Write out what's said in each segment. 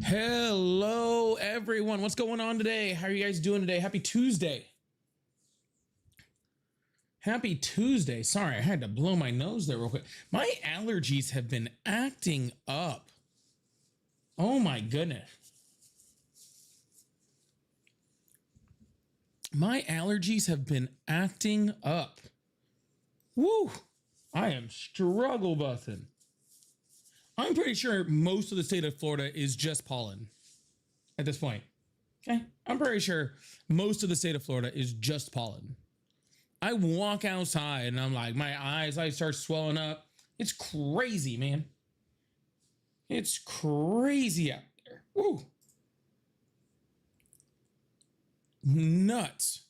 Hello, everyone. What's going on today? How are you guys doing today? Happy Tuesday. Happy Tuesday. Sorry, I had to blow my nose there real quick. My allergies have been acting up. Oh my goodness. My allergies have been acting up. Woo! I am struggle busting. I'm pretty sure most of the state of Florida is just pollen at this point. Okay? I'm pretty sure most of the state of Florida is just pollen. I walk outside and I'm like, my eyes, I start swelling up. It's crazy, man. It's crazy out there. Woo. Nuts.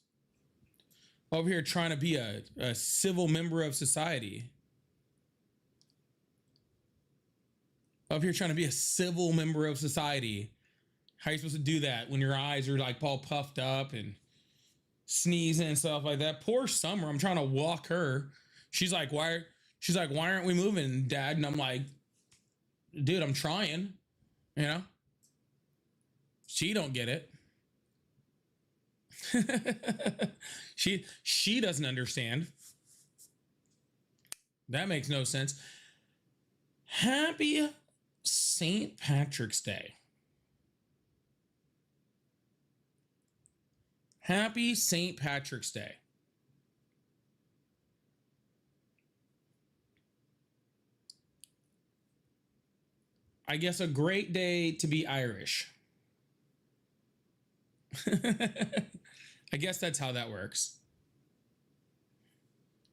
Over here trying to be a civil member of society. Up here trying to be a civil member of society. How are you supposed to do that when your eyes are like all puffed up and sneezing and stuff like that? Poor Summer. I'm trying to walk her. She's like, why aren't we moving, Dad? And I'm like, dude, I'm trying. You know? She don't get it. she doesn't understand. That makes no sense. Happy St. Patrick's Day. Happy St. Patrick's Day. I guess a great day to be Irish. I guess that's how that works.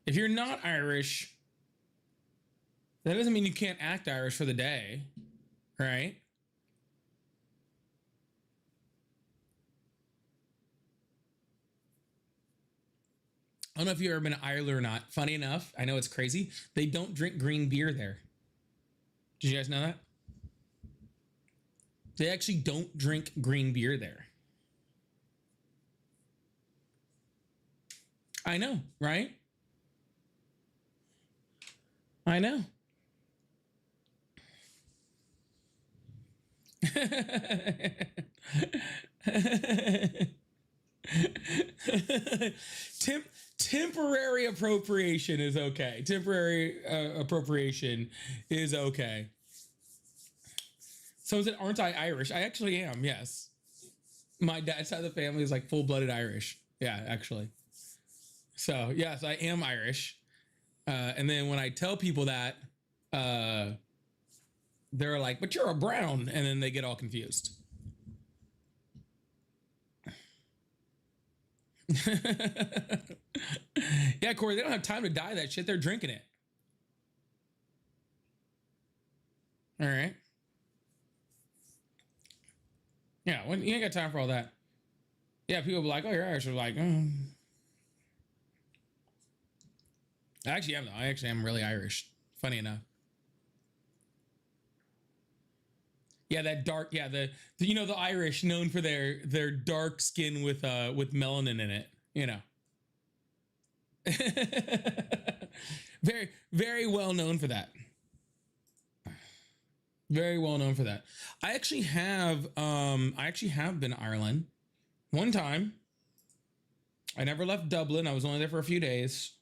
If you're not Irish, that doesn't mean you can't act Irish for the day, right? I don't know if you've ever been to Ireland or not. Funny enough, I know it's crazy. They don't drink green beer there. Did you guys know that? They actually don't drink green beer there. I know, right? I know. Temporary appropriation is okay. Temporary appropriation is okay. So is it, aren't I Irish? I actually am, yes. My dad's side of the family is like full-blooded Irish. Yeah, actually. So, yes, I am Irish. And then when I tell people that, they're like, but you're a brown. And then they get all confused. Yeah, Corey, they don't have time to dye that shit. They're drinking it. All right. Yeah, when you ain't got time for all that. Yeah, people be like, oh, you're Irish. We're like, oh. I actually am, though. I actually am really Irish. Funny enough. Yeah, that dark. Yeah, the you know, the Irish known for their dark skin with melanin in it. You know, very very well known for that. Very well known for that. I actually have been to Ireland one time. I never left Dublin. I was only there for a few days.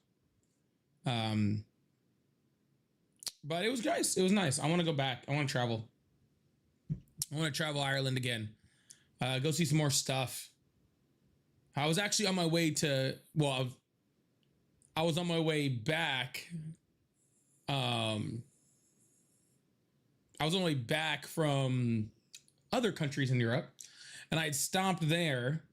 But it was nice. It was nice. I want to go back. I want to travel. I want to travel Ireland again. Go see some more stuff. I was actually on my way to, well, I was on my way back. I was on my way back from other countries in Europe, and I had stopped there.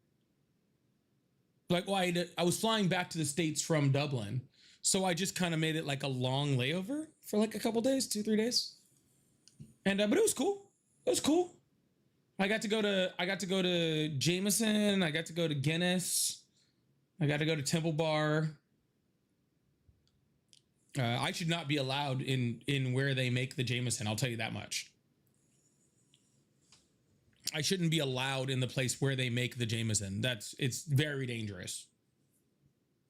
Like, well, I was flying back to the States from Dublin. So I just kind of made it like a long layover for like a couple days, 2-3 days. And, but it was cool. It was cool. I got to go to Jameson. I got to go to Guinness. I got to go to Temple Bar. I should not be allowed in where they make the Jameson. I'll tell you that much. I shouldn't be allowed in the place where they make the Jameson. It's very dangerous.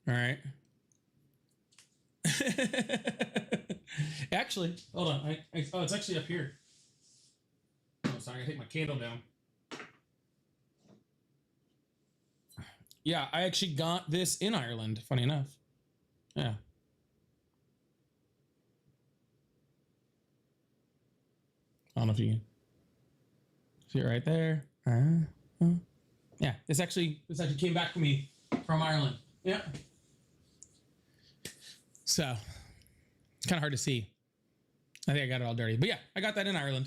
All right. Actually, hold on. Oh, it's actually up here. So I'm gonna take my candle down. Yeah, I actually got this in Ireland, funny enough. Yeah. I don't know if you can see it right there. Yeah, this actually came back to me from Ireland. Yeah. So kind of hard to see. I think I got it all dirty. But yeah, I got that in Ireland.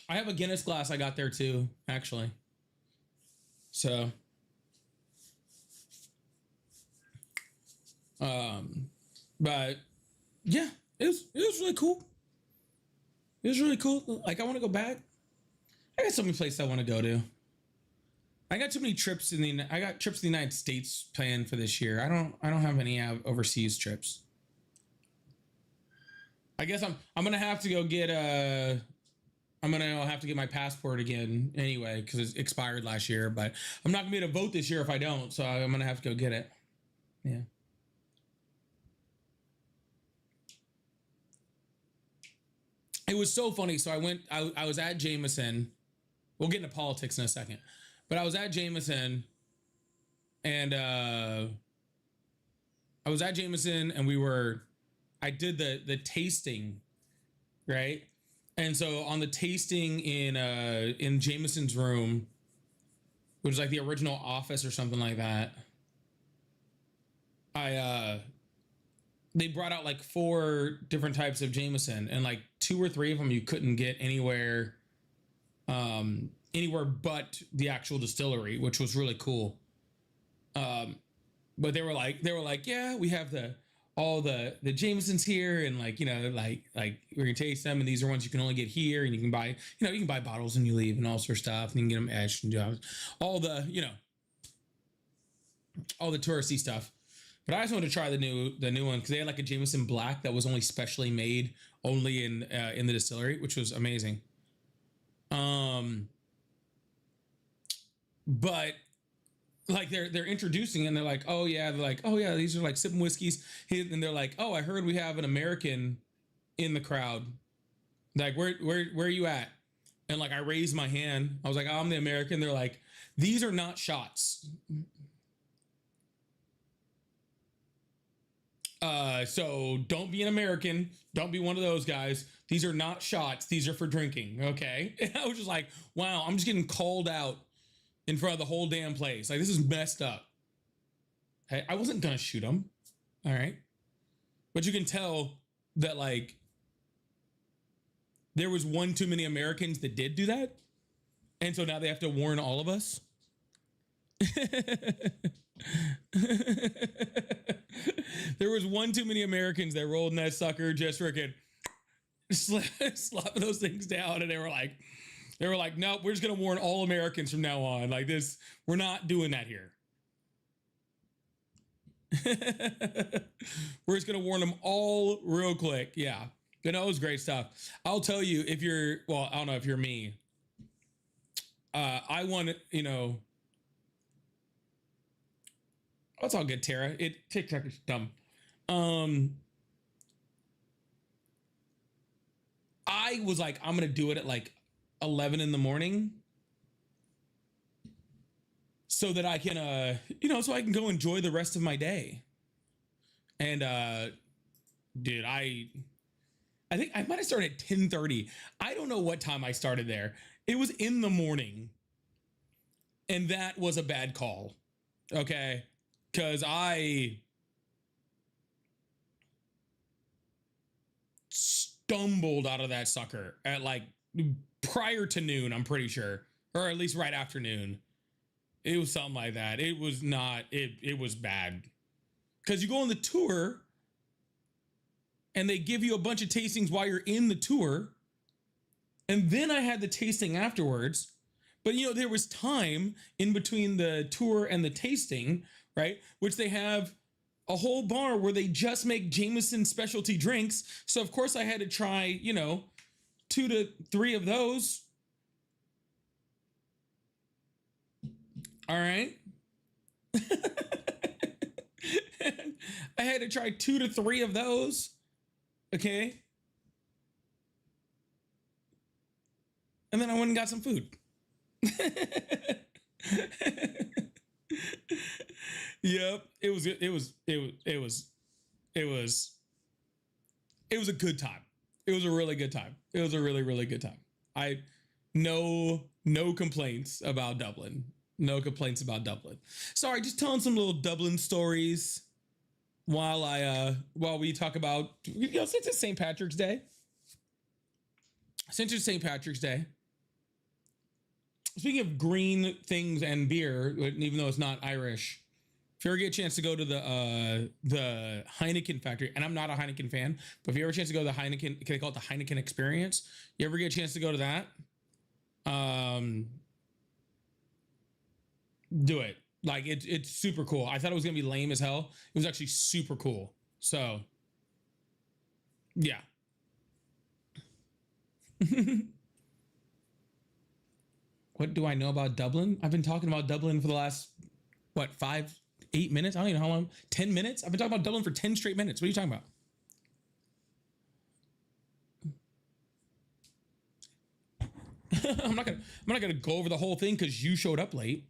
I have a Guinness glass I got there too, actually. So but yeah, it was really cool. It was really cool. Like I want to go back. I got so many places I want to go to. I got too many trips I got trips to the United States planned for this year. I don't have any overseas trips. I guess I'm gonna have to go get I'm gonna have to get my passport again anyway because it expired last year. But I'm not gonna be able to vote this year if I don't, so I'm gonna have to go get it. Yeah. It was so funny. So I was at Jameson. We'll get into politics in a second, but I was at Jameson, and I was at Jameson, and I did the tasting, right? And so on the tasting in Jameson's room, which was like the original office or something like that, they brought out like 4 different types of Jameson, and like 2 or 3 of them you couldn't get anywhere but the actual distillery, which was really cool. But they were like, yeah, we have all the Jamesons here, and like, you know, like we're gonna taste them, and these are ones you can only get here, and you can buy, you know, you can buy bottles and you leave and all sorts of stuff, and you can get them etched and all the, you know, all the touristy stuff. But I just wanted to try the new one because they had like a Jameson Black that was only specially made only in the distillery, which was amazing. But like they're introducing and they're like, oh yeah, these are like sipping whiskeys, and they're like, oh, I heard we have an American in the crowd. Like, where are you at? And like I raised my hand. I was like, oh, I'm the American. They're like, these are not shots. So don't be an American. Don't be one of those guys. These are not shots. These are for drinking. Okay. And I was just like, wow, I'm just getting called out in front of the whole damn place. Like, this is messed up. Hey, I wasn't gonna shoot him. All right. But you can tell that like there was one too many Americans that did do that. And so now they have to warn all of us. There was one too many Americans that rolled in that sucker just freaking slapping those things down, and they were like, nope, we're just gonna warn all Americans from now on. Like this, we're not doing that here. We're just gonna warn them all real quick. Yeah, you know, it was great stuff. I'll tell you, if you're, well, I don't know if you're me. I want, you know. That's all good, Tara. TikTok is dumb. I was like, I'm gonna do it at like 11 in the morning, so that I can, you know, so I can go enjoy the rest of my day. And dude, I think I might have started at 10:30. I don't know what time I started there. It was in the morning, and that was a bad call. Okay. Because I stumbled out of that sucker at like prior to noon, I'm pretty sure, or at least right after noon. It was something like that. It was not, it was bad. Because you go on the tour and they give you a bunch of tastings while you're in the tour. And then I had the tasting afterwards. But, you know, there was time in between the tour and the tasting, right? Which they have a whole bar where they just make Jameson specialty drinks. So, of course, I had to try, you know, 2 to 3 of those. All right. I had to try 2 to 3 of those. Okay. and then I went and got some food. Yep, it was a good time. It was a really good time. It was a really, really good time. I no complaints about Dublin. No complaints about Dublin. Sorry, just telling some little Dublin stories while we talk about, since it's St. Patrick's Day. Since it's St. Patrick's Day. Speaking of green things and beer, even though it's not Irish, if you ever get a chance to go to the Heineken factory, and I'm not a Heineken fan, but if you ever get a chance to go to the Heineken, can they call it the Heineken Experience? You ever get a chance to go to that? Do it. Like it's super cool. I thought it was gonna be lame as hell. It was actually super cool. So yeah. What do I know about Dublin? I've been talking about Dublin for the last, what, 5-8 minutes? I don't even know how long. 10 minutes? I've been talking about Dublin for 10 straight minutes. What are you talking about? I'm not gonna go over the whole thing because you showed up late.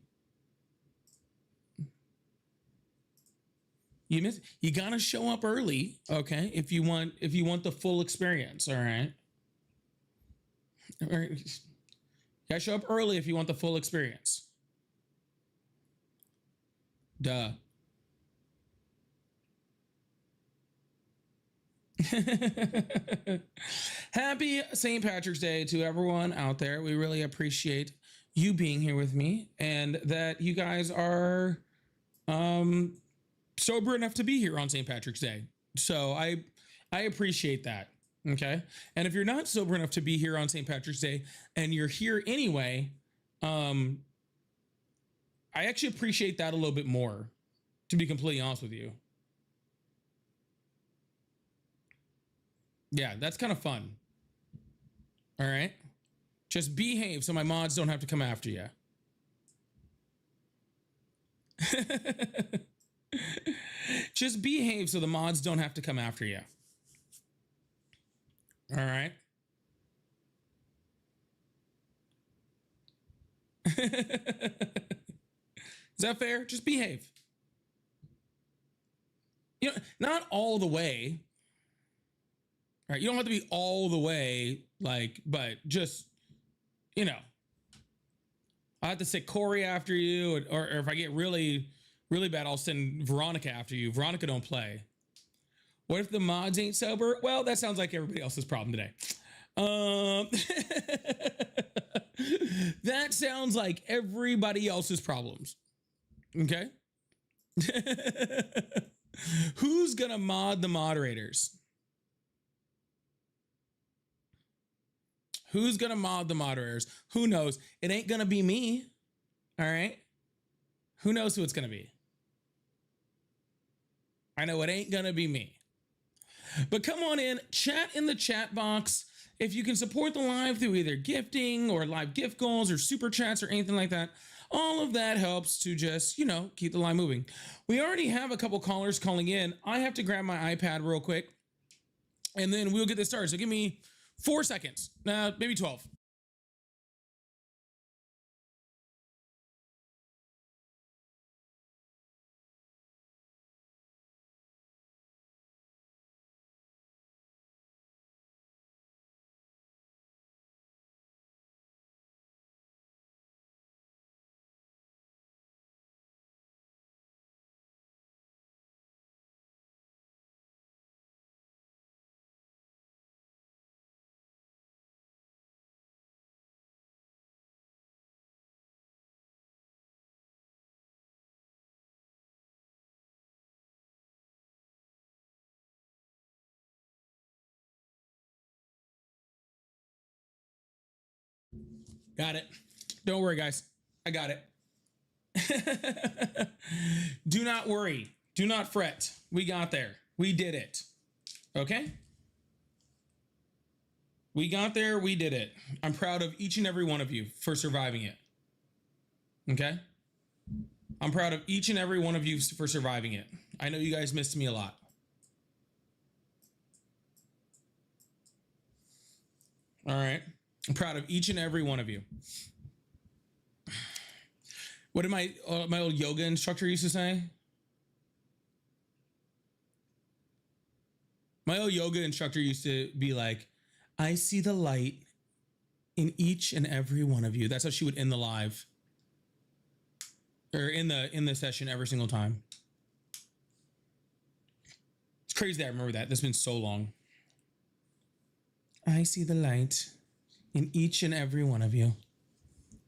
You gotta show up early, okay? If you want the full experience, all right? All right. You gotta show up early if you want the full experience. Duh. Happy St. Patrick's Day to everyone out there. We really appreciate you being here with me and that you guys are sober enough to be here on St. Patrick's Day. So I appreciate that. Okay. And if you're not sober enough to be here on St. Patrick's Day and you're here anyway, I actually appreciate that a little bit more, to be completely honest with you. Yeah, that's kind of fun. All right. Just behave so my mods don't have to come after you. Just behave so the mods don't have to come after you. All right. Is that fair? Just behave. You know, not all the way. All right, you don't have to be all the way, like, but just, you know, I have to say Corey after you, or if I get really, really bad, I'll send Veronica after you. Veronica don't play. What if the mods ain't sober? Well, that sounds like everybody else's problem today. That sounds like everybody else's problems. Okay. Who's gonna mod the moderators? Who's gonna mod the moderators? Who knows? It ain't gonna be me. All right. Who knows who it's gonna be? I know it ain't gonna be me. But come on in, chat in the chat box. If you can support the live through either gifting or live gift goals or super chats or anything like that, all of that helps to just, you know, keep the line moving. We already have a couple callers calling in. I have to grab my iPad real quick and then we'll get this started. So give me 4 seconds, maybe 12. Got it. Don't worry, guys. I got it. Do not worry. Do not fret. We got there. We did it. Okay? We got there. We did it. I'm proud of each and every one of you for surviving it. Okay? I'm proud of each and every one of you for surviving it. I know you guys missed me a lot. All right. I'm proud of each and every one of you. What did my old yoga instructor used to say? My old yoga instructor used to be like, I see the light in each and every one of you. That's how she would end the live. Or in the session every single time. It's crazy that I remember that. That's been so long. I see the light in each and every one of you.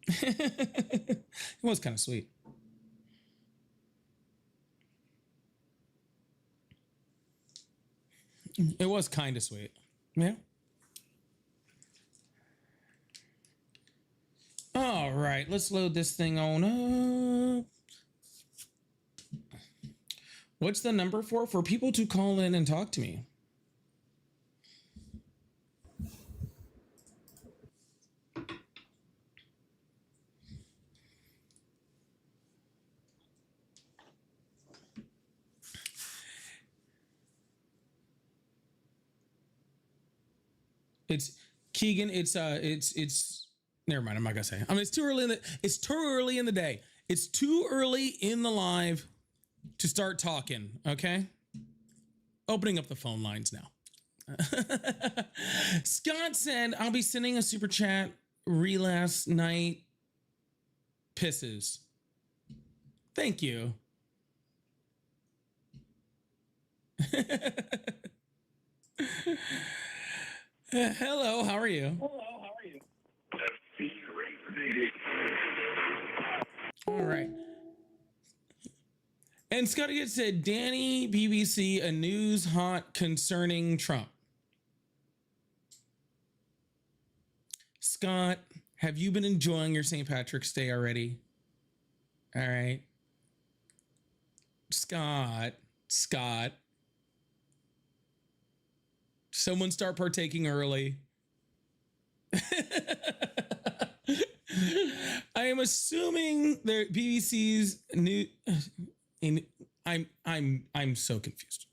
It was kind of sweet. It was kind of sweet. Yeah. All right, let's load this thing on up. What's the number for people to call in and talk to me? It's Keegan. It's never mind. I'm not gonna say. I mean, it's too early in the day. It's too early in the live to start talking. Okay. Opening up the phone lines now. Scott said, I'll be sending a super chat last night. Pisses. Thank you. Hello, how are you? All right. And Scotty had said, Danny, BBC, a news hot concerning Trump. Scott, have you been enjoying your St. Patrick's Day already? All right. Scott. Someone start partaking early. I am assuming the BBC's new. I'm so confused.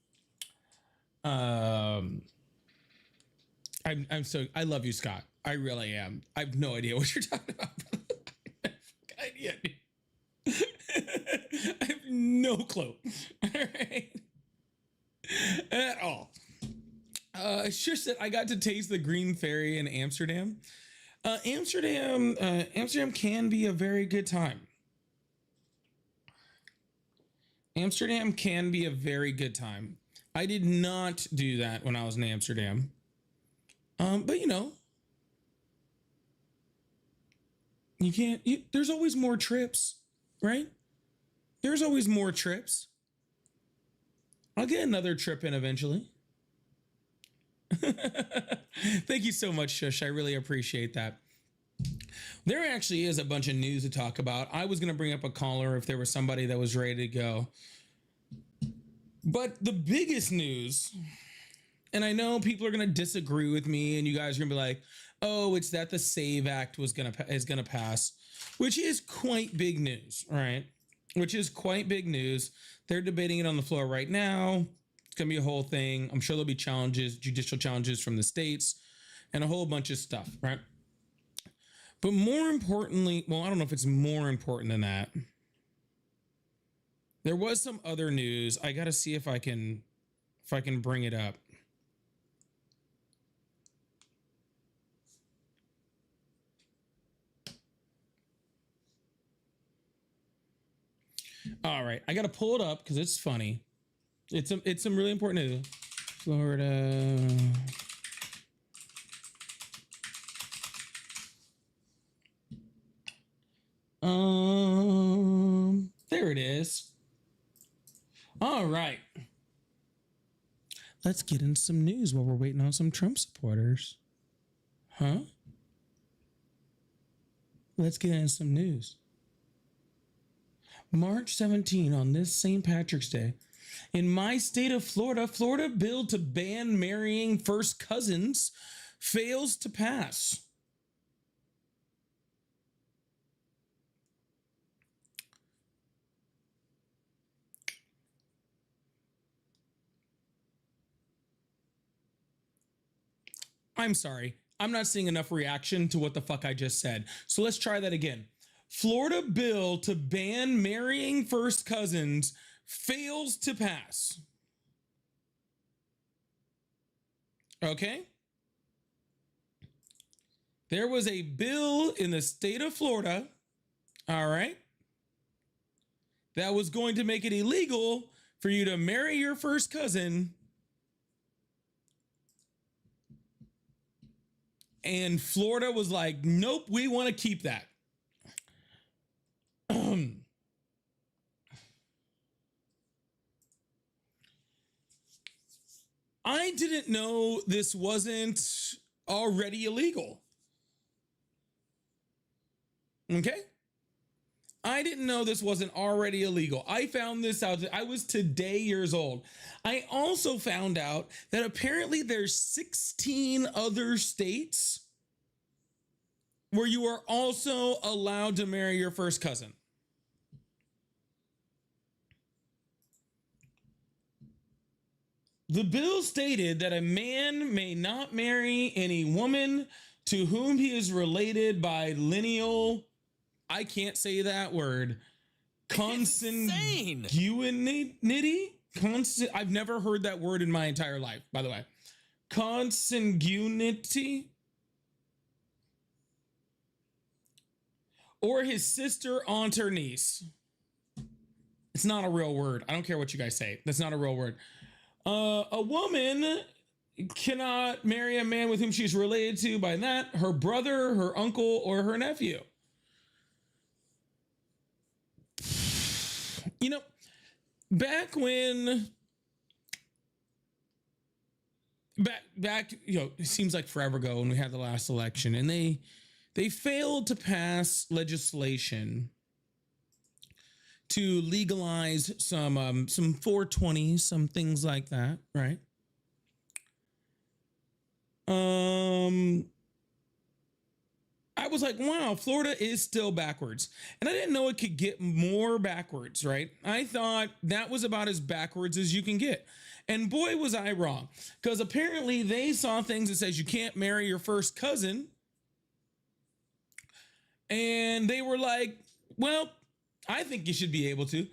I love you, Scott. I really am. I have no idea what you're talking about. I have no clue. All right. At all. Sure said I got to taste the Green Fairy in Amsterdam. Amsterdam can be a very good time. Amsterdam can be a very good time. I did not do that when I was in Amsterdam. But you can't, there's always more trips, right? There's always more trips. I'll get another trip in eventually. Thank you so much, Shush. I really appreciate that. There actually is a bunch of news to talk about. I was going to bring up a caller if there was somebody that was ready to go. But the biggest news, and I know people are going to disagree with me, and you guys are going to be like, oh, it's that the SAVE Act is going to pass, which is quite big news, right? Which is quite big news. They're debating it on the floor right now. It's going to be a whole thing. I'm sure there'll be challenges, judicial challenges from the states, and a whole bunch of stuff, right? But more importantly, well, I don't know if it's more important than that. There was some other news. I got to see if I can bring it up. All right, I got to pull it up because it's funny. It's some really important news. Florida. There it is. All right. Let's get in some news while we're waiting on some Trump supporters. Huh? Let's get in some news. March 17 on this St. Patrick's Day. In my state of Florida, Florida bill to ban marrying first cousins fails to pass. I'm sorry. I'm not seeing enough reaction to what the fuck I just said. So let's try that again. Florida bill to ban marrying first cousins fails to pass. Okay. There was a bill in the state of Florida, all right, that was going to make it illegal for you to marry your first cousin. And Florida was like, nope, we want to keep that. I didn't know this wasn't already illegal. Okay? I didn't know this wasn't already illegal. I found this out. I was today years old. I also found out that apparently there's 16 other states where you are also allowed to marry your first cousin. The bill stated that a man may not marry any woman to whom he is related by lineal, I can't say that word, consanguinity. I've never heard that word in my entire life, by the way. Consanguinity. Or his sister, aunt, or niece. It's not a real word. I don't care what you guys say. That's not a real word. A woman cannot marry a man with whom she's related to by that, her brother, her uncle, or her nephew. You know, back, you know, it seems like forever ago when we had the last election, and they failed to pass legislation to legalize some 420s, some things like that, right? I was like, wow, Florida is still backwards. And I didn't know it could get more backwards, right? I thought that was about as backwards as you can get. And boy, was I wrong. Because apparently they saw things that says you can't marry your first cousin. And they were like, well, I think you should be able to.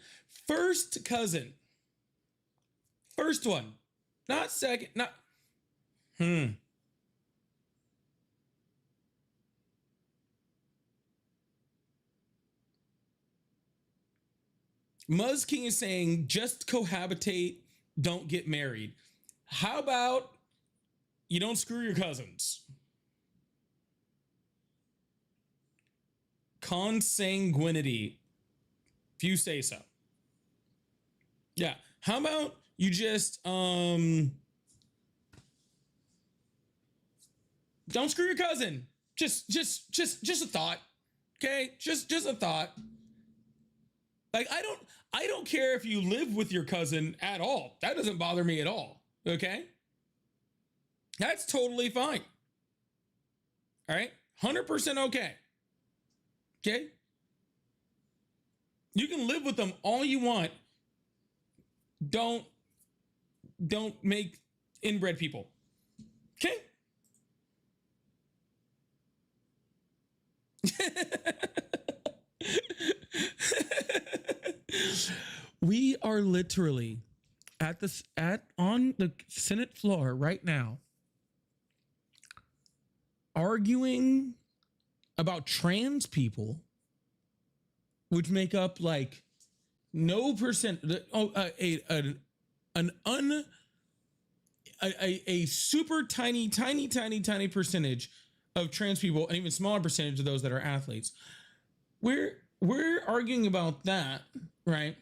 First cousin. First one. Not second. Not. Muzz King is saying just cohabitate, don't get married. How about you don't screw your cousins? Consanguinity. If you say so. Yeah. How about you just don't screw your cousin? Just a thought. Okay? Just a thought. Like I don't care if you live with your cousin at all. That doesn't bother me at all. Okay? That's totally fine. All right? 100% okay. Okay? You can live with them all you want. Don't make inbred people. Okay? We are literally on the Senate floor right now arguing about trans people, which make up like no percent, a super tiny percentage of trans people, and even smaller percentage of those that are athletes. We're arguing about that, right?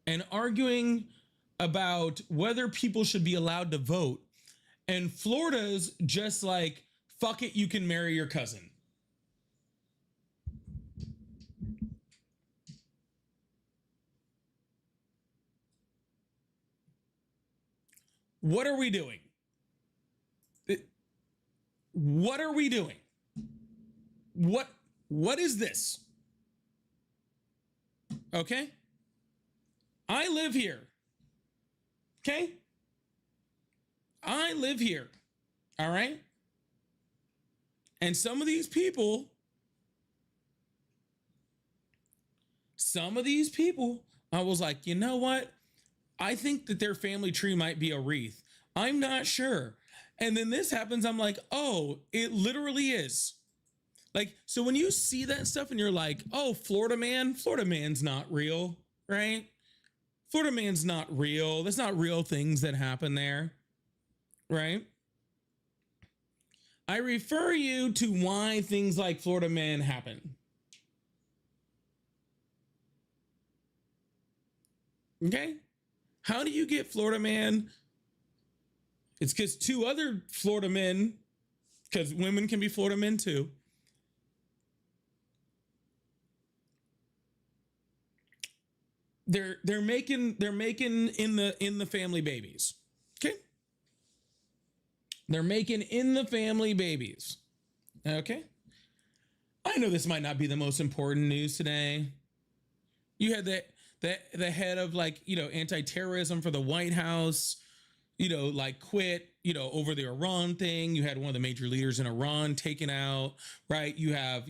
And arguing about whether people should be allowed to vote. And Florida's just like, fuck it, you can marry your cousin. What are we doing? What are we doing? What is this? Okay? I live here. Okay? I live here. All right? And some of these people, I was like, you know what? I think that their family tree might be a wreath. I'm not sure. And then this happens. I'm like, oh, it literally is. Like, so when you see that stuff and you're like, oh, Florida man's not real, right? Florida man's not real. There's not real things that happen there, right? I refer you to why things like Florida man happen. Okay? How do you get Florida man? It's because two other Florida men, because women can be Florida men too. They're making in the family babies. Okay? They're making in the family babies. Okay? I know this might not be the most important news today. You had the head of, like, anti-terrorism for the White House, like quit, over the Iran thing. You had one of the major leaders in Iran taken out, right? You have,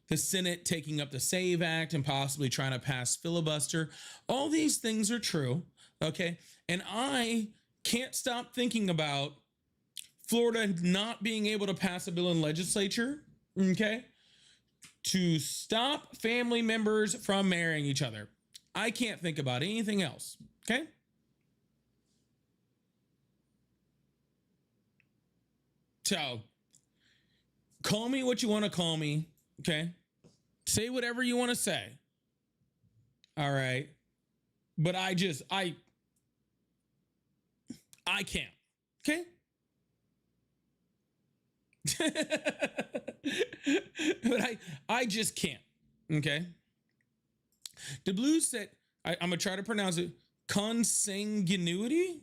the Senate taking up the SAVE Act and possibly trying to pass filibuster. All these things are true, okay? And I can't stop thinking about Florida not being able to pass a bill in legislature, okay, to stop family members from marrying each other. I can't think about anything else, okay? So, call me what you want to call me, okay? Say whatever you want to say. All right. But I can't. Okay? But I just can't. Okay? The Blues said, I'm gonna try to pronounce it, consanguinity,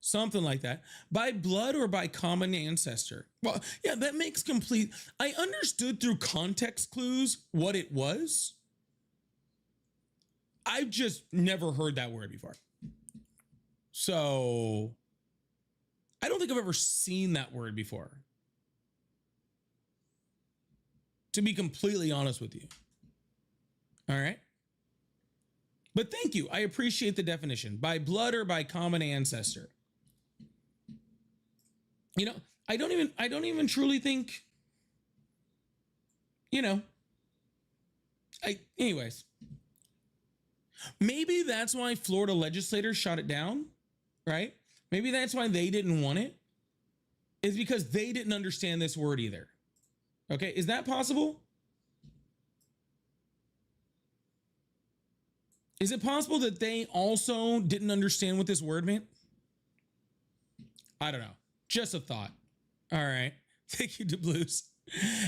something like that, by blood or by common ancestor. Well, yeah, that makes complete. I understood through context clues what it was. I've just never heard that word before. So I don't think I've ever seen that word before, to be completely honest with you. All right. But thank you. I appreciate the definition. By blood or by common ancestor. I don't even truly think, anyways. Maybe that's why Florida legislators shot it down, right? Maybe that's why they didn't want it, is because they didn't understand this word either. Okay, is that possible? Is it possible that they also didn't understand what this word meant? I don't know. Just a thought. All right. Thank you to Blues.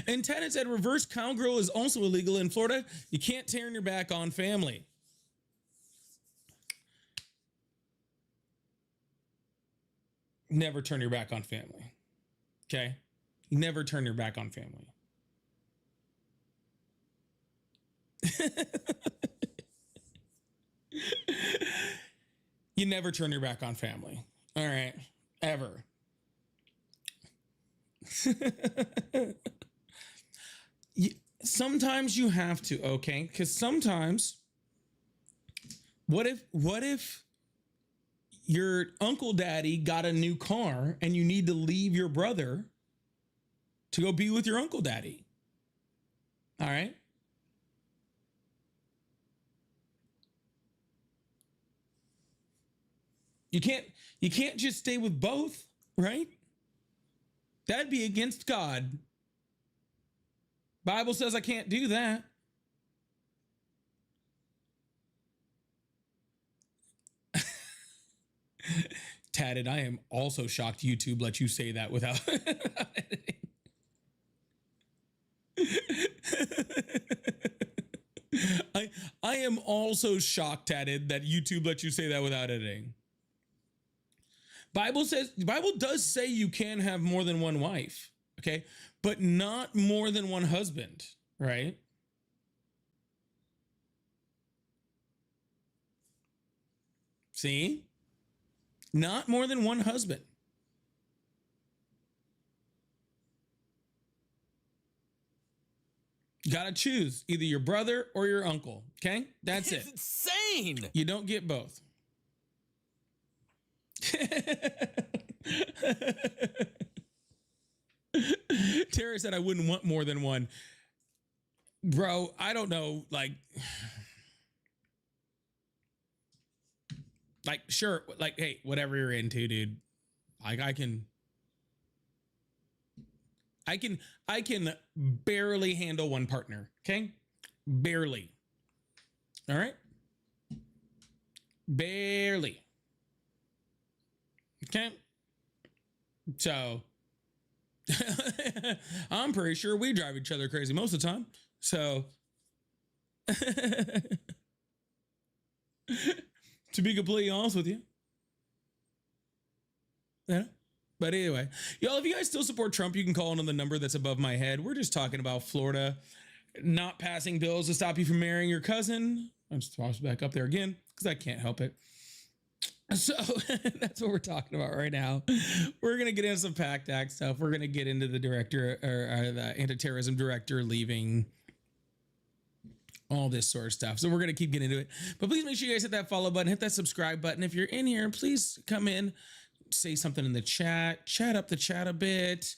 And Ted said reverse cowgirl is also illegal in Florida. You can't turn your back on family. Never turn your back on family. Okay? Never turn your back on family. You never turn your back on family. All right. Ever. Sometimes you have to, okay? Because sometimes, what if your uncle daddy got a new car and you need to leave your brother to go be with your uncle daddy? All right? You can't just stay with both, right? That'd be against God. Bible says I can't do that. Tatted, I am also shocked YouTube let you say that without editing. I am also shocked, Tatted, that YouTube let you say that without editing. The Bible does say you can have more than one wife, okay? But not more than one husband, right? See? Not more than one husband. Gotta choose either your brother or your uncle. Okay, that's it. Insane. You don't get both. Tara said I wouldn't want more than one. Bro, I don't know. Sure, hey, whatever you're into, dude. I can barely handle one partner. Okay, barely. All right, barely. Okay, so I'm pretty sure we drive each other crazy most of the time. So to be completely honest with you. Yeah. But anyway, y'all, if you guys still support Trump, you can call in on the number that's above my head. We're just talking about Florida not passing bills to stop you from marrying your cousin. I'm just tossed back up there again because I can't help it. So that's what we're talking about right now. We're going to get into some PACT Act stuff. We're going to get into the director or the anti-terrorism director leaving, all this sort of stuff. So we're going to keep getting into it. But please make sure you guys hit that follow button, hit that subscribe button. If you're in here, please come in, say something in the chat, chat up the chat a bit.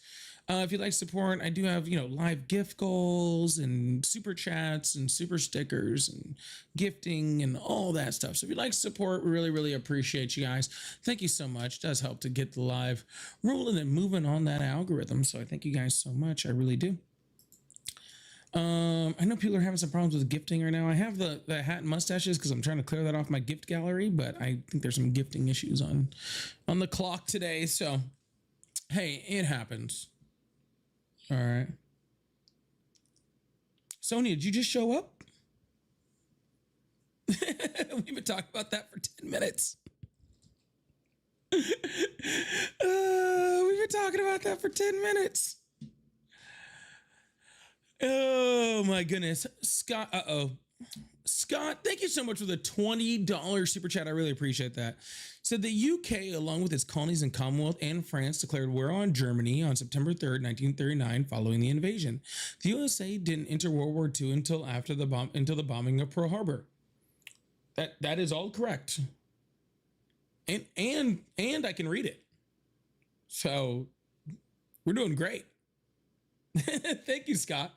If you'd like support, I do have, live gift goals and super chats and super stickers and gifting and all that stuff. So if you'd like support, we really, really appreciate you guys. Thank you so much. It does help to get the live rolling and moving on that algorithm. So I thank you guys so much. I really do. I know people are having some problems with gifting right now. I have the hat and mustaches because I'm trying to clear that off my gift gallery, but I think there's some gifting issues on the clock today. So, hey, it happens. All right. Sonia, did you just show up? We've been talking about that for 10 minutes. We've been talking about that for 10 minutes. Oh my goodness. Scott, Scott, thank you so much for the $20 super chat. I really appreciate that. Said the UK, along with its colonies in Commonwealth and France, declared war on Germany on September 3rd, 1939, following the invasion. The USA didn't enter World War II until after the bombing of Pearl Harbor. That is all correct. And I can read it. So we're doing great. Thank you, Scott.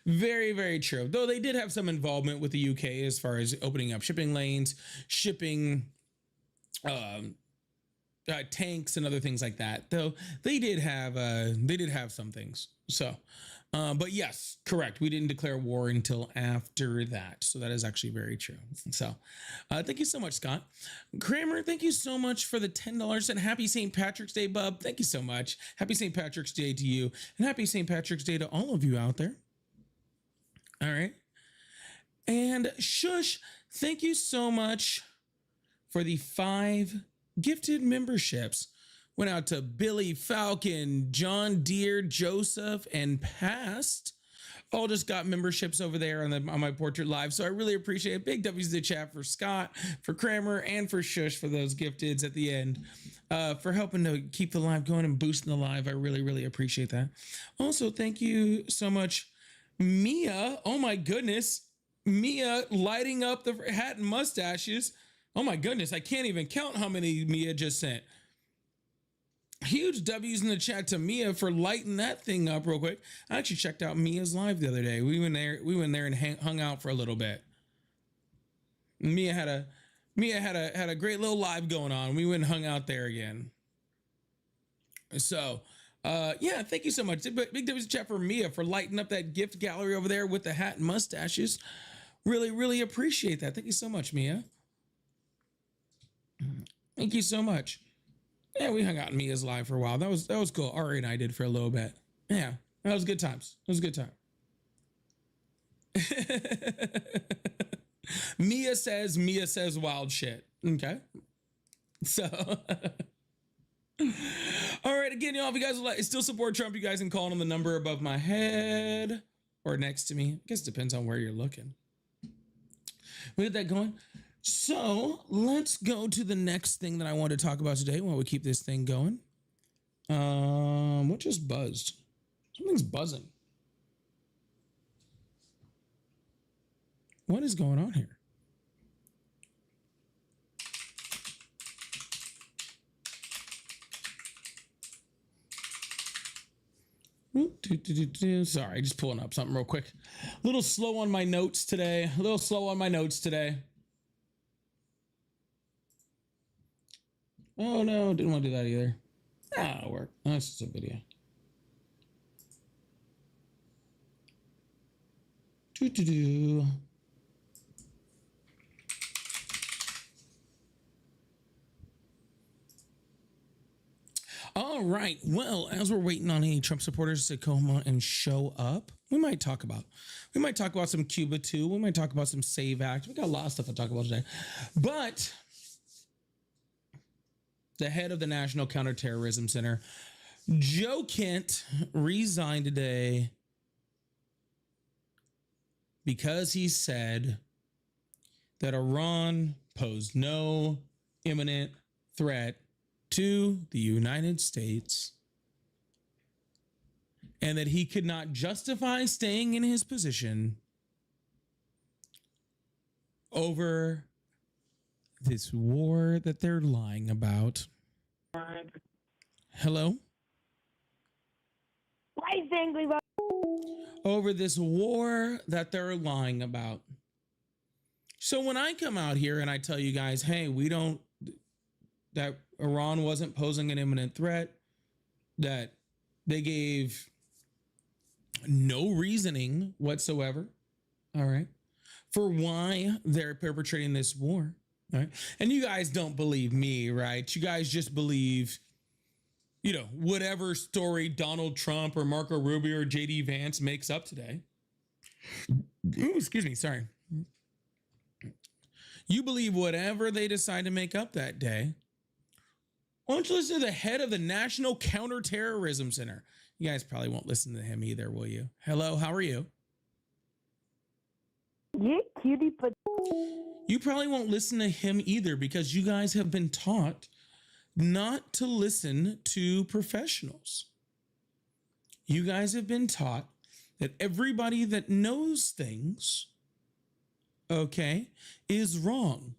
Very, very true. Though they did have some involvement with the UK as far as opening up shipping lanes, shipping tanks and other things like that. Though they did have some things. So, but yes, correct. We didn't declare war until after that. So that is actually very true. So thank you so much, Scott. Kramer, thank you so much for the $10 and happy St. Patrick's Day, bub. Thank you so much. Happy St. Patrick's Day to you and happy St. Patrick's Day to all of you out there. All right. And Shush, thank you so much for the 5 gifted memberships. Went out to Billy, Falcon, John Deere, Joseph, and Past. All just got memberships over there on my Portrait Live. So I really appreciate it. Big W's to the chat for Scott, for Kramer, and for Shush for those gifteds at the end. For helping to keep the live going and boosting the live. I really, really appreciate that. Also, thank you so much, Mia. Oh my goodness. Mia lighting up the hat and mustaches. Oh my goodness. I can't even count how many Mia just sent. Huge W's in the chat to Mia for lighting that thing up real quick. I actually checked out Mia's live the other day. We went there and hung out for a little bit. Mia had a great little live going on. We went and hung out there again. So yeah, thank you so much. Big W's chat for Mia for lighting up that gift gallery over there with the hat and mustaches. Really, really appreciate that. Thank you so much, Mia. Thank you so much. Yeah, we hung out in Mia's live for a while. That was cool. Ari and I did for a little bit. Yeah, that was good times. It was a good time. Mia says wild shit. Okay. So, all right. Again, y'all, if you guys would still support Trump, you guys can call on the number above my head or next to me. I guess it depends on where you're looking. We get that going. So let's go to the next thing that I want to talk about today while we keep this thing going. What just buzzed? Something's buzzing. What is going on here? Sorry, just pulling up something real quick. A little slow on my notes today. Oh no, didn't want to do that either. That'll work. That's just a video. All right. Well, as we're waiting on any Trump supporters to come on and show up, we might talk about some Cuba too. We might talk about some SAVE Act. We got a lot of stuff to talk about today. But the head of the National Counterterrorism Center, Joe Kent, resigned today because he said that Iran posed no imminent threat to the United States and that he could not justify staying in his position over this war that they're lying about. Hello? Why is angry about? Over this war that they're lying about. So when I come out here and I tell you guys, hey, that Iran wasn't posing an imminent threat, that they gave no reasoning whatsoever, all right, for why they're perpetrating this war, all right? And you guys don't believe me, right? You guys just believe, whatever story Donald Trump or Marco Rubio or JD Vance makes up today. Ooh, excuse me, sorry. You believe whatever they decide to make up that day. Why don't you listen to the head of the National Counterterrorism Center? You guys probably won't listen to him either, will you? Hello, how are you? Yeah, cutie, but You probably won't listen to him either because you guys have been taught not to listen to professionals. You guys have been taught that everybody that knows things, okay, is wrong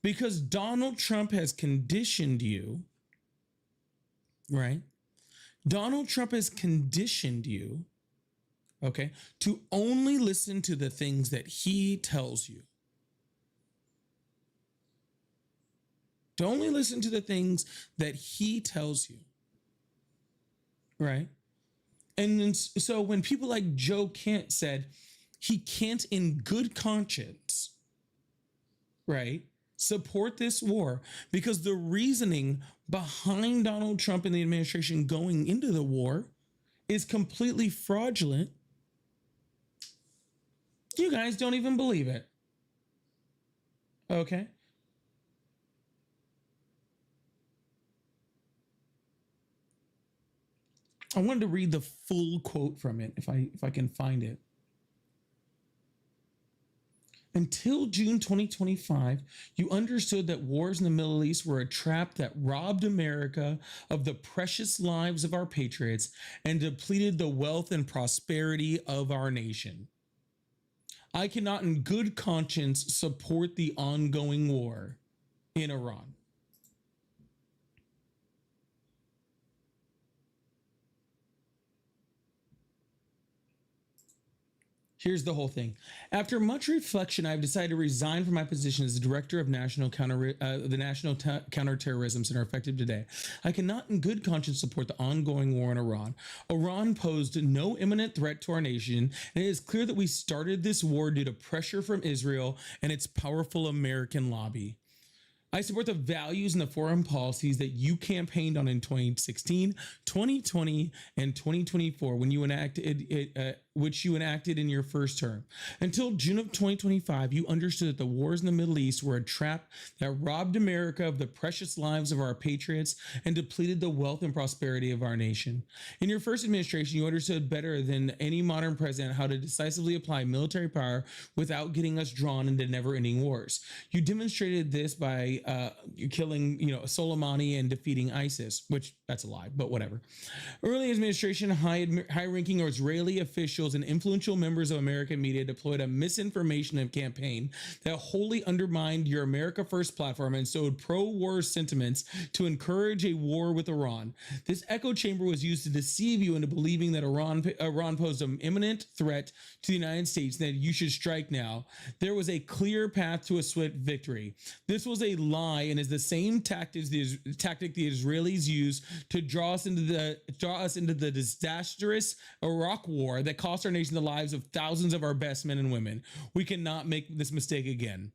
because Donald Trump has conditioned you, right? Donald Trump has conditioned you, okay, to only listen to the things that he tells you. To only listen to the things that he tells you, right? And then, so when people like Joe Kent said he can't in good conscience, right, support this war because the reasoning behind Donald Trump and the administration going into the war is completely fraudulent, you guys don't even believe it. Okay? I wanted to read the full quote from it if I can find it. Until June 2025, you understood that wars in the Middle East were a trap that robbed America of the precious lives of our patriots and depleted the wealth and prosperity of our nation. I cannot in good conscience support the ongoing war in Iran. Here's the whole thing. After much reflection, I've decided to resign from my position as the director of the National Counterterrorism Center effective today. I cannot in good conscience support the ongoing war in Iran. Iran posed no imminent threat to our nation, and it is clear that we started this war due to pressure from Israel and its powerful American lobby. I support the values and the foreign policies that you campaigned on in 2016, 2020, and 2024 when you enacted which you enacted in your first term. Until June of 2025, you understood that the wars in the Middle East were a trap that robbed America of the precious lives of our patriots and depleted the wealth and prosperity of our nation. In your first administration, you understood better than any modern president how to decisively apply military power without getting us drawn into never-ending wars. You demonstrated this by killing, Soleimani and defeating ISIS, which that's a lie, but whatever. Early administration, high-ranking Israeli officials and influential members of American media deployed a misinformation campaign that wholly undermined your America First platform and sowed pro-war sentiments to encourage a war with Iran. This echo chamber was used to deceive you into believing that Iran posed an imminent threat to the United States and that you should strike now. There was a clear path to a swift victory. This was a lie and is the same tactic the Israelis use to draw us into the disastrous Iraq war that cost our nation the lives of thousands of our best men and women. We cannot make this mistake again.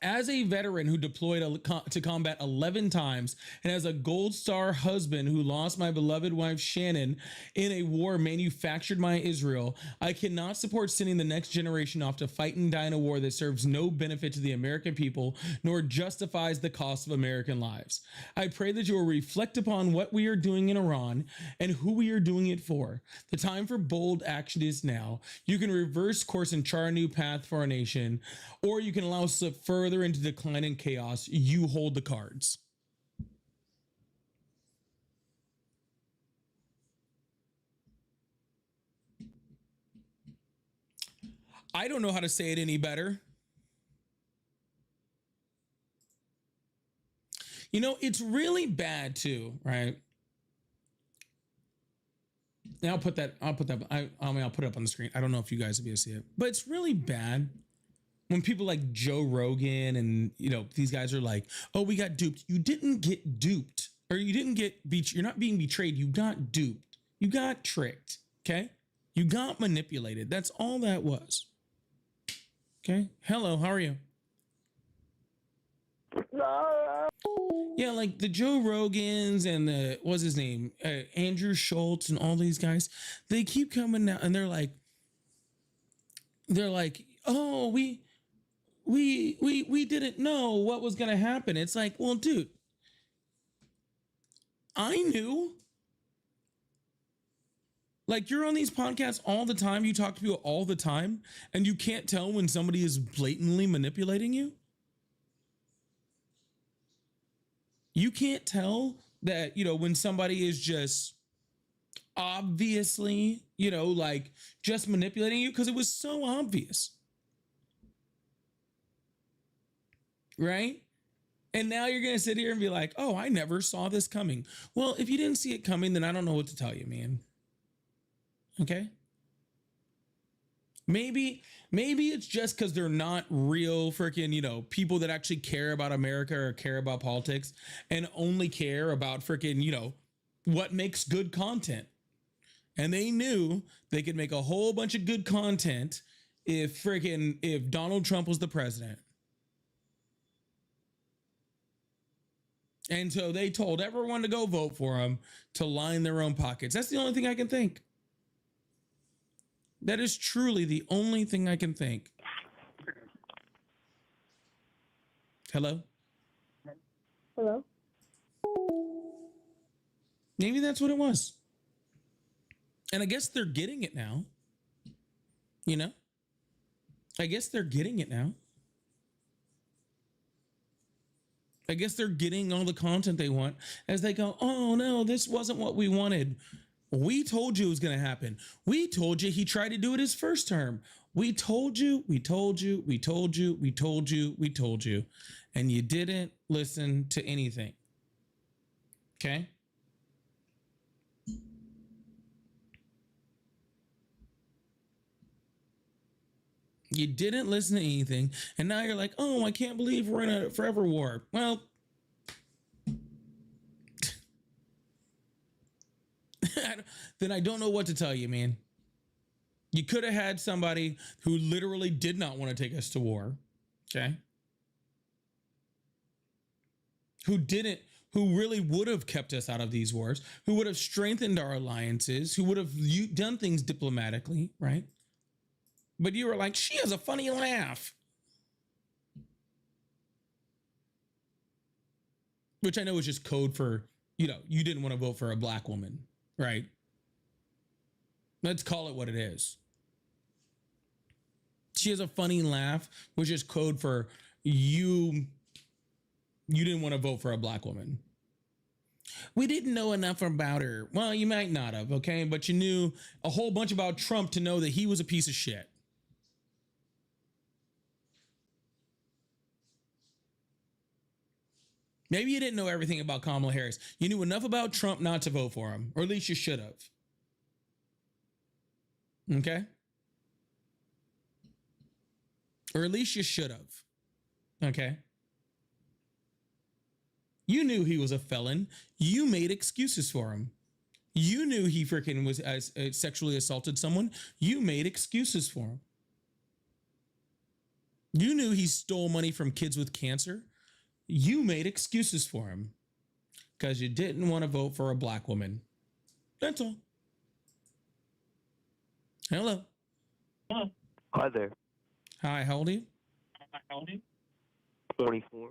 As a veteran who deployed to combat 11 times and as a Gold Star husband who lost my beloved wife Shannon in a war manufactured by Israel, I cannot support sending the next generation off to fight and die in a war that serves no benefit to the American people nor justifies the cost of American lives. I pray that you will reflect upon what we are doing in Iran and who we are doing it for. The time for bold action is now. You can reverse course and chart a new path for our nation, or you can allow us to further into decline and chaos. You hold the cards. I don't know how to say it any better. It's really bad too, right? Now I'll put it up on the screen. I don't know if you guys will be able to see it, but it's really bad when people like Joe Rogan and these guys are like, oh, we got duped. You didn't get duped, or you didn't get you're not being betrayed. You got duped. You got tricked. Okay. You got manipulated. That's all that was. Okay. Hello. How are you? Yeah. Like the Joe Rogans and what's his name? Andrew Schultz and all these guys, they keep coming out and they're like, oh, we didn't know what was going to happen. It's like, well, dude, I knew. Like, you're on these podcasts all the time. You talk to people all the time, and you can't tell when somebody is blatantly manipulating you. You can't tell that, when somebody is just obviously, just manipulating you because it was so obvious. Right? And now you're going to sit here and be like, oh, I never saw this coming. Well, if you didn't see it coming, then I don't know what to tell you, man. Okay? Maybe it's just because they're not real freaking, people that actually care about America or care about politics and only care about freaking, what makes good content. And they knew they could make a whole bunch of good content if Donald Trump was the president. And so they told everyone to go vote for him to line their own pockets. That's the only thing I can think. That is truly the only thing I can think. Hello? Hello? Maybe that's what it was. And I guess they're getting it now. I guess they're getting it now. I guess they're getting all the content they want as they go, oh no, this wasn't what we wanted. We told you it was going to happen. We told you he tried to do it his first term. We told you. And you didn't listen to anything. Okay? You didn't listen to anything. And now you're like, oh, I can't believe we're in a forever war. Well, then I don't know what to tell you, man. You could have had somebody who literally did not want to take us to war. Okay. Who really would have kept us out of these wars, who would have strengthened our alliances, who would have done things diplomatically, right? But you were like, she has a funny laugh. Which I know is just code for, you didn't want to vote for a black woman, right? Let's call it what it is. She has a funny laugh, which is code for you You didn't want to vote for a black woman. We didn't know enough about her. Well, you might not have, okay? But you knew a whole bunch about Trump to know that he was a piece of shit. Maybe you didn't know everything about Kamala Harris. You knew enough about Trump not to vote for him, or at least you should have. Okay? Or at least you should have. Okay? You knew he was a felon. You made excuses for him. You knew he freaking was sexually assaulted someone. You made excuses for him. You knew he stole money from kids with cancer. You made excuses for him because you didn't want to vote for a black woman. That's all. Hello. Hi there. Hi, how old are you? 24.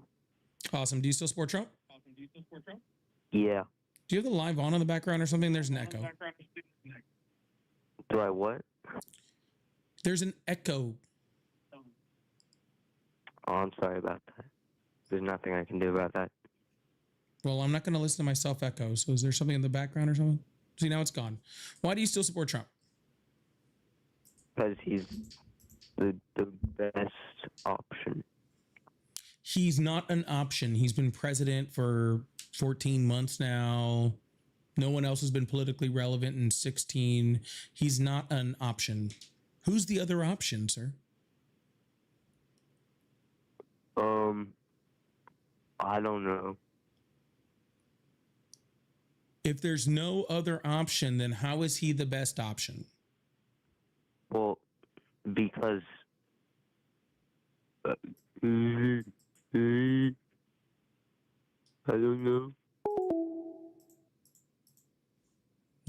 Awesome. Do you still support Trump? Yeah. Do you have the live on in the background or something? There's an echo. Do I what? There's an echo. Oh, I'm sorry about that. There's nothing I can do about that. Well, I'm not going to listen to myself echo. So is there something in the background or something? See, now it's gone. Why do you still support Trump? Because he's the best option. He's not an option. He's been president for 14 months now. No one else has been politically relevant in 16. He's not an option. Who's the other option, sir? I don't know. If there's no other option, then how is he the best option? Well, because I don't know.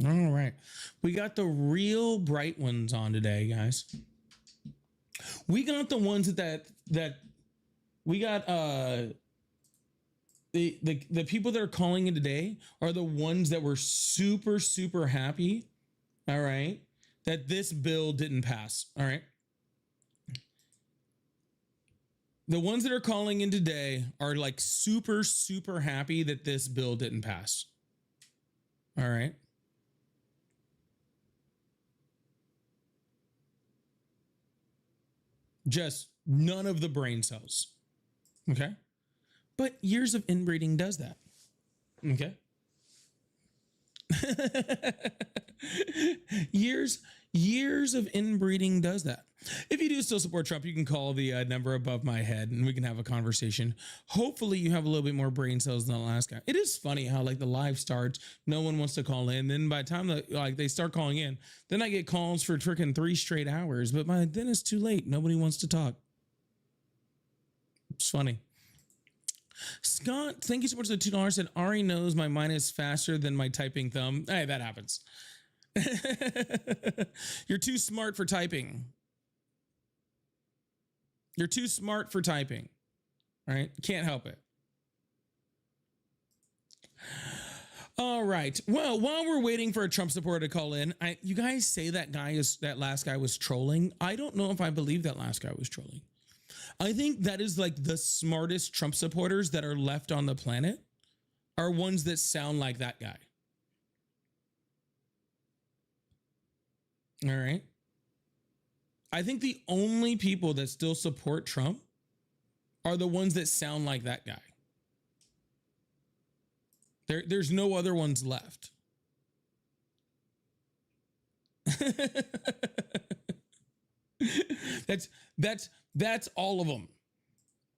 All right. We got the real bright ones on today, guys. We got the ones that we got the people that are calling in today are the ones that were super happy, all right, that this bill didn't pass, all right? The ones that are calling in today are like super happy that this bill didn't pass. All right. Just none of the brain cells. Okay. But years of inbreeding does that. Okay. years of inbreeding does that. If you do still support Trump, you can call the number above my head and we can have a conversation. Hopefully you have a little bit more brain cells than the last guy. It is funny how like the live starts, no one wants to call in. Then by the time that like they start calling in, then I get calls for freaking 3 straight hours. But by then it's too late. Nobody wants to talk. It's funny. Scott, thank you so much for the $2. Said Ari knows my mind is faster than my typing thumb. Hey, that happens. You're too smart for typing. You're too smart for typing. All right. Can't help it. All right. Well, while we're waiting for a Trump supporter to call in, you guys say that last guy was trolling. I don't know if I believe that last guy was trolling. I think that is like the smartest Trump supporters that are left on the planet are ones that sound like that guy. All right. I think the only people that still support Trump are the ones that sound like that guy. There's no other ones left. That's all of them.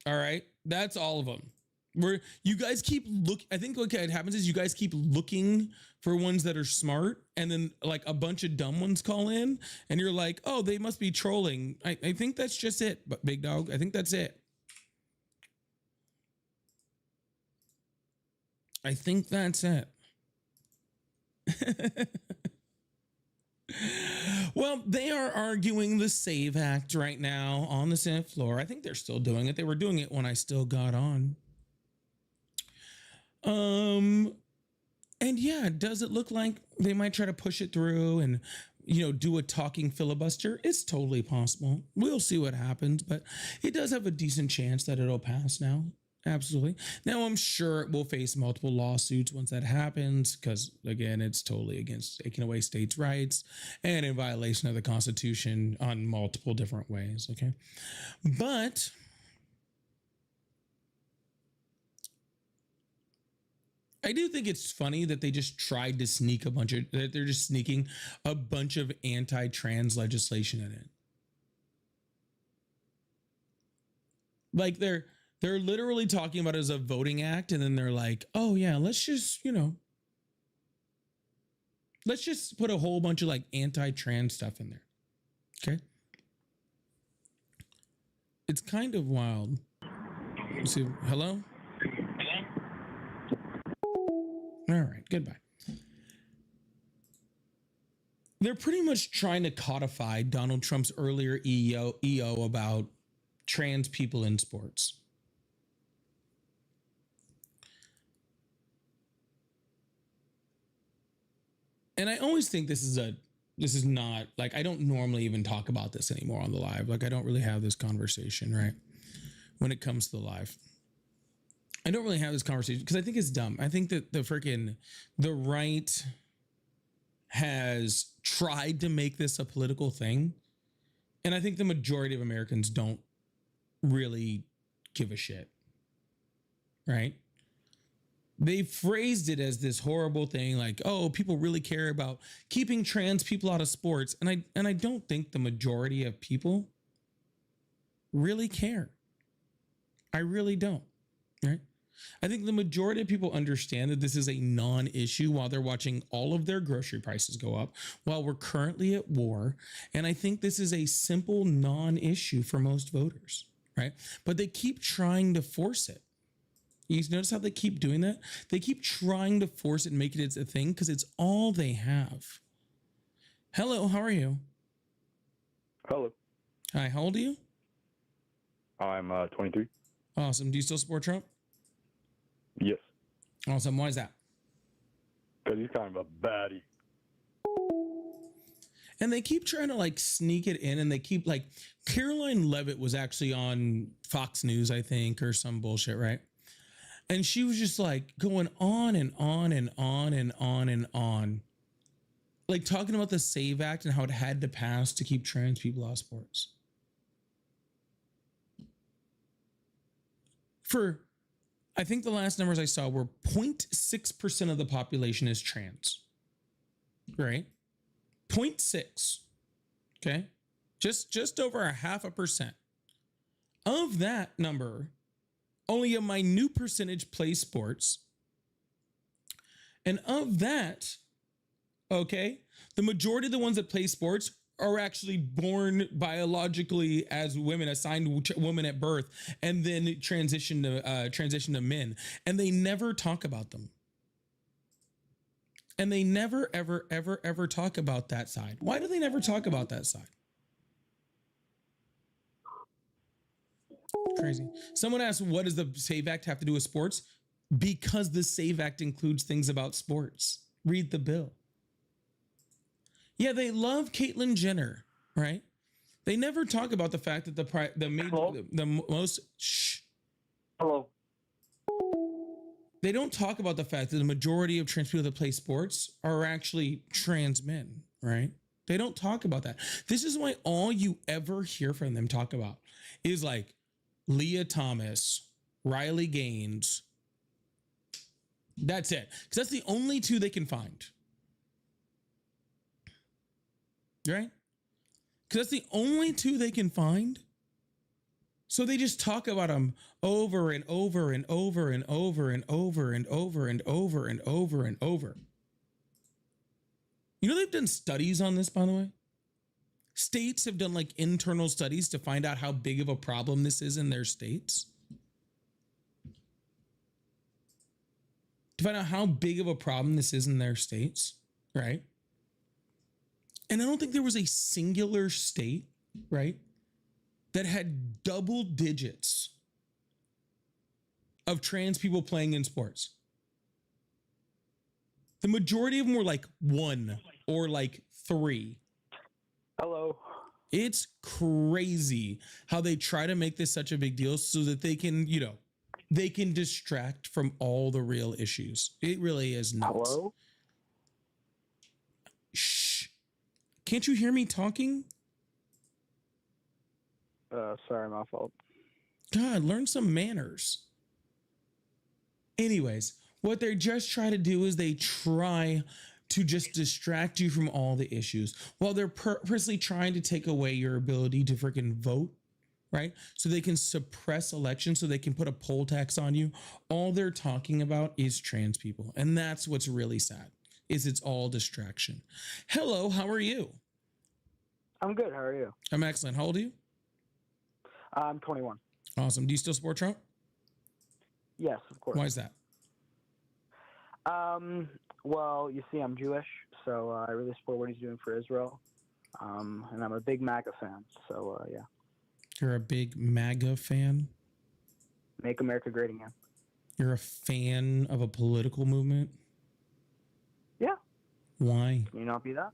All right. That's all of them. Where you guys keep I think what happens is you guys keep looking for ones that are smart and then like a bunch of dumb ones call in and you're like, oh, they must be trolling. I think that's just it. But big dog, I think that's it. I think that's it. Well, they are arguing the SAVE Act right now on the Senate floor. I think they're still doing it. They were doing it when I still got on. And yeah, does it look like they might try to push it through and, you know, do a talking filibuster? It's totally possible. We'll see what happens, but it does have a decent chance that it'll pass now. Absolutely. Now, I'm sure it will face multiple lawsuits once that happens, because again, it's totally against taking away states' rights and in violation of the Constitution on multiple different ways. Okay. But I do think it's funny that they just tried to sneak that they're just sneaking a bunch of anti-trans legislation in it. Like they're literally talking about it as a voting act, and then they're like, oh yeah, let's just put a whole bunch of like anti-trans stuff in there. Okay. It's kind of wild. Let's see. Hello? All right, goodbye. They're pretty much trying to codify Donald Trump's earlier EO about trans people in sports. And I always think this is not like, I don't normally even talk about this anymore on the live. Like I don't really have this conversation, right? When it comes to the live. I don't really have this conversation because I think it's dumb. I think that the right has tried to make this a political thing. And I think the majority of Americans don't really give a shit. Right? They phrased it as this horrible thing like, oh, people really care about keeping trans people out of sports. And I don't think the majority of people really care. I really don't. Right? I think the majority of people understand that this is a non-issue while they're watching all of their grocery prices go up, while we're currently at war. And I think this is a simple non-issue for most voters, right? But they keep trying to force it. You notice how they keep doing that? They keep trying to force it and make it a thing because it's all they have. Hello, how are you? Hello. Hi, how old are you? I'm 23. Awesome. Do you still support Trump? Yes. Awesome. Why is that? Because he's kind of a baddie. And they keep trying to like sneak it in, and they keep like Caroline Levitt was actually on Fox News, I think, or some bullshit, right? And she was just like going on and on and on and on and on, like talking about the SAVE Act and how it had to pass to keep trans people out of sports. I think the last numbers I saw were 0.6% of the population is trans, right? 0.6, okay? Just over a 0.5%. Of that number, only a minute percentage play sports. And of that, okay, the majority of the ones that play sports are actually born biologically as women, assigned women at birth, and then transition to men. And they never talk about them. And they never, ever, ever, ever talk about that side. Why do they never talk about that side? Crazy. Someone asked, what does the SAVE Act have to do with sports? Because the SAVE Act includes things about sports. Read the bill. Yeah, they love Caitlyn Jenner, right? They never talk about the fact that the most Hello. They don't talk about the fact that the majority of trans people that play sports are actually trans men, right? They don't talk about that. This is why all you ever hear from them talk about is like Leah Thomas, Riley Gaines. That's it. Because that's the only two they can find. Right? Because that's the only two they can find. So they just talk about them over and over and over and over and over and over and over and over and over. You know, they've done studies on this, by the way. States have done like internal studies to find out how big of a problem this is in their states. To find out how big of a problem this is in their states, right? And I don't think there was a singular state, right, that had double digits of trans people playing in sports. The majority of them were like 1 or like 3. Hello. It's crazy how they try to make this such a big deal so that they can, they can distract from all the real issues. It really is nuts. Hello? Shh. Can't you hear me talking? Sorry, my fault. God, learn some manners. Anyways, what they just try to do is they try to just distract you from all the issues while they're purposely trying to take away your ability to freaking vote, right? So they can suppress elections, so they can put a poll tax on you. All they're talking about is trans people. And that's what's really sad, is it's all distraction. Hello, how are you? I'm good. How are you? I'm excellent. How old are you? I'm 21. Awesome. Do you still support Trump? Yes, of course. Why is that? Well, you see, I'm Jewish, so I really support what he's doing for Israel. And I'm a big MAGA fan, so yeah. You're a big MAGA fan? Make America great again. You're a fan of a political movement? Yeah. Why? Can you not be that?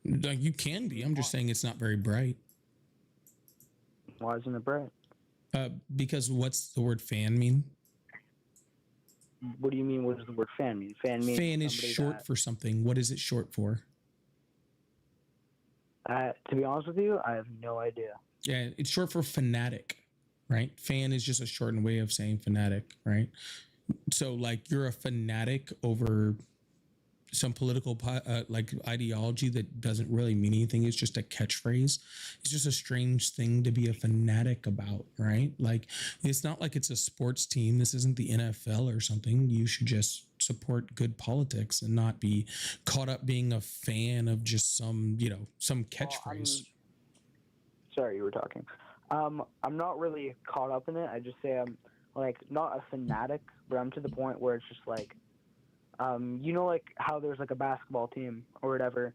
You can be. I'm just saying it's not very bright. Why isn't it bright? Because what's the word fan mean? What do you mean? What does the word fan mean? Fan means Fan is short for something. What is it short for? To be honest with you, I have no idea. Yeah, it's short for fanatic, right? Fan is just a shortened way of saying fanatic, right? So like you're a fanatic over some political like ideology that doesn't really mean anything. It's just a catchphrase. It's just a strange thing to be a fanatic about, right? Like it's not like it's a sports team. This isn't the NFL or something. You should just support good politics and not be caught up being a fan of just some, some catchphrase. Sorry, you were talking. I'm not really caught up in it. I just say I'm like not a fanatic, but I'm to the point where it's just like, like how there's like a basketball team or whatever,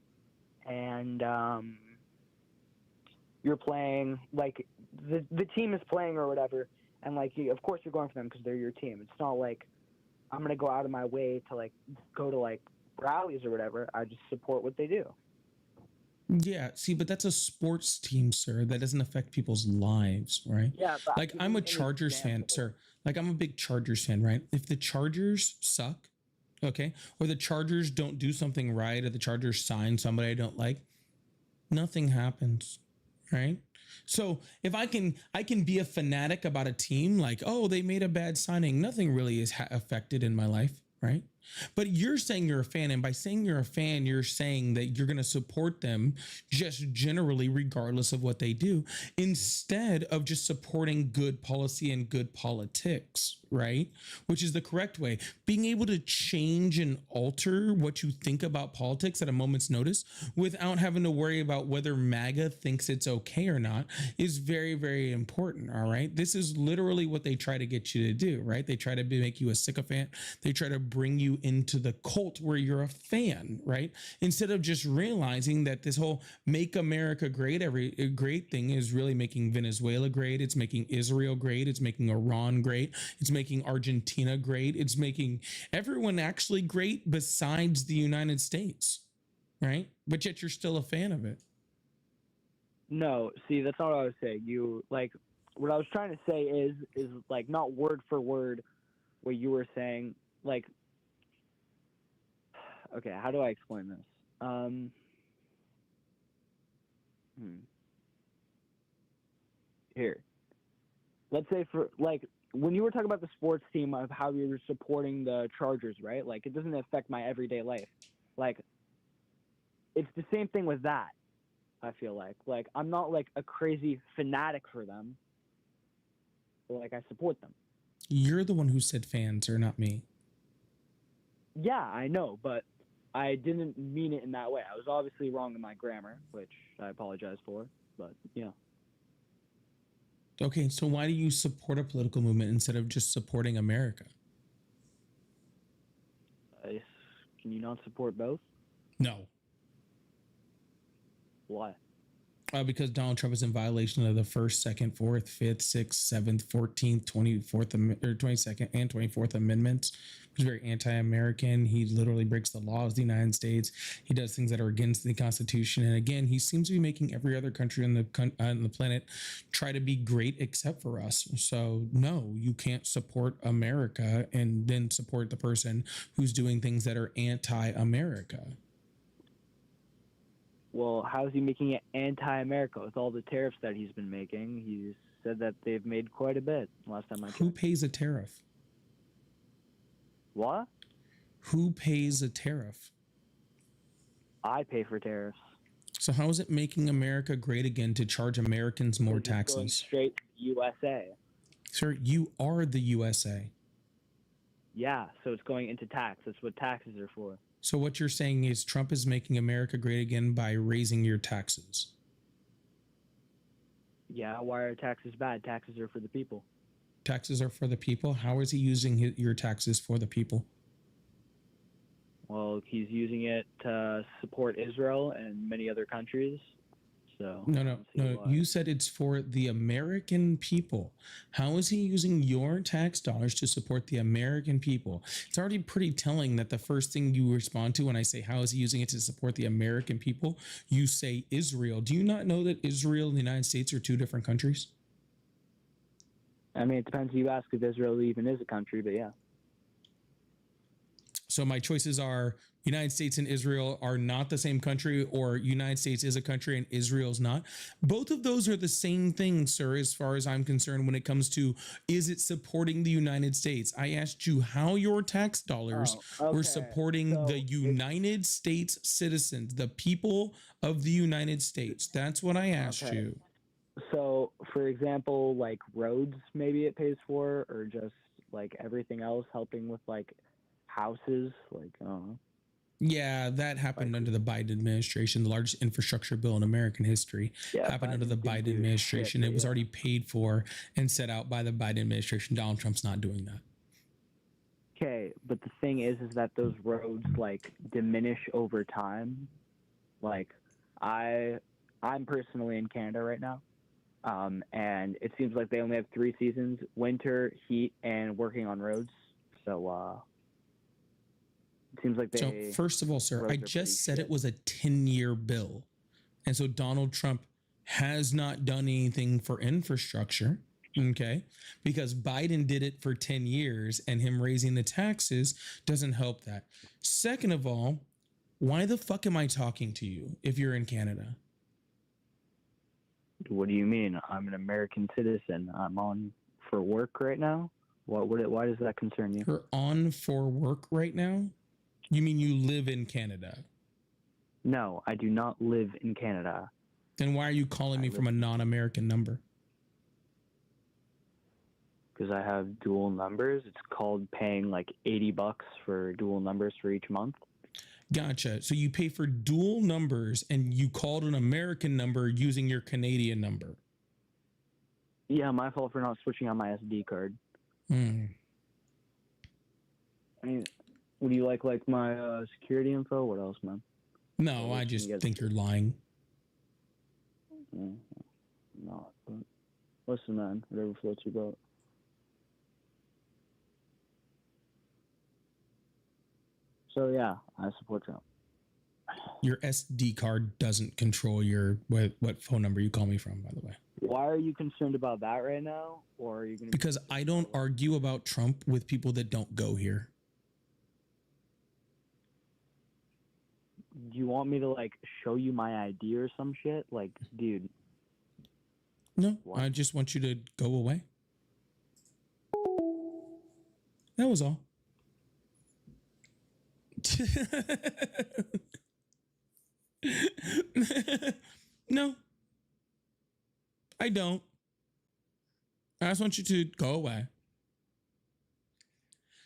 and you're playing, like the team is playing or whatever, and like of course you're going for them because they're your team. It's not like I'm gonna go out of my way to like go to like rallies or whatever. I just support what they do. Yeah, see, but that's a sports team, sir. That doesn't affect people's lives, right? Yeah, but like I'm a Chargers fan, sir. Like I'm a big Chargers fan, right? If the Chargers suck, okay, or the Chargers don't do something right, or the Chargers sign somebody I don't like, nothing happens, right? So if I can be a fanatic about a team, like, oh, they made a bad signing, nothing really is affected in my life, right? But you're saying you're a fan, and by saying you're a fan, you're saying that you're going to support them just generally, regardless of what they do, instead of just supporting good policy and good politics, right? Which is the correct way. Being able to change and alter what you think about politics at a moment's notice without having to worry about whether MAGA thinks it's okay or not is very, very important, all right? This is literally what they try to get you to do, right? They try to make you a sycophant. They try to bring you into the cult where you're a fan, right? Instead of just realizing that this whole make America great, great thing is really making Venezuela great. It's making Israel great. It's making Iran great. It's making Argentina great. It's making everyone actually great besides the United States, right? But yet you're still a fan of it. No, see, that's not what I was saying. You like what I was trying to say is like not word for word what you were saying. Like, okay, how do I explain this? Here, let's say for like when you were talking about the sports team of how you were supporting the Chargers, right? Like it doesn't affect my everyday life. Like it's the same thing with that. I feel like I'm not like a crazy fanatic for them. But, like I support them. You're the one who said fans, or not me. Yeah, I know, but I didn't mean it in that way. I was obviously wrong in my grammar, which I apologize for. But yeah. Okay, so why do you support a political movement instead of just supporting America? Can you not support both? No. Why? Because Donald Trump is in violation of the first, second, fourth, fifth, sixth, seventh, 14th, 24th, or 22nd and 24th Amendments. He's very anti-American. He literally breaks the laws of the United States. He does things that are against the Constitution. And again, he seems to be making every other country on the planet try to be great except for us. So no, you can't support America and then support the person who's doing things that are anti-America. Well, how is he making it anti-America with all the tariffs that he's been making? He said that they've made quite a bit last time I checked. Who pays a tariff? What? Who pays a tariff? I pay for tariffs. So how is it making America great again to charge Americans more It's going taxes? straight to the USA. Sir, you are the USA. Yeah, so it's going into tax. That's what taxes are for. So what you're saying is Trump is making America great again by raising your taxes. Yeah, why are taxes bad? Taxes are for the people. Taxes are for the people. How is he using your taxes for the people? Well, he's using it to support Israel and many other countries. So No. You said it's for the American people. How is he using your tax dollars to support the American people? It's already pretty telling that the first thing you respond to when I say, how is he using it to support the American people? You say Israel. Do you not know that Israel and the United States are two different countries? I mean, it depends who you ask if Israel even is a country, but yeah. So my choices are United States and Israel are not the same country, or United States is a country and Israel's not. Both of those are the same thing, sir, as far as I'm concerned when it comes to, is it supporting the United States? I asked you how your tax dollars were supporting the United States citizens, the people of the United States. That's what I asked you. So, for example, like roads, maybe it pays for, or just like everything else, helping with like houses, like Yeah, that happened under the Biden administration. The largest infrastructure bill in American history happened under the Biden administration. It was already paid for and set out by the Biden administration. Donald Trump's not doing that. Okay, but the thing is that those roads like diminish over time. Like, I'm personally in Canada right now, and it seems like they only have 3 seasons: winter, heat, and working on roads. So, it seems like they. So first of all, sir, I just said it was a 10-year bill, and so Donald Trump has not done anything for infrastructure. Okay, because Biden did it for 10 years, and him raising the taxes doesn't help that. Second of all, why the fuck am I talking to you if you're in Canada? What do you mean? I'm an American citizen. I'm on for work right now. Why does that concern you? You're on for work right now? You mean you live in Canada? No, I do not live in Canada. Then why are you calling me from a non-American number? Because I have dual numbers. It's called paying like $80 for dual numbers for each month. Gotcha. So you pay for dual numbers and you called an American number using your Canadian number. Yeah, my fault for not switching on my SD card. I mean, would you like my security info? What else, man? No, I just think you're lying. No, but listen, man. Whatever floats your boat. So yeah, I support Trump. Your SD card doesn't control your what phone number you call me from, by the way. Why are you concerned about that right now? Or are you going to? Because I don't argue about Trump with people that don't go here. Do you want me to like show you my ID or some shit? Like, dude. No, what? I just want you to go away. That was all. No, I don't. I just want you to go away.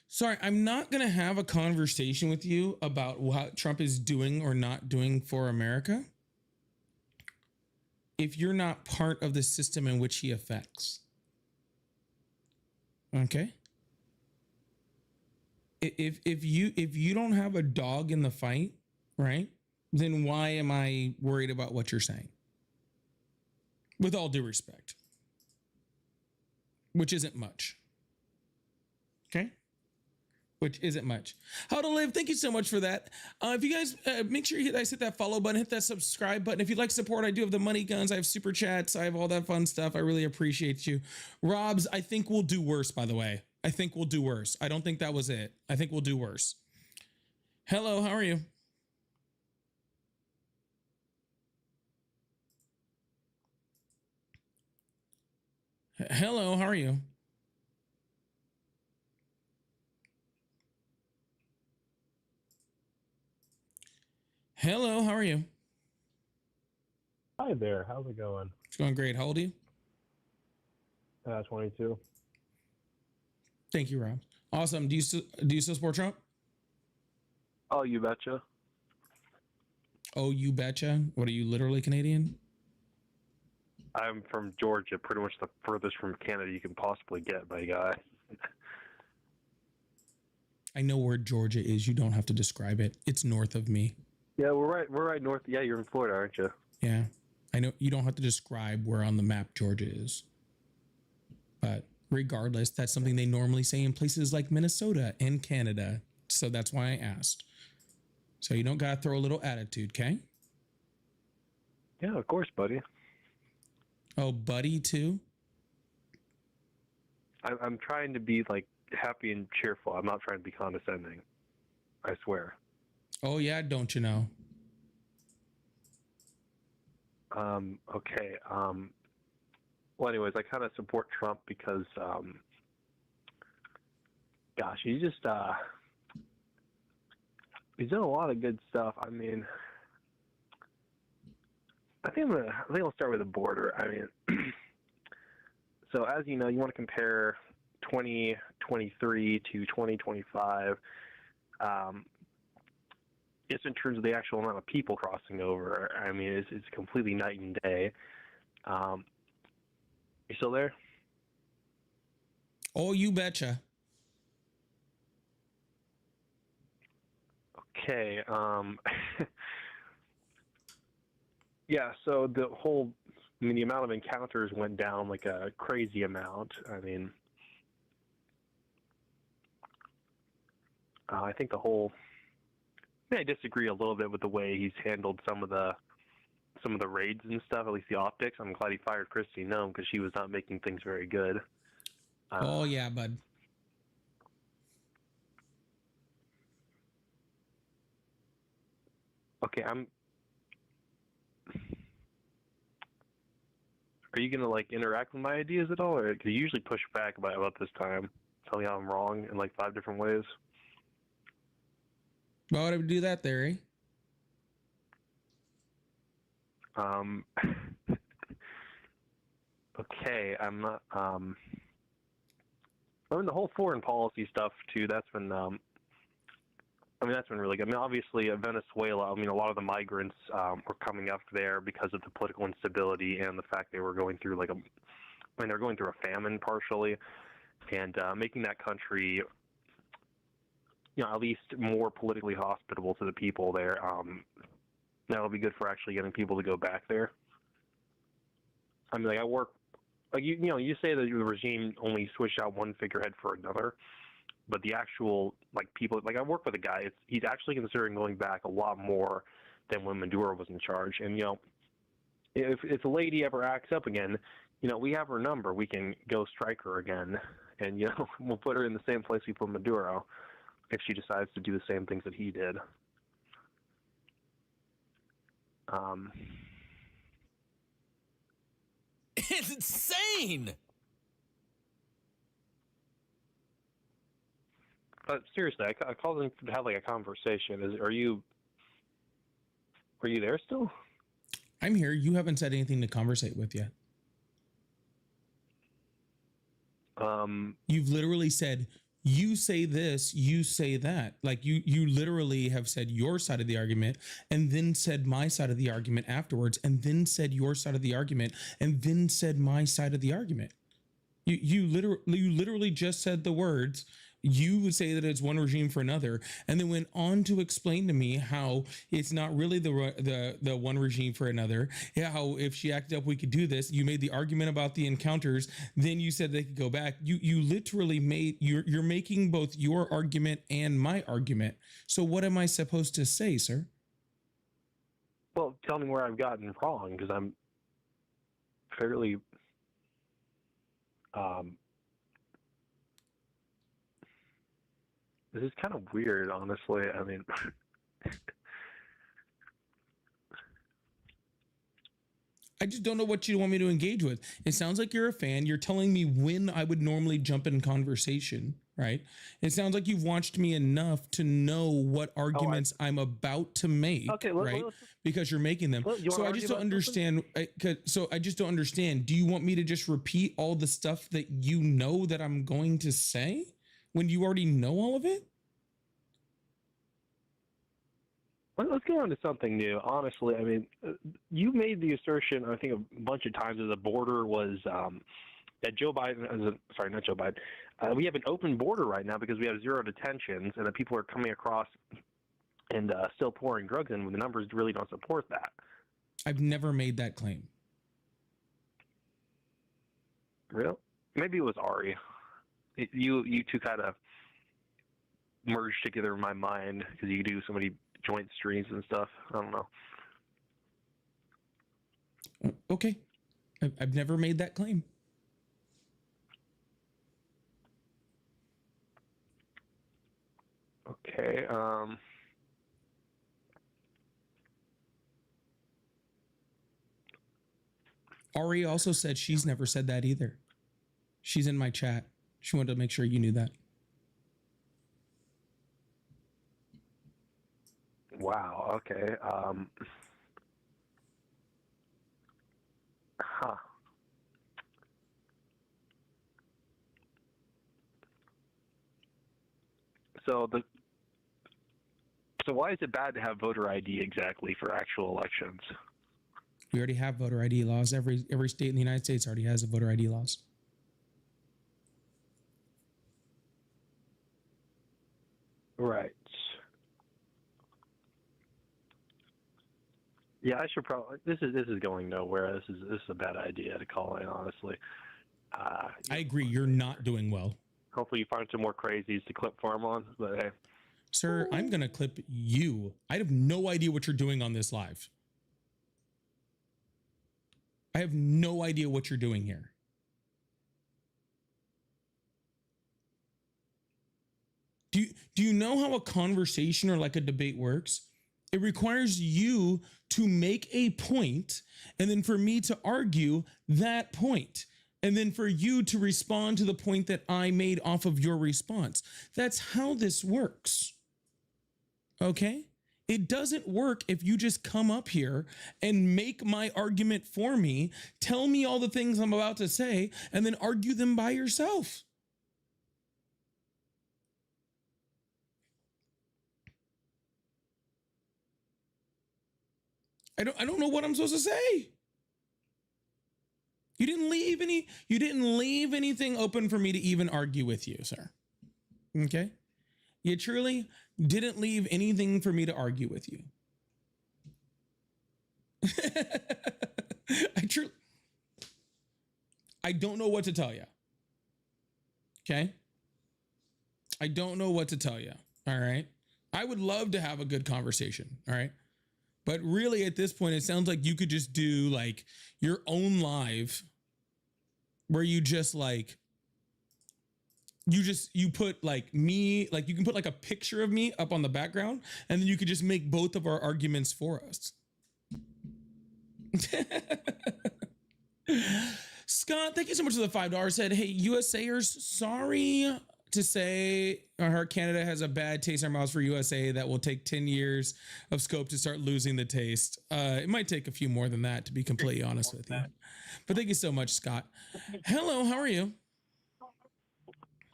Sorry, I'm not going to have a conversation with you about what Trump is doing or not doing for America if you're not part of the system in which he affects. Okay? If you don't have a dog in the fight, right? Then why am I worried about what you're saying? with all due respect, which isn't much. Okay. Which isn't much. How to Live, thank you so much for that. If you guys make sure you hit that follow button, hit that subscribe button. If you'd like support, I do have the money guns, I have super chats, I have all that fun stuff. I really appreciate you. Robs, I think we'll do worse, by the way. I think we'll do worse. I don't think that was it. I think we'll do worse. Hello, how are you? Hello, how are you? Hello, how are you? Hi there. How's it going? It's going great. How old are you? 22. Thank you, Rob. Awesome. Do you still support Trump? Oh, you betcha. Oh, you betcha. What are you, literally Canadian? I'm from Georgia, pretty much the furthest from Canada you can possibly get, my guy. I know where Georgia is. You don't have to describe it. It's north of me. Yeah, we're right north. Yeah, you're in Florida, aren't you? Yeah. I know you don't have to describe where on the map Georgia is. But regardless, that's something they normally say in places like Minnesota and Canada. So that's why I asked. So you don't got to throw a little attitude, okay? Yeah, of course, buddy. Oh, buddy, too? I'm trying to be like happy and cheerful. I'm not trying to be condescending. I swear. Oh, yeah, don't you know? Okay. Well, anyways, I kind of support Trump because, gosh, he's done a lot of good stuff. I mean, I think I'll start with the border. I mean, so as you know, you want to compare 2023 to 2025. Just in terms of the actual amount of people crossing over, I mean, it's completely night and day. You still there? Oh, you betcha. Okay. Yeah, so the amount of encounters went down like a crazy amount. I mean, I think I disagree a little bit with the way he's handled some of the raids and stuff, at least the optics. I'm glad he fired Christy Nome because she was not making things very good. Oh, yeah, bud. Okay, Are you gonna like interact with my ideas at all, or because you usually push back about this time, tell me how I'm wrong in like 5 different ways? Why would I do that there, eh? Okay, I'm not. I mean, the whole foreign policy stuff too. That's been. That's been really good. I mean, obviously, Venezuela. I mean, a lot of the migrants were coming up there because of the political instability and the fact they were going through they're going through a famine partially, and making that country, at least more politically hospitable to the people there. That'll be good for actually getting people to go back there. I mean, I work, you say that the regime only switched out one figurehead for another, but the actual people, I work with a guy. He's actually considering going back a lot more than when Maduro was in charge. And if a lady ever acts up again, we have her number. We can go strike her again, and we'll put her in the same place we put Maduro if she decides to do the same things that he did. It's insane. But seriously, I called him to have a conversation. Are you there still? I'm here. You haven't said anything to conversate with yet. You've literally said, you say this, you say that. Like you literally have said your side of the argument and then said my side of the argument afterwards, and then said your side of the argument and then said my side of the argument. You literally just said the words, you would say that it's one regime for another, and then went on to explain to me how it's not really the one regime for another. Yeah, how if she acted up, we could do this. You made the argument about the encounters, then you said they could go back. You literally made you're making both your argument and my argument. So what am I supposed to say, sir? Well, tell me where I've gotten wrong, because I'm fairly this is kind of weird, honestly. I mean, I just don't know what you want me to engage with. It sounds like you're a fan. You're telling me when I would normally jump in conversation, right? It sounds like you've watched me enough to know what arguments I'm about to make, right? Because you're making them. So I just don't understand. So I just don't understand. Do you want me to just repeat all the stuff that you know that I'm going to say when you already know all of it? Let's get on to something new. Honestly, I mean, you made the assertion, I think, a bunch of times that the border was that Joe Biden, sorry, not Joe Biden, we have an open border right now because we have zero detentions and that people are coming across and still pouring drugs in when the numbers really don't support that. I've never made that claim. Really? Maybe it was Ari. You two kind of merged together in my mind because you do so many joint streams and stuff. I don't know. Okay. I've never made that claim. Okay. Ari also said she's never said that either. She's in my chat. She wanted to make sure you knew that. Wow. Okay. Huh. So why is it bad to have voter ID exactly for actual elections? We already have voter ID laws. Every state in the United States already has a voter ID laws. Right. Yeah, I should probably. This is going nowhere. This is a bad idea to call in, honestly. I agree. You're not doing well. Hopefully, you find some more crazies to clip farm on. But hey, sir, I'm gonna clip you. I have no idea what you're doing on this live. I have no idea what you're doing here. Do you know how a conversation or like a debate works? It requires you to make a point and then for me to argue that point and then for you to respond to the point that I made off of your response. That's how this works. Okay? It doesn't work if you just come up here and make my argument for me, tell me all the things I'm about to say, and then argue them by yourself. I don't know what I'm supposed to say. You didn't leave anything open for me to even argue with you, sir. Okay? You truly didn't leave anything for me to argue with you. I don't know what to tell you. Okay? I don't know what to tell you. All right? I would love to have a good conversation. All right? But really at this point, it sounds like you could just do like your own live where you just like, you put like me, like you can put like a picture of me up on the background and then you could just make both of our arguments for us. Scott, thank you so much for the $5. Said, hey, USAers, sorry to say our Canada has a bad taste in our mouths for USA that will take 10 years of scope to start losing the taste. It might take a few more than that, to be completely honest with you. But thank you so much, Scott. Hello, how are you?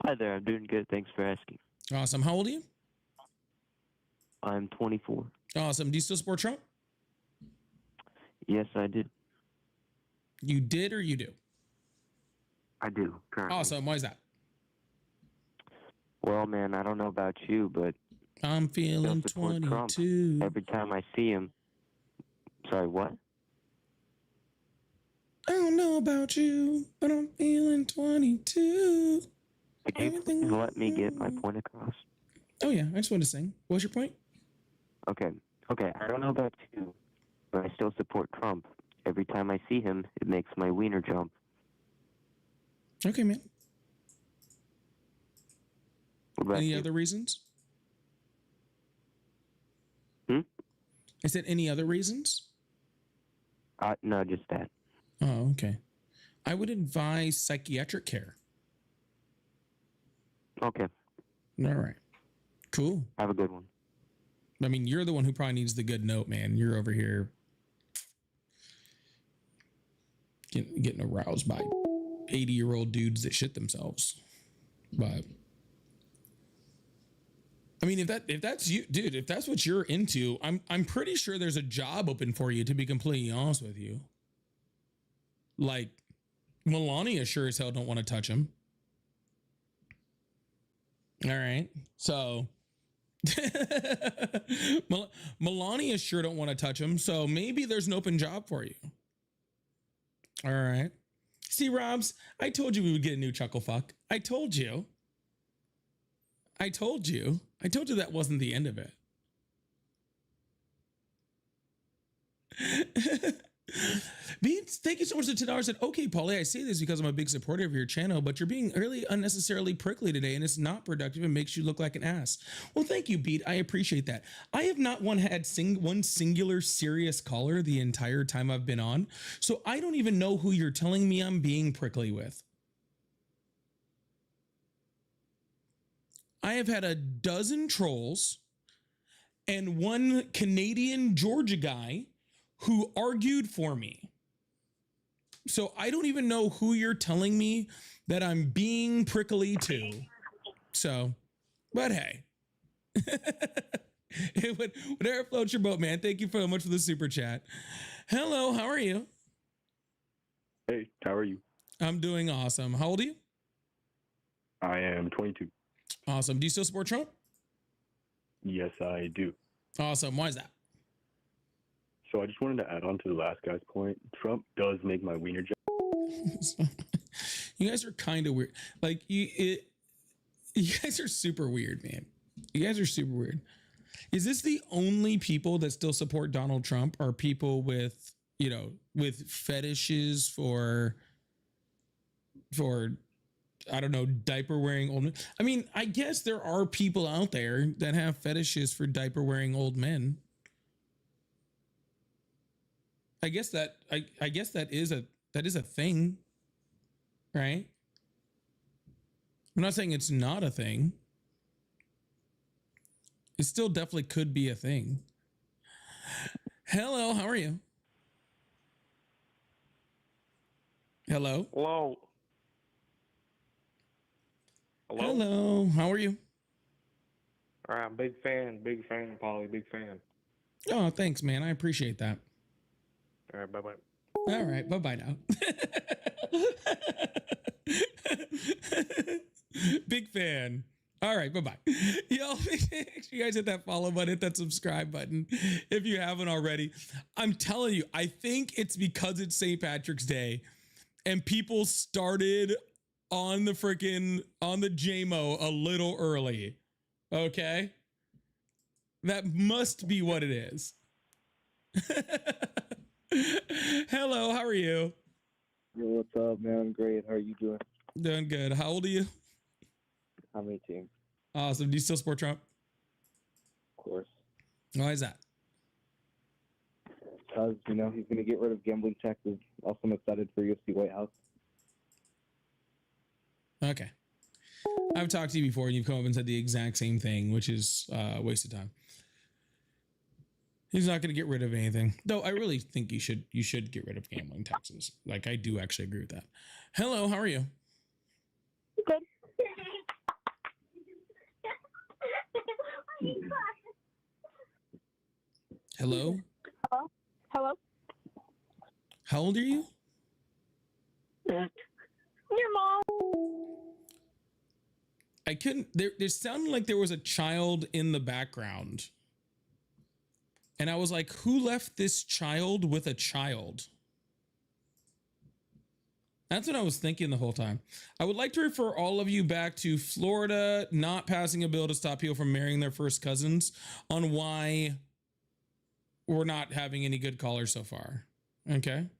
Hi there, I'm doing good. Thanks for asking. Awesome. How old are you? I'm 24. Awesome. Do you still support Trump? Yes, I did. You did or you do? I do, currently. Awesome. Why is that? Well, man, I don't know about you, but I'm feeling still support Trump 22. every time I see him. Sorry, what? I don't know about you, but I'm feeling 22. Could you please let me get my point across? Oh, yeah. I just wanted to sing. What's your point? Okay. Okay, I don't know about you, but I still support Trump. Every time I see him, it makes my wiener jump. Okay, man. What about Any you? other reasons? Hmm? I said any other reasons? No, just that. Oh, okay. I would advise psychiatric care. Okay, All right. Cool. have a good one. I mean, you're the one who probably needs the good note, man. You're over here getting aroused by 80-year-old dudes that shit themselves. But I mean, if that's you, dude, if that's what you're into, I'm pretty sure there's a job open for you, to be completely honest with you. Like, Melania sure as hell don't want to touch him. All right. So Melania sure don't want to touch him. So maybe there's an open job for you. All right. See, Robs, I told you we would get a new chuckle fuck. I told you. I told you that wasn't the end of it. Beats, thank you so much for $10. Said, okay, Paulie, I say this because I'm a big supporter of your channel, but you're being really unnecessarily prickly today, and it's not productive and makes you look like an ass. Well, thank you, Beat. I appreciate that. I have not had one singular serious caller the entire time I've been on, so I don't even know who you're telling me I'm being prickly with. I have had a dozen trolls and one Canadian Georgia guy who argued for me. So I don't even know who you're telling me that I'm being prickly to. So, but hey. Whatever floats your boat, man. Thank you so much for the super chat. Hello, how are you? Hey, how are you? I'm doing awesome. How old are you? I am 22. Awesome. Do you still support Trump? Yes, I do. Awesome. Why is that? So I just wanted to add on to the last guy's point. Trump does make my wiener jump. You guys are kind of weird. Like you guys are super weird, man. You guys are super weird. Is this the only people that still support Donald Trump are people with, you know, with fetishes for I don't know, diaper wearing old men? I mean, I guess there are people out there that have fetishes for diaper wearing old men. I guess that is a thing, right? I'm not saying it's not a thing. It still definitely could be a thing. Hello, how are you? Hello? Hello. Hello. Hello, how are you? All right, big fan, Polly, big fan. Oh, thanks, man. I appreciate that. All right, bye bye. All right, bye-bye now. Big fan. All right, bye-bye. Yo, make sure you guys hit that follow button, hit that subscribe button if you haven't already. I'm telling you, I think it's because it's St. Patrick's Day and people started on the JMO a little early. Okay? That must be what it is. Hello, how are you? Yo, what's up, man? Great. How are you doing? Doing good. How old are you? I'm 18, Awesome. Do you still support Trump? of course. Why is that? Because, you know, he's going to get rid of gambling taxes. Also, I'm excited for UFC White House. Okay. I've talked to you before and you've come up and said the exact same thing, which is a waste of time. He's not going to get rid of anything. Though I really think you should get rid of gambling taxes. Like, I do actually agree with that. Hello, how are you? Good. Hello? Hello? How old are you? Your mom. couldn't. There sounded like there was a child in the background, and I was like, "Who left this child with a child?" That's what I was thinking the whole time. I would like to refer all of you back to Florida not passing a bill to stop people from marrying their first cousins on why we're not having any good callers so far. Okay.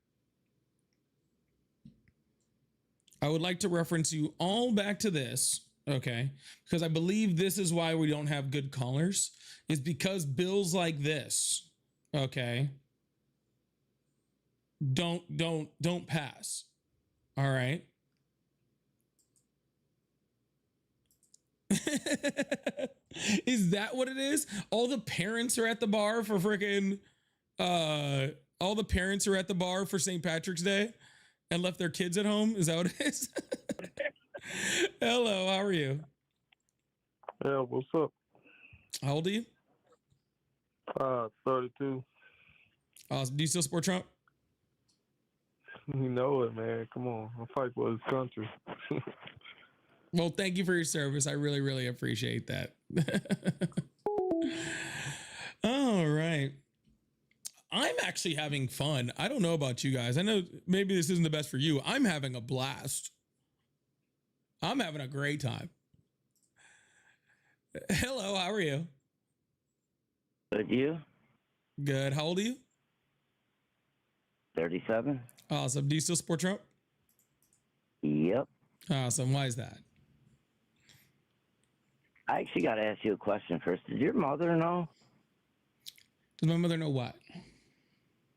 I would like to reference you all back to this. Okay. Because I believe this is why we don't have good callers, is because bills like this. Okay. Don't pass. All right. Is that what it is? All the parents are at the bar for freaking all the parents are at the bar for St. Patrick's Day and left their kids at home. Is that what it is? Hello, how are you? Yeah, what's up? How old are you? 32. Do you still support Trump? You know it, man. Come on. I'll fight for this country. Well, thank you for your service. I really, really appreciate that. All right. I'm actually having fun. I don't know about you guys. I know maybe this isn't the best for you. I'm having a blast. I'm having a great time. Hello, how are you? Good, you? Good. How old are you? 37. Awesome. Do you still support Trump? Yep. Awesome. Why is that? I actually got to ask you a question first. Did your mother know Does my mother know what?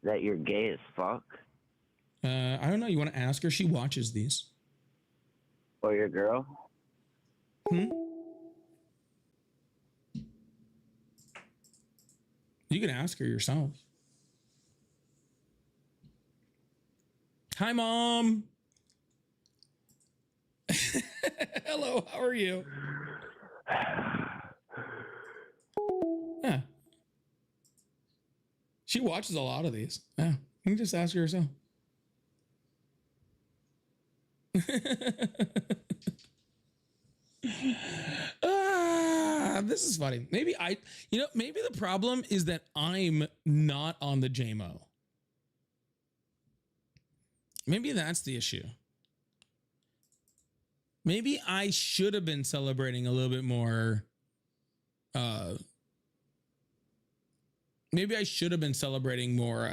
that you're gay as fuck? I don't know. You want to ask her? She watches these. Or your girl? You can ask her yourself. Hi, Mom. Hello, how are you? Yeah. She watches a lot of these. Yeah. You can just ask her yourself. This is funny. Maybe maybe the problem is that I'm not on the JMO. Maybe that's the issue. Maybe I should have been celebrating a little bit more. Maybe I should have been celebrating more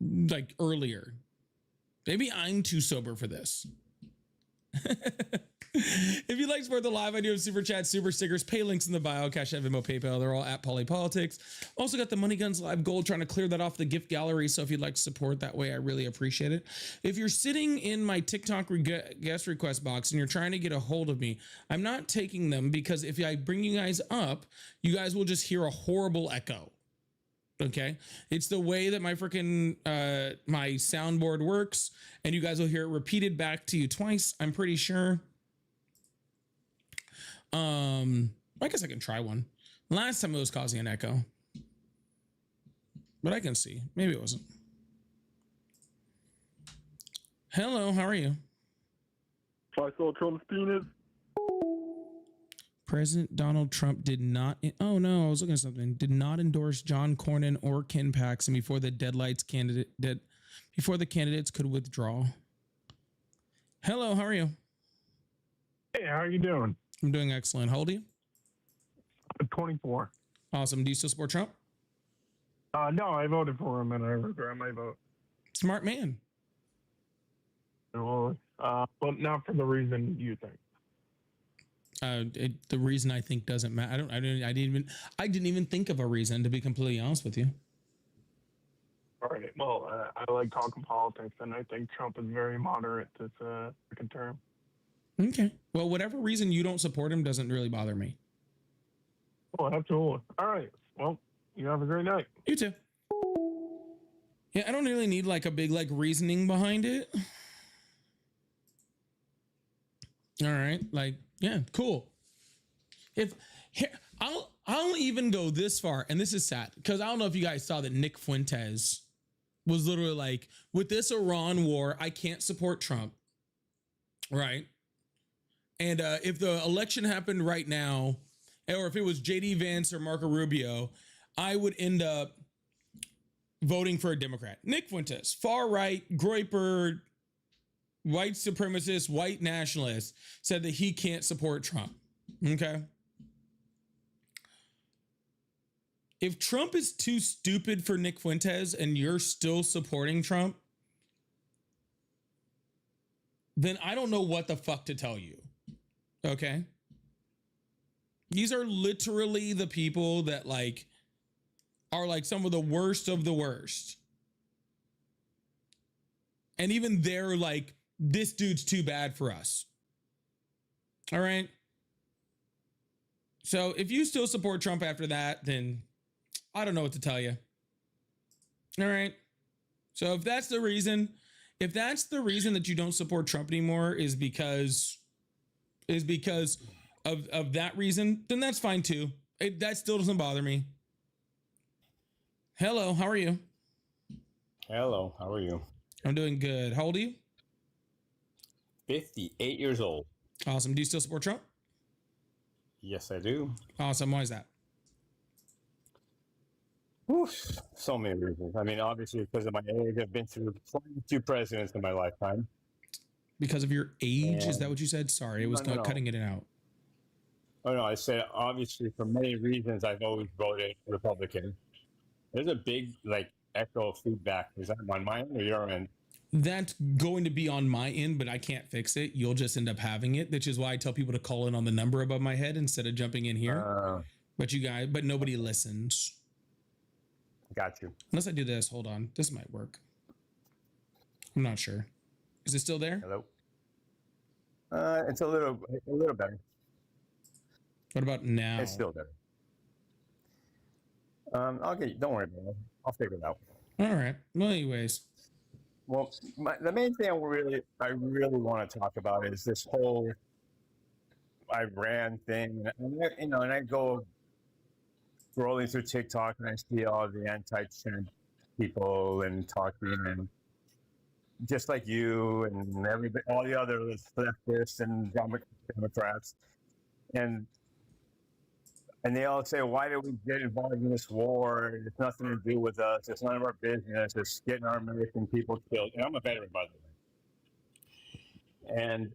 like earlier. Maybe I'm too sober for this. If you'd like to support the live, I do have super chat, super stickers, pay links in the bio, Cash App, Venmo, PayPal. They're all at Polypolitics. Also got the Money Guns Live Gold, trying to clear that off the gift gallery. So if you'd like to support that way, I really appreciate it. If you're sitting in my TikTok guest request box and you're trying to get a hold of me, I'm not taking them because if I bring you guys up, you guys will just hear a horrible echo. Okay, it's the way that my freaking my soundboard works, and you guys will hear it repeated back to you twice. I'm pretty sure. I guess I can try one. Last time it was causing an echo, but I can see. Maybe it wasn't. Hello, how are you? I saw Trump's penis. President Donald Trump did not. Oh no, I was looking at something. Did not endorse John Cornyn or Ken Paxton before the before the candidates could withdraw. Hello, how are you? Hey, how are you doing? I'm doing excellent. How old are you? I'm 24. Awesome. Do you still support Trump? No, I voted for him and I regret my vote. Smart man. No, but not for the reason you think. The reason I think doesn't matter. I didn't even think of a reason, to be completely honest with you. All right. Well, I like talking politics, and I think Trump is very moderate this second term. Okay. Well, whatever reason you don't support him doesn't really bother me. Oh, absolutely. All right. Well, you have a great night. You too. Yeah, I don't really need like a big like reasoning behind it. All right. Like, yeah, cool. I'll even go this far, and this is sad because I don't know if you guys saw that Nick Fuentes was literally like, with this Iran war, I can't support Trump. Right. And if the election happened right now, or if it was JD Vance or Marco Rubio, I would end up voting for a Democrat. Nick Fuentes, far right, Groyper, white supremacist, white nationalist, said that he can't support Trump. Okay. If Trump is too stupid for Nick Fuentes and you're still supporting Trump, then I don't know what the fuck to tell you. Okay. These are literally the people that like are like some of the worst of the worst. And even they're like, this dude's too bad for us. All right. So if you still support Trump after that, then I don't know what to tell you. All right. So if that's the reason that you don't support Trump anymore is because of that reason, then that's fine too. That still doesn't bother me. Hello, how are you? Hello, how are you? I'm doing good. How old are you? 58 years old. Awesome. Do you still support Trump? Yes, I do. Awesome. Why is that? Oof, so many reasons. I mean, obviously, because of my age, I've been through 22 presidents in my lifetime. Because of your age? Is that what you said? Sorry, it was cutting it out. Oh, no, I said, obviously, for many reasons, I've always voted Republican. There's a big, like, echo feedback. Is that on my end or your end? That's going to be on my end, but I can't fix it. You'll just end up having it, which is why I tell people to call in on the number above my head instead of jumping in here. But nobody listens. Got you. Unless I do this, hold on. This might work. I'm not sure. Is it still there? Hello. It's a little better. What about now? It's still there. Okay, don't worry about it. I'll figure it out. All right. Well, anyways. Well, the main thing I really want to talk about is this whole Iran thing. And I go scrolling through TikTok and I see all the anti-Trump people and talking, and just like you and everybody, all the other leftists and Democrats, and they all say, why do we get involved in this war? It's nothing to do with us. It's none of our business. It's getting our American people killed. And I'm a veteran, by the way. And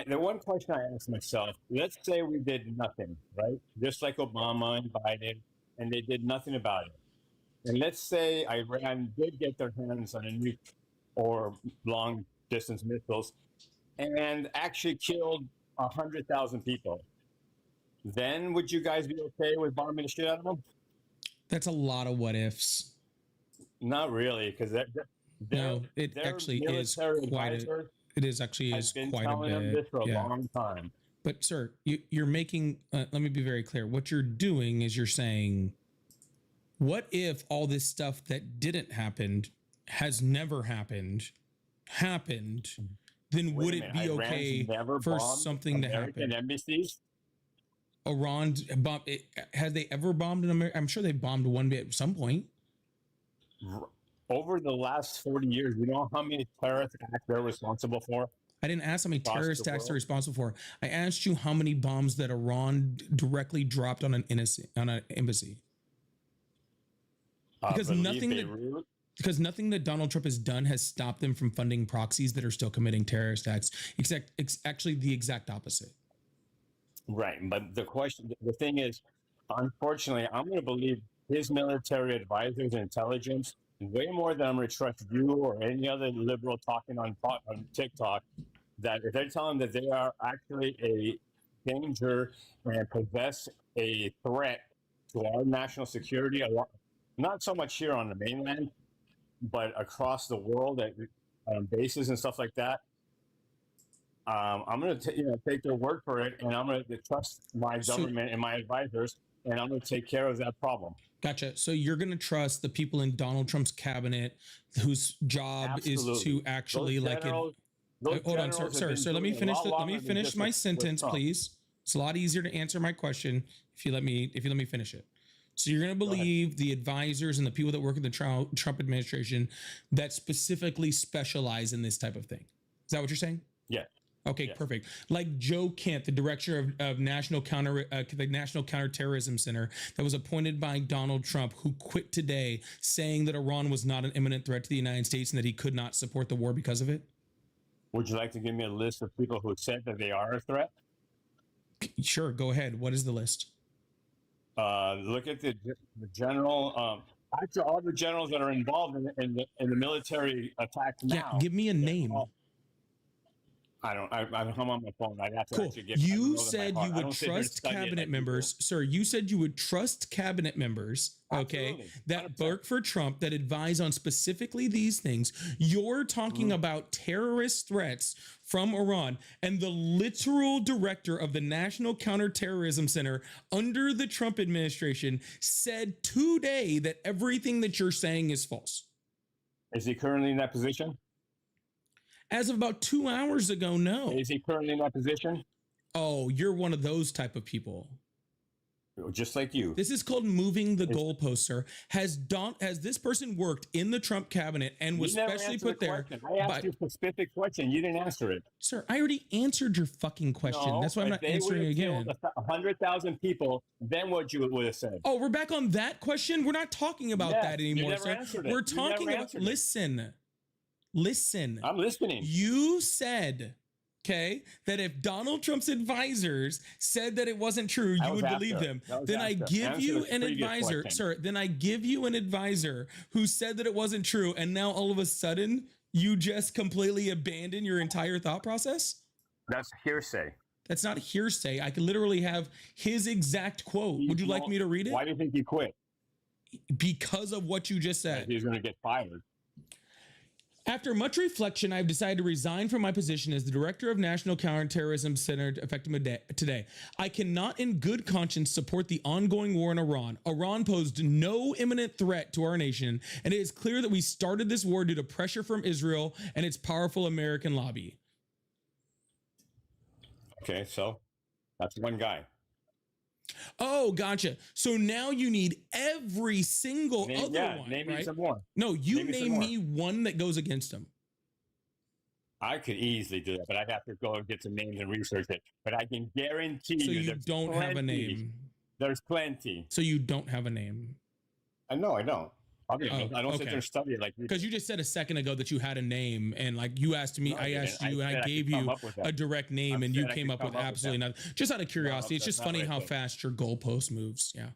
the one question I ask myself, let's say we did nothing, right? Just like Obama and Biden, and they did nothing about it. And let's say Iran did get their hands on a nuke or long-distance missiles and actually killed 100,000 people. Then would you guys be okay with bombing the shit out of them? That's a lot of what ifs. Not really, because it actually is quite a bit. This for a long time. But sir, you're making. Let me be very clear. What you're doing is you're saying, what if all this stuff that didn't happen, has never happened? Then would it be okay for something to happen? Embassies? Iran bombed. Has they ever bombed an America? I'm sure they bombed one at some point. Over the last 40 years, you know how many terrorist acts they're responsible for? I didn't ask how many terrorist acts they're responsible for. I asked you how many bombs that Iran directly dropped on an embassy. Because nothing that Donald Trump has done has stopped them from funding proxies that are still committing terrorist acts. It's actually the exact opposite. Right, but the thing is, unfortunately, I'm going to believe his military advisors and intelligence way more than I'm going to trust you or any other liberal talking on TikTok. That if they're telling that they are actually a danger and possess a threat to our national security, not so much here on the mainland, but across the world at bases and stuff like that. I'm going to take their word for it, and I'm going to trust my government and my advisors, and I'm going to take care of that problem. Gotcha. So you're going to trust the people in Donald Trump's cabinet whose job is to actually hold on, sir. Let me finish. Let me finish my sentence, please. It's a lot easier to answer my question if you let me finish it. So you're going to believe the advisors and the people that work in the Trump administration that specifically specialize in this type of thing. Is that what you're saying? Yeah. Okay, Yes. perfect. Like Joe Kent, the director of the National Counterterrorism Center, that was appointed by Donald Trump, who quit today, saying that Iran was not an imminent threat to the United States and that he could not support the war because of it. Would you like to give me a list of people who said that they are a threat? Sure, go ahead. What is the list? Look at the general. Actually, all the generals that are involved in the military attacks now. Yeah, give me a name. I'm on my phone. I'd have to Cool. actually give. You said you would trust cabinet members, sir. You said you would trust cabinet members, okay, Absolutely. that work for Trump, that advise on specifically these things. You're talking about terrorist threats from Iran, and the literal director of the National Counterterrorism Center under the Trump administration said today that everything that you're saying is false. Is he currently in that position? As of about 2 hours ago, no. Is he currently in that position? Oh, you're one of those type of people. Just like you. This is called moving the goalpost, sir. Has this person worked in the Trump cabinet and was specially put there? I asked you a specific question. You didn't answer it. Sir, I already answered your fucking question. No, that's why I'm not answering again. 100,000 people, then what you would have said. Oh, we're back on that question? We're not talking about that anymore, you never sir. answered it. We're You talking never about, answered it. listen. I'm listening. You said, okay, that if Donald Trump's advisors said that it wasn't true, you would believe them. Then I give you an advisor, sir, then I give you an advisor who said that it wasn't true, and now all of a sudden you just completely abandon your entire thought process? That's hearsay. That's not hearsay. I could literally have his exact quote. Would you like me to read it? Why do you think he quit? Because of what you just said. He's going to get fired. After much reflection, I've decided to resign from my position as the director of National Counterterrorism Center effective today. I cannot in good conscience support the ongoing war in Iran. Iran posed no imminent threat to our nation, and it is clear that we started this war due to pressure from Israel and its powerful American lobby. Okay, so that's one guy. Oh, gotcha. So now you need every single other one, name right? me some more. No, you name me one that goes against him. I could easily do that, but I'd have to go and get some names and research it. But I can guarantee So you there's don't have a name. There's plenty. So you don't have a name. I know, I don't. I don't sit there and study it like you. Because you just said a second ago that you had a name, and like you asked me, I asked you, and I gave you a direct name, and you came up with absolutely nothing. Just out of curiosity, it's just funny how fast your goalpost moves. Yeah.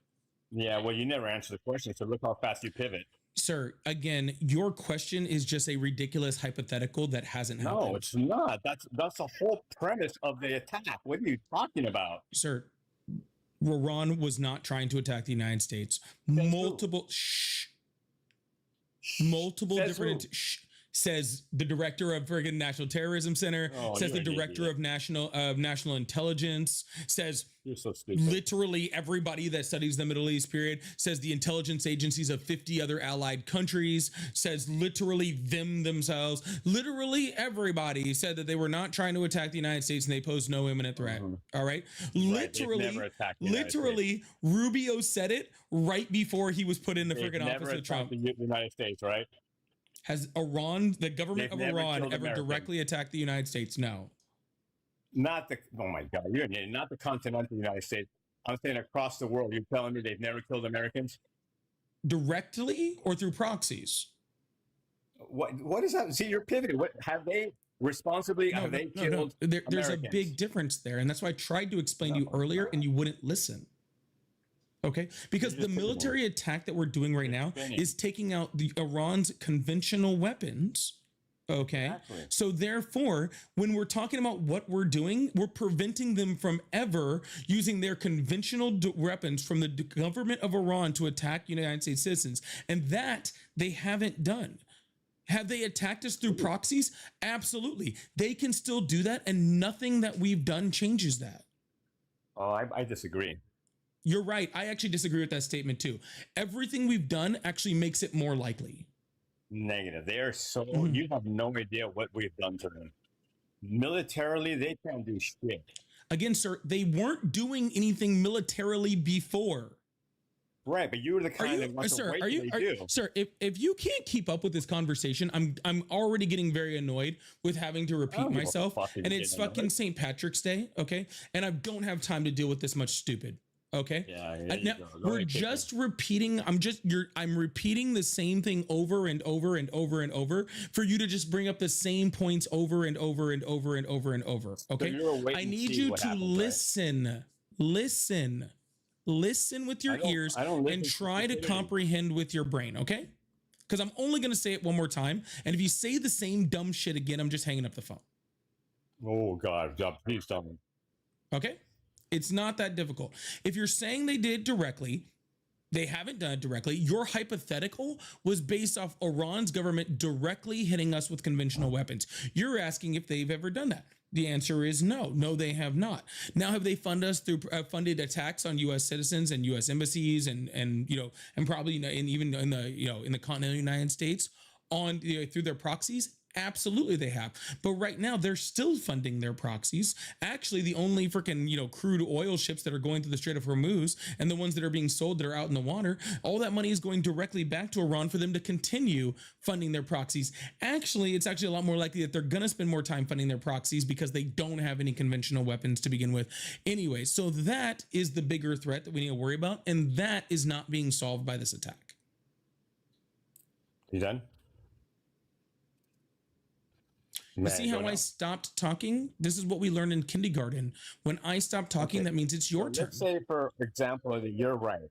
Yeah, well, you never answer the question, so look how fast you pivot. Sir, again, your question is just a ridiculous hypothetical that hasn't happened. No, it's not. That's the whole premise of the attack. What are you talking about? Sir, Iran was not trying to attack the United States. Multiple different says the director of friggin' National Terrorism Center, says the director of national intelligence, says you're so stupid. Literally everybody that studies the Middle East period, says the intelligence agencies of 50 other allied countries, says literally themselves, literally everybody said that they were not trying to attack the United States and they posed no imminent threat. All right. Literally Rubio said it right before he was put in the friggin' office with Trump. The United States, right? Has Iran, the government of Iran, ever directly attacked the United States? No. Not the, oh my God, you're an idiot. Not the continental United States. I'm saying across the world. You're telling me they've never killed Americans? Directly or through proxies? What is that? See, you're pivoting. What have they responsibly? Have they killed? There's a big difference there, and that's why I tried to explain to you earlier, and you wouldn't listen. Okay, because the military attack that we're doing right now is taking out the Iran's conventional weapons. Okay, so therefore, when we're talking about what we're doing, we're preventing them from ever using their conventional weapons from the government of Iran to attack United States citizens, and that they haven't done. Have they attacked us through proxies? Absolutely. They can still do that, and nothing that we've done changes that. Oh, I disagree. You're right. I actually disagree with that statement too. Everything we've done actually makes it more likely. Negative. They are so, you have no idea what we've done to them. Militarily, they can't do shit. Again, sir, they weren't doing anything militarily before. Right, but you're the kind that wants to wait till they do. Sir, if you can't keep up with this conversation, I'm already getting very annoyed with having to repeat myself. And it's fucking St. Patrick's Day, okay? And I don't have time to deal with this much stupid. Okay. Yeah. We're just repeating. I'm repeating the same thing over and over and over and over for you to just bring up the same points over and over and over and over and over. Okay. I need you to listen. Listen with your ears and try to comprehend with your brain. Okay. Because I'm only going to say it one more time. And if you say the same dumb shit again, I'm just hanging up the phone. Oh, God. Please tell me. Okay. It's not that difficult. If you're saying they did directly, they haven't done it directly. Your hypothetical was based off Iran's government directly hitting us with conventional weapons. You're asking if they've ever done that. The answer is no. No, they have not. Now, have they funded us through funded attacks on U.S. citizens and U.S. embassies and probably even in the continental United States through their proxies? Absolutely they have. But right now they're still funding their proxies. Actually, the only freaking, crude oil ships that are going through the Strait of Hormuz and the ones that are being sold that are out in the water, all that money is going directly back to Iran for them to continue funding their proxies. Actually, it's actually a lot more likely that they're going to spend more time funding their proxies because they don't have any conventional weapons to begin with. Anyway, so that is the bigger threat that we need to worry about. And that is not being solved by this attack. You done? You see how I stopped talking? This is what we learned in kindergarten. When I stop talking, that means it's your turn. Let's say, for example, that you're right.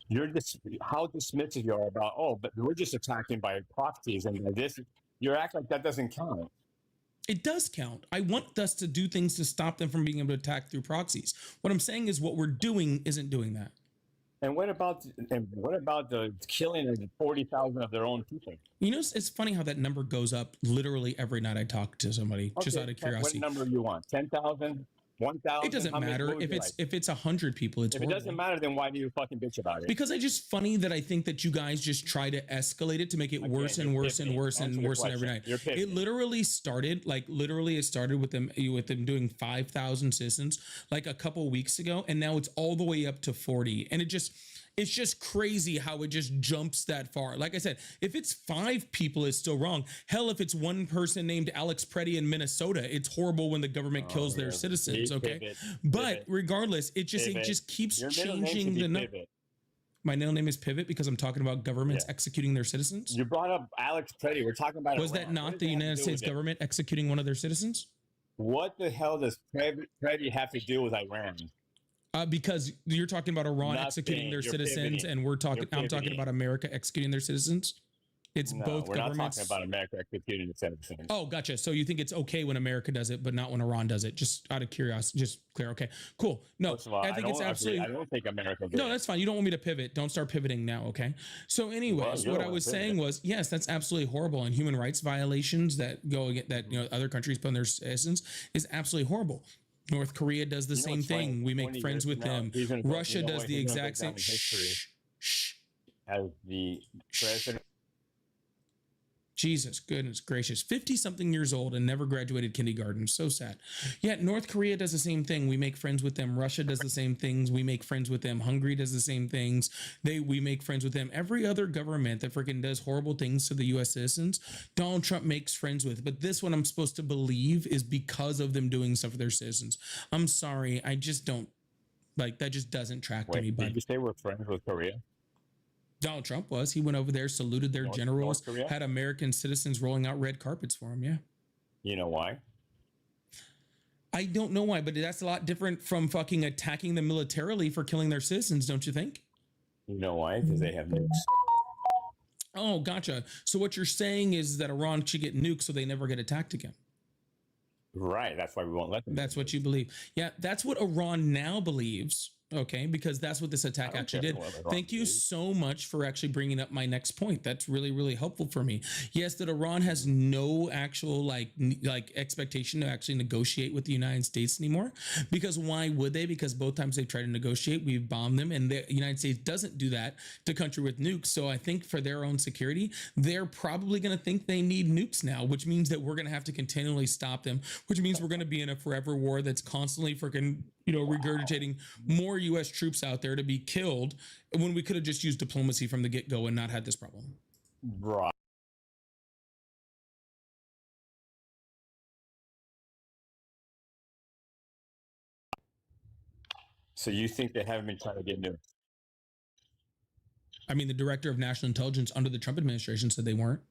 You're how dismissive you are about, but we're just attacking by proxies and this. You act like that doesn't count. It does count. I want us to do things to stop them from being able to attack through proxies. What I'm saying is what we're doing isn't doing that. And what about the killing of 40,000 of their own people? It's funny how that number goes up literally every night I talk to somebody, just out of curiosity. What number you want? 10,000? 1,000? It doesn't matter if it's 100 people. It's horrible. It doesn't matter, then why do you fucking bitch about it? Because it's just funny that I think that you guys just try to escalate it to make it worse and worse and worse and worse and every night. It literally started with them doing 5,000 citizens like a couple weeks ago, and now it's all the way up to 40, and it's just crazy how it just jumps that far. Like I said, if it's 5 people, it's still wrong. Hell, if it's one person named Alex Preddy in Minnesota, it's horrible when the government kills their citizens. Okay, but regardless, it just keeps changing the number. My middle name is Pivot because I'm talking about governments executing their citizens. You brought up Alex Preddy. We're talking about. Was that not the United States government executing one of their citizens? What the hell does Preddy have to do with Iran? Because you're talking about Iran executing their citizens, and I'm talking about America executing their citizens. It's both governments. We're not talking about America executing its citizens. Oh, gotcha. So you think it's okay when America does it, but not when Iran does it? Just out of curiosity, just clear. Okay, cool. No, first of all, I think it's absolutely. I don't think America. No, that's fine. You don't want me to pivot. Don't start pivoting now. Okay. So, anyways, what I was saying was, yes, that's absolutely horrible, and human rights violations that go against that other countries put on their citizens is absolutely horrible. North Korea does the same thing. We make friends with them. Russia does the exact same. As the president. Jesus, goodness gracious. 50-something years old and never graduated kindergarten. So sad. Yeah, North Korea does the same thing. We make friends with them. Russia does the same things. We make friends with them. Hungary does the same things. We make friends with them. Every other government that freaking does horrible things to the U.S. citizens, Donald Trump makes friends with. But this one I'm supposed to believe is because of them doing stuff for their citizens. I'm sorry. I just don't, that just doesn't track to me. But did you say we're friends with Korea? Donald Trump was. He went over there, saluted their generals, had American citizens rolling out red carpets for him. Yeah. You know why? I don't know why, but that's a lot different from fucking attacking them militarily for killing their citizens, don't you think? You know why? Because they have nukes. Oh, gotcha. So what you're saying is that Iran should get nukes so they never get attacked again. Right. That's why we won't let them. That's what you believe. Yeah, that's what Iran now believes. Okay, because that's what this attack actually did. Thank you so much for actually bringing up my next point. That's really, really helpful for me. Yes, that Iran has no actual like expectation to actually negotiate with the United States anymore. Because why would they? Because both times they've tried to negotiate, we've bombed them, and the United States doesn't do that to country with nukes. So I think for their own security, they're probably going to think they need nukes now, which means that we're going to have to continually stop them, which means we're going to be in a forever war that's constantly freaking regurgitating more U.S. troops out there to be killed when we could have just used diplomacy from the get-go and not had this problem. Right. So you think they haven't been trying to get nuked? I mean, the director of national intelligence under the Trump administration said they weren't.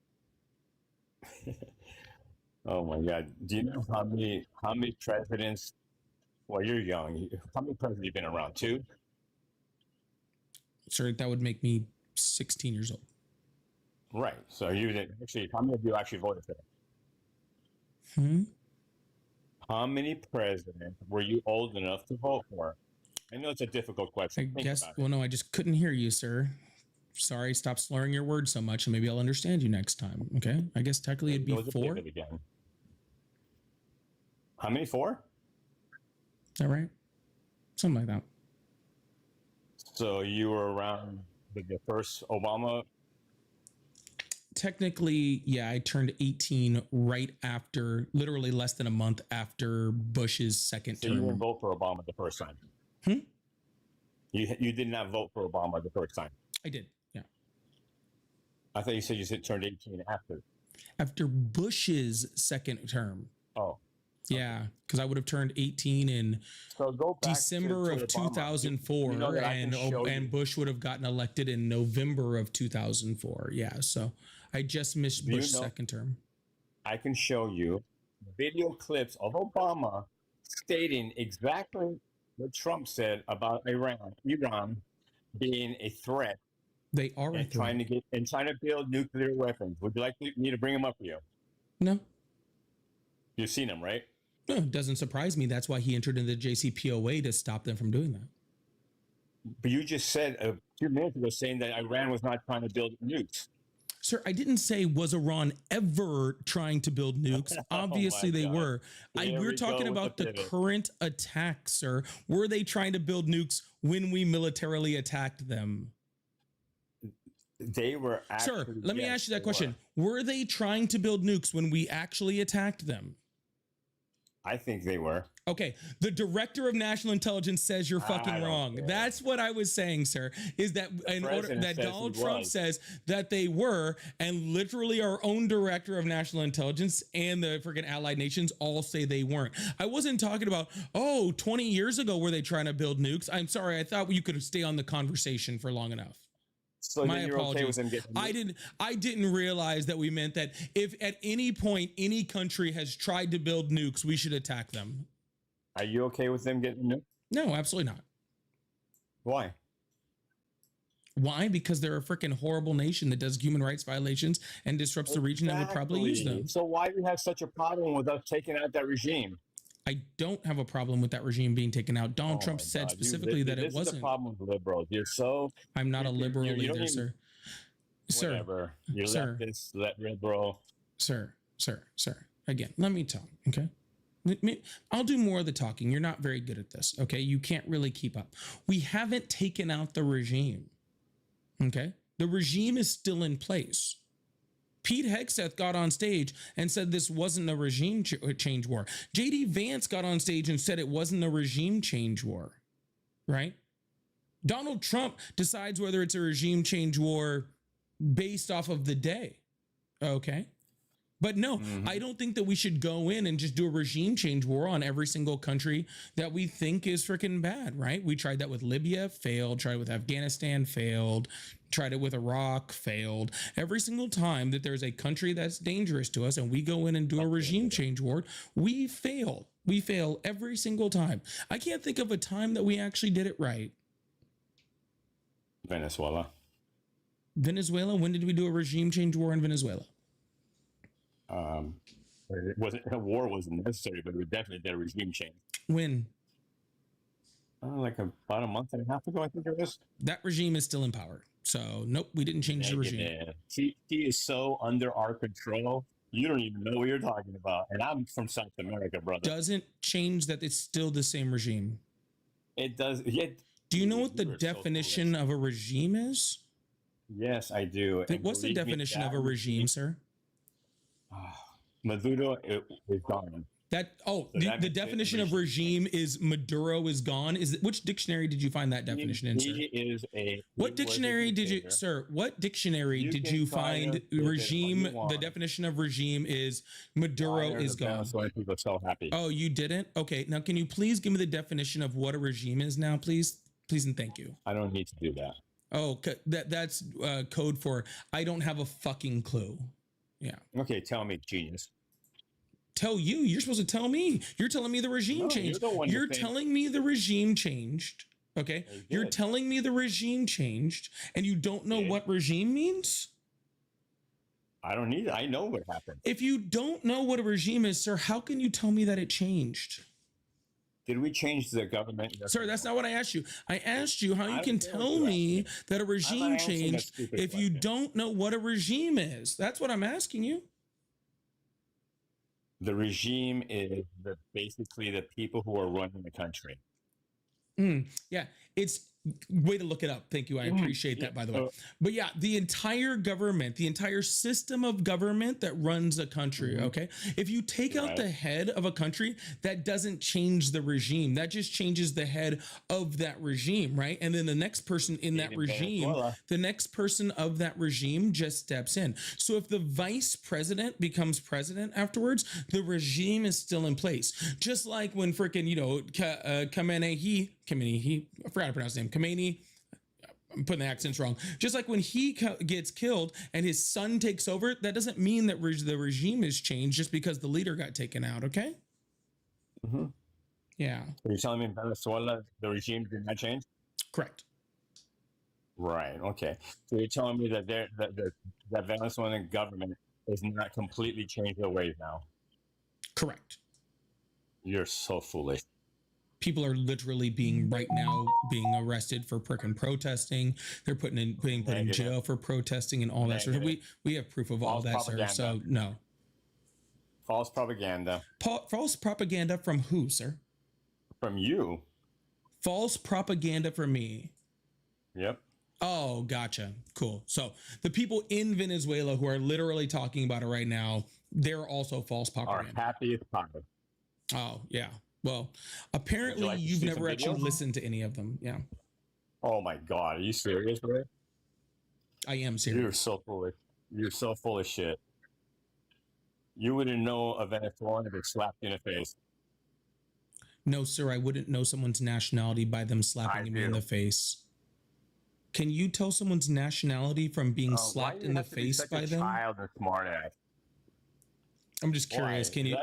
Oh my God! Do you know how many presidents? Well, you're young. How many presidents have you been around? 2? Sir, that would make me 16 years old. Right. So you didn't actually. How many of you actually voted for that? Hmm? How many presidents were you old enough to vote for? I know it's a difficult question. I guess. Well, no, I just couldn't hear you, sir. Sorry, stop slurring your words so much, and maybe I'll understand you next time. Okay. I guess technically it'd be 4. Again. How many? 4? All right. Something like that. So you were around the first Obama? Technically, yeah, I turned 18 right after, literally less than a month after Bush's second term. So you didn't vote for Obama the first time? You did not vote for Obama the first time? I did, yeah. I thought you said you turned 18 after. After Bush's second term. Oh. Yeah, because I would have turned 18 in December of 2004, and Bush would have gotten elected in November of 2004. Yeah, so I just missed Bush's second term. I can show you video clips of Obama stating exactly what Trump said about Iran being a threat. They are a threat. trying to build nuclear weapons. Would you like me to bring them up for you? No. You've seen them, right? No, it doesn't surprise me. That's why he entered into the JCPOA to stop them from doing that. But you just said a few minutes ago saying that Iran was not trying to build nukes. Sir, I didn't say was Iran ever trying to build nukes. Obviously they were. We're talking about the current attack, sir. Were they trying to build nukes when we militarily attacked them? They were actually, sir, let me ask you that question. Were they trying to build nukes when we actually attacked them? I think they were. Okay, the director of national intelligence says you're fucking wrong. Care. That's what I was saying, sir, is that Donald Trump says that they were, and literally our own director of national intelligence and the freaking allied nations all say they weren't. I wasn't talking about, 20 years ago were they trying to build nukes? I'm sorry, I thought you could stay on the conversation for long enough. So my apologies. Okay with them getting I didn't realize that we meant that if at any point any country has tried to build nukes, we should attack them. Are you okay with them getting nuked? No, absolutely not. Why? Why? Because they're a freaking horrible nation that does human rights violations and disrupts the region that would probably use them. So why do you have such a problem with us taking out that regime? I don't have a problem with that regime being taken out. Donald Trump said specifically that it wasn't. This is the problem with liberals. You're so. I'm not a liberal either, sir. Whatever. You're leftist, liberal. Sir. Again, let me talk, okay? I'll do more of the talking. You're not very good at this, okay? You can't really keep up. We haven't taken out the regime, okay? The regime is still in place. Pete Hegseth got on stage and said this wasn't a regime change war. JD Vance got on stage and said it wasn't a regime change war, right? Donald Trump decides whether it's a regime change war based off of the day, okay? But no, I don't think that we should go in and just do a regime change war on every single country that we think is freaking bad, right? We tried that with Libya, failed. Tried it with Afghanistan, failed. Tried it with Iraq, failed. Every single time that there's a country that's dangerous to us and we go in and do a regime change war, we fail. We fail every single time. I can't think of a time that we actually did it right. Venezuela. When did we do a regime change war in Venezuela? It wasn't, a war wasn't necessary, but we definitely did a regime change. When? Like about a month and a half ago, I think it was. That regime is still in power. So, nope, we didn't change the regime. He is so under our control. You don't even know what you're talking about. And I'm from South America, brother. Doesn't change that it's still the same regime. It does. Yeah. Do you know what the definition of a regime is? Yes, I do. What's the definition of a regime, sir? Maduro is gone. So the that makes it definition of regime is Maduro is gone. Which dictionary did you find that definition in, sir? What dictionary did you, sir? What dictionary did you find regime? The definition of regime is Maduro is gone. People are so happy. Oh, you didn't? Okay, now can you please give me the definition of what a regime is now, please? Please and thank you. I don't need to do that. Oh, that's code for I don't have a fucking clue. Yeah. Okay, tell me, genius. Tell you? You're supposed to tell me. You're telling me the regime changed. You're telling me the regime changed. Okay. You're telling me the regime changed, and you don't know what regime means? I don't need it. I know what happened. If you don't know what a regime is, sir, how can you tell me that it changed? Did we change the government? Sir, that's not what I asked you. I asked you how you can tell me that a regime changed if you don't know what a regime is. That's what I'm asking you. The regime is basically the people who are running the country. Yeah, it's way to look it up. Thank you. I appreciate that, by the way. But yeah, the entire government, the entire system of government that runs a country. Okay. If you take out the head of a country, that doesn't change the regime. That just changes the head of that regime. Right. And then the next person in that regime, the next person of that regime just steps in. So if the vice president becomes president afterwards, the regime is still in place. Just like when freaking, Khamenei, I forgot to pronounce his name. Khamenei, I'm putting the accents wrong. Just like when he gets killed and his son takes over, that doesn't mean that the regime has changed just because the leader got taken out. Okay. Yeah. Are you telling me in Venezuela the regime did not change? Correct. Right. Okay. So you're telling me that the Venezuelan government has not completely changed their ways now? Correct. You're so foolish. People are literally being arrested for frickin' protesting. They're put in jail for protesting and all that sort of. We have proof of all that, sir. So no. False propaganda. False propaganda from who, sir? From you. False propaganda from me. Yep. Oh, gotcha. Cool. So the people in Venezuela who are literally talking about it right now, they're also false propaganda. Are happy as pie. Oh, yeah. Well, apparently you've never actually listened to any of them. Yeah. Oh my God. Are you serious, bro? I am serious. You're so foolish. You're so full of shit. You wouldn't know a Venezuelan if it slapped you in the face. No, sir. I wouldn't know someone's nationality by them slapping me in the face. Can you tell someone's nationality from being slapped in the face by them? Child and smart ass. I'm just curious. Can you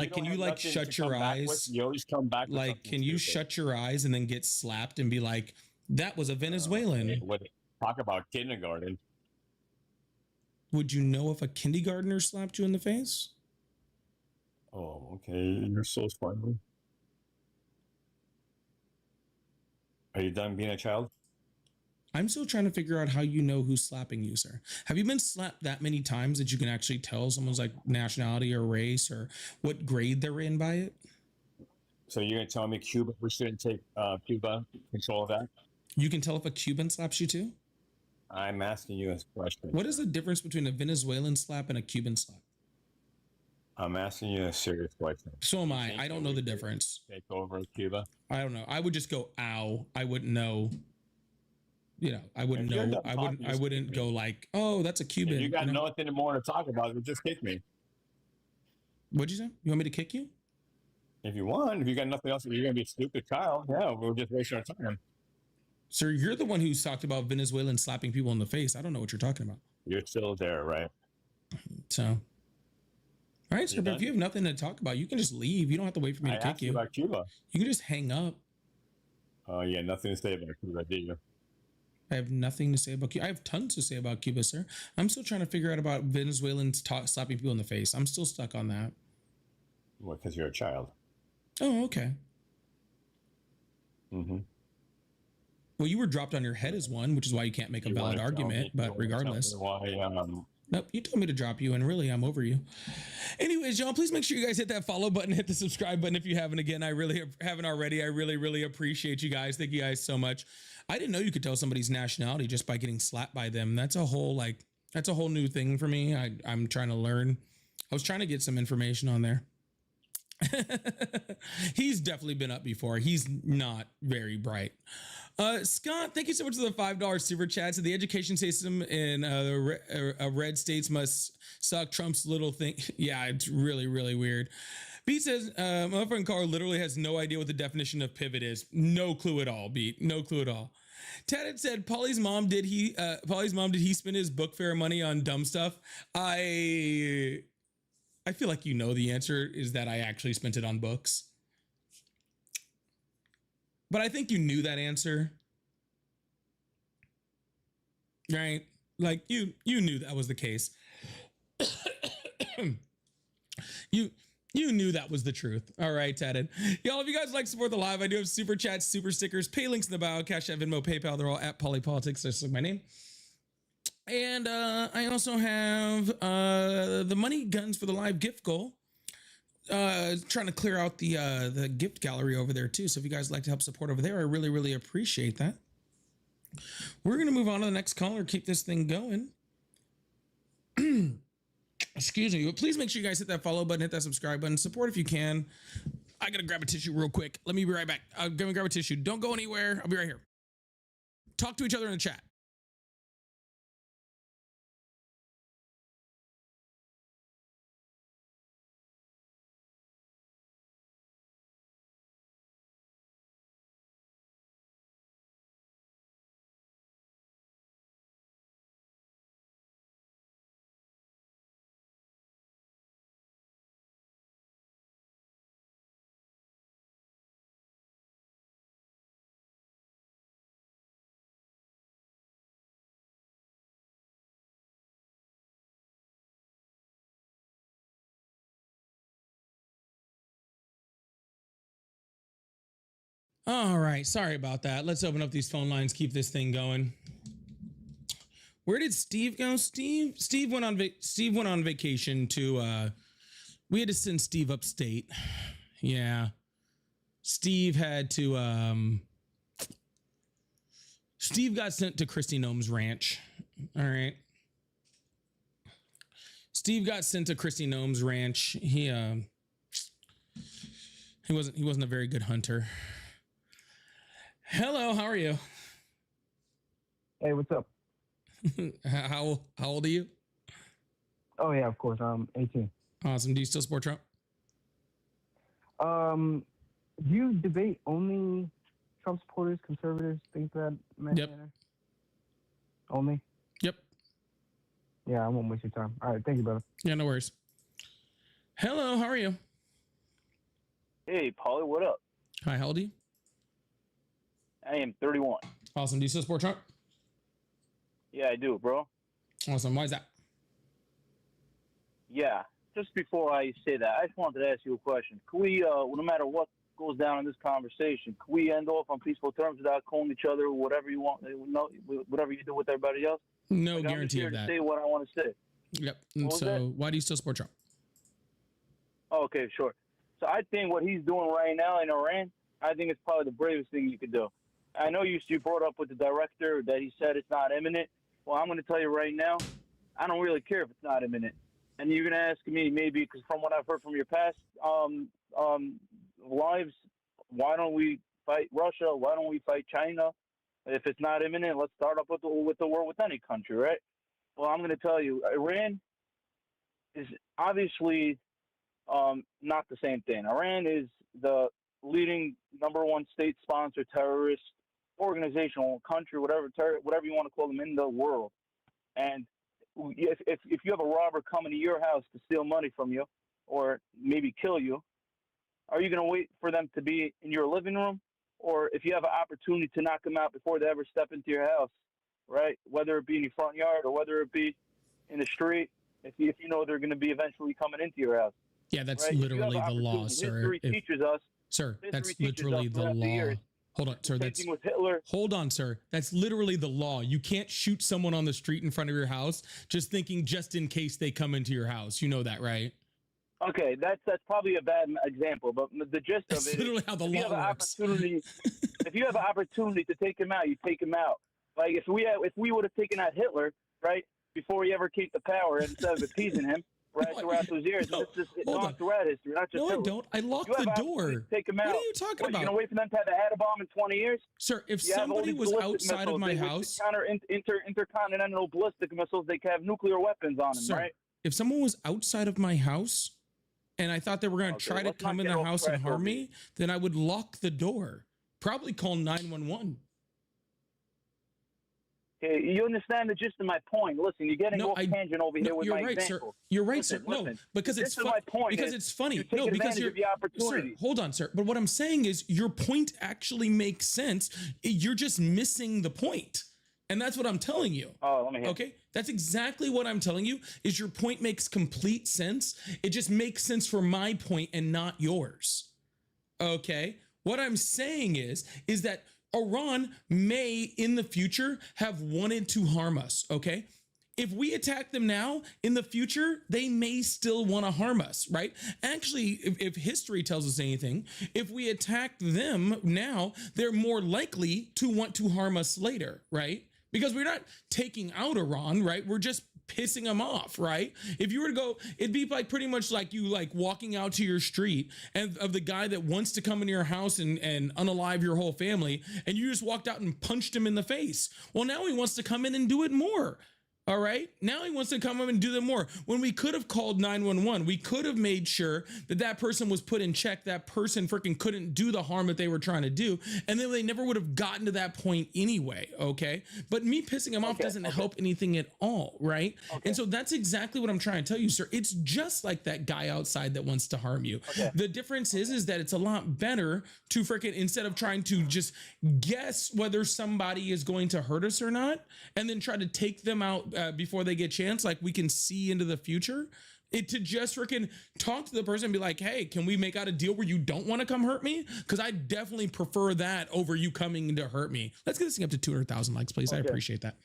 can you shut your eyes? You always come back. Can you shut your eyes and then get slapped and be like, that was a Venezuelan? Talk about kindergarten. Would you know if a kindergartner slapped you in the face? Oh, okay. You're so funny. Are you done being a child? I'm still trying to figure out how you know who's slapping you, sir. Have you been slapped that many times that you can actually tell someone's nationality or race or what grade they're in by it? So you're going to tell me Cuba, we shouldn't take Cuba control of that? You can tell if a Cuban slaps you too? I'm asking you a question. What is the difference between a Venezuelan slap and a Cuban slap? I'm asking you a serious question. So am I. I don't know the difference. Take over Cuba? I don't know. I would just go, ow. I wouldn't know. I wouldn't know. I wouldn't go like, oh, that's a Cuban. If you got nothing more to talk about, just kick me. What'd you say? You want me to kick you? If you want. If you got nothing else, you're going to be a stupid child. Yeah, we'll just waste our time. Sir, you're the one who's talked about Venezuelans slapping people in the face. I don't know what you're talking about. You're still there, right? So, all right, sir, but if you have nothing to talk about, you can just leave. You don't have to wait for me to kick you. About Cuba. You can just hang up. Oh, yeah, nothing to say about Cuba, do you? I have nothing to say about Cuba. I have tons to say about Cuba, sir. I'm still trying to figure out about Venezuelans slapping people in the face. I'm still stuck on that. Well, because you're a child. Oh, okay. Mm-hmm. Well, you were dropped on your head as one, which is why you can't make a valid argument. But regardless, nope, you told me to drop you, and really, I'm over you. Anyways, y'all, please make sure you guys hit that follow button, hit the subscribe button if you haven't. Again, I really haven't already. I really appreciate you guys. Thank you guys so much. I didn't know you could tell somebody's nationality just by getting slapped by them. That's a whole new thing for me. I'm trying to learn. I was trying to get some information on there. He's definitely been up before. He's not very bright. Scott, thank you so much for the $5 super chat. So the education system in red states must suck. Trump's little thing. Yeah, it's really, really weird. Beat says, my friend Carl literally has no idea what the definition of pivot is. No clue at all, Beat. No clue at all. Ted had said, Polly's mom, did he spend his book fair money on dumb stuff? I feel like you know the answer is that I actually spent it on books. But I think you knew that answer. Right? Like you knew that was the case. You knew that was the truth. All right, Ted. Y'all, if you guys like to support the live, I do have super chats, super stickers, pay links in the bio, Cash App, Venmo, PayPal. They're all at Polypolitics. That's like my name. And I also have the money guns for the live gift goal. Trying to clear out the gift gallery over there too. So if you guys like to help support over there, I really, really appreciate that. We're gonna move on to the next caller. Keep this thing going. Excuse me, but please make sure you guys hit that follow button, hit that subscribe button, support if you can. I gotta grab a tissue real quick. Let me be right back. I'm gonna grab a tissue. Don't go anywhere. I'll be right here. Talk to each other in the chat. All right, sorry about that. Let's open up these phone lines, keep this thing going. Where did Steve go? Steve went on vacation to we had to send Steve upstate. Yeah. Steve had to Steve got sent to Christy Gnome's ranch. All right. Steve got sent to Christy Gnome's ranch. He wasn't a very good hunter. Hello, how are you? Hey, what's up? How old are you? Oh yeah, of course. I'm 18. Awesome. Do you still support Trump? Do you debate only Trump supporters, conservatives, things of that manner? Only? Yep. Yeah, I won't waste your time. All right, thank you, brother. Yeah, no worries. Hello, how are you? Hey, Paulie, what up? Hi, how old are you? I am 31. Awesome. Do you still support Trump? Yeah, I do, bro. Awesome. Why is that? Yeah. Just before I say that, I just wanted to ask you a question. Can we, no matter what goes down in this conversation, can we end off on peaceful terms without calling each other whatever you want, whatever you do with everybody else? No like, guarantee I'm of just here that. to say what I want to say. Yep. And so why do you still support Trump? Oh, okay, sure. So I think what he's doing right now in Iran, I think it's probably the bravest thing you could do. I know you brought up with the director that he said it's not imminent. Well, I'm going to tell you right now, I don't really care if it's not imminent. And you're going to ask me maybe, because from what I've heard from your past lives, why don't we fight Russia? Why don't we fight China? If it's not imminent, let's start up with the war with any country, right? Well, I'm going to tell you, Iran is obviously not the same thing. Iran is the leading #1 state-sponsored terrorist organization or country, whatever you want to call them, in the world. And if you have a robber coming to your house to steal money from you or maybe kill you, are you going to wait for them to be in your living room? Or if you have an opportunity to knock them out before they ever step into your house, right? Whether it be in your front yard or whether it be in the street, if you know they're going to be eventually coming into your house. Yeah, that's right? literally the law, sir. History teaches us. Sir, that's history teaches literally us the throughout law. years. Hold on, sir. Same thing with Hitler. Hold on, sir. That's literally the law. You can't shoot someone on the street in front of your house just thinking just in case they come into your house. You know that, right? Okay, that's probably a bad example, but the gist of That's it literally is how the if you law have an works. if you have an opportunity to take him out, you take him out. Like if we would have taken out Hitler, right, before he ever came to power, instead of appeasing him, right, throughout those years. No, And this is hold on on. throughout history, not just No, I Hillary. don't. I locked You have the opportunities door. to take them out. What are you talking What, about? You're going to wait for them to have a atom bomb in 20 years? Sir, if You have all somebody these was ballistic outside of missiles, my they would house, counter intercontinental ballistic missiles, they could have nuclear weapons on them, sir, right? if someone was outside of my house and I thought they were going to Okay, try to let's not come in get the off house and track harm over me, then I would lock the door. Probably call 911. Okay, you understand the gist of my point. Listen, you're getting off tangent over here with you're my right, example. sir. You're right, Listen, sir. No, listen. because This it's is my point. because is it's funny. You're No, taking because advantage you're of the opportunity. Sir, hold on, sir. But what I'm saying is your point actually makes sense. You're just missing the point. And that's what I'm telling you. Oh, let me hear. Okay? That's exactly what I'm telling you. Is your point makes complete sense. It just makes sense for my point and not yours. Okay? What I'm saying is that Iran may in the future have wanted to harm us, okay? If we attack them now, in the future, they may still want to harm us, right? Actually, if history tells us anything, if we attack them now, they're more likely to want to harm us later, right? Because we're not taking out Iran, right? We're just pissing them off, right? If you were to go, it'd be like pretty much like you like walking out to your street and of the guy that wants to come into your house and unalive your whole family, and you just walked out and punched him in the face. Well, now he wants to come in and do it more. All right. Now he wants to come up and do them more. When we could have called 911, we could have made sure that that person was put in check. That person freaking couldn't do the harm that they were trying to do. And then they never would have gotten to that point anyway. Okay. But me pissing him off doesn't help anything at all. Right. And so that's exactly what I'm trying to tell you, sir. It's just like that guy outside that wants to harm you. The difference is that it's a lot better to freaking, instead of trying to just guess whether somebody is going to hurt us or not, and then try to take them out before they get a chance, like we can see into the future, to just freaking talk to the person and be like, hey, can we make out a deal where you don't want to come hurt me? Because I definitely prefer that over you coming to hurt me. Let's get this thing up to 200,000 likes, please. I appreciate that.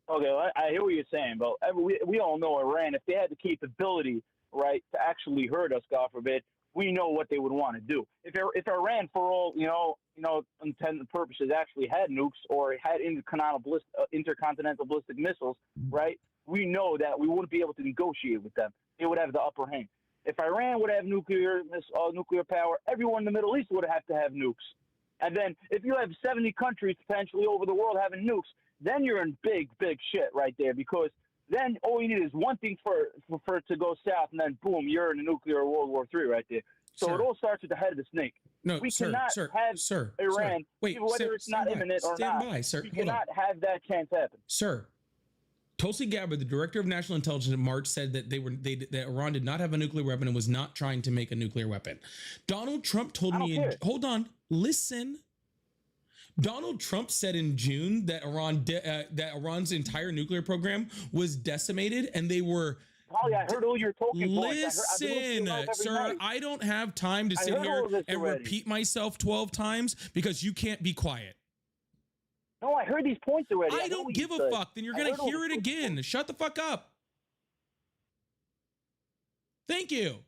Okay, well, I hear what you're saying, but we all know Iran, if they had the capability, right, to actually hurt us, God forbid, we know what they would want to do. If Iran, for all intent and purposes, actually had nukes or had intercontinental ballistic missiles, right? We know that we wouldn't be able to negotiate with them. They would have the upper hand. If Iran would have nuclear power, everyone in the Middle East would have to have nukes. And then if you have 70 countries potentially over the world having nukes, then you're in big, big shit right there, because then all you need is one thing for it to go south, and then boom, you're in a nuclear World War III right there. So it all starts at the head of the snake. No, we cannot have Iran, whether it's not imminent or not. We cannot have that chance happen. Sir, Tulsi Gabbard, the director of national intelligence in March, said that that Iran did not have a nuclear weapon and was not trying to make a nuclear weapon. Donald Trump told me, hold on, listen. Donald Trump said in June that Iran's entire nuclear program was decimated, and they were. Holly, I heard all your talking points. Listen, sir, I don't have time to sit here and repeat myself 12 times because you can't be quiet. No, I heard these points already. I don't give a fuck. Then you're going to hear it again. Shut the fuck up. Thank you.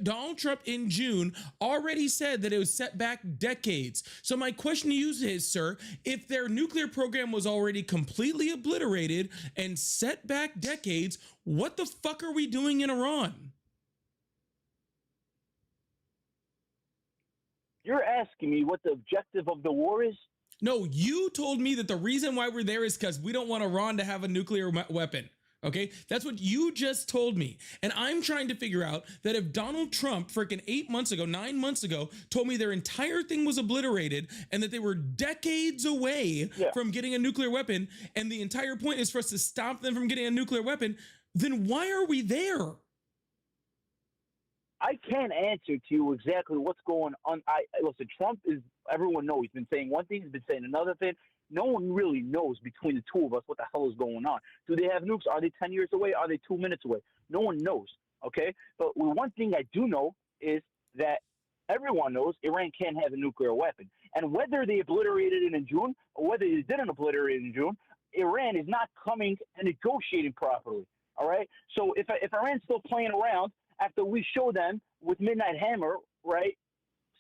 Donald Trump in June already said that it was set back decades. So my question to you is, sir, if their nuclear program was already completely obliterated and set back decades, what the fuck are we doing in Iran? You're asking me what the objective of the war is? No, you told me that the reason why we're there is because we don't want Iran to have a nuclear weapon. Okay, that's what you just told me. And I'm trying to figure out that if Donald Trump freaking 9 months ago told me their entire thing was obliterated and that they were decades away from getting a nuclear weapon, and the entire point is for us to stop them from getting a nuclear weapon, then why are we there? I can't answer to you exactly what's going on. Listen, Trump is, everyone knows, he's been saying one thing, he's been saying another thing. No one really knows between the two of us what the hell is going on. Do they have nukes? Are they 10 years away? Are they 2 minutes away? No one knows, okay? But one thing I do know is that everyone knows Iran can't have a nuclear weapon. And whether they obliterated it in June or whether they didn't obliterate it in June, Iran is not coming and negotiating properly, all right? So if Iran's still playing around after we show them with Midnight Hammer, right,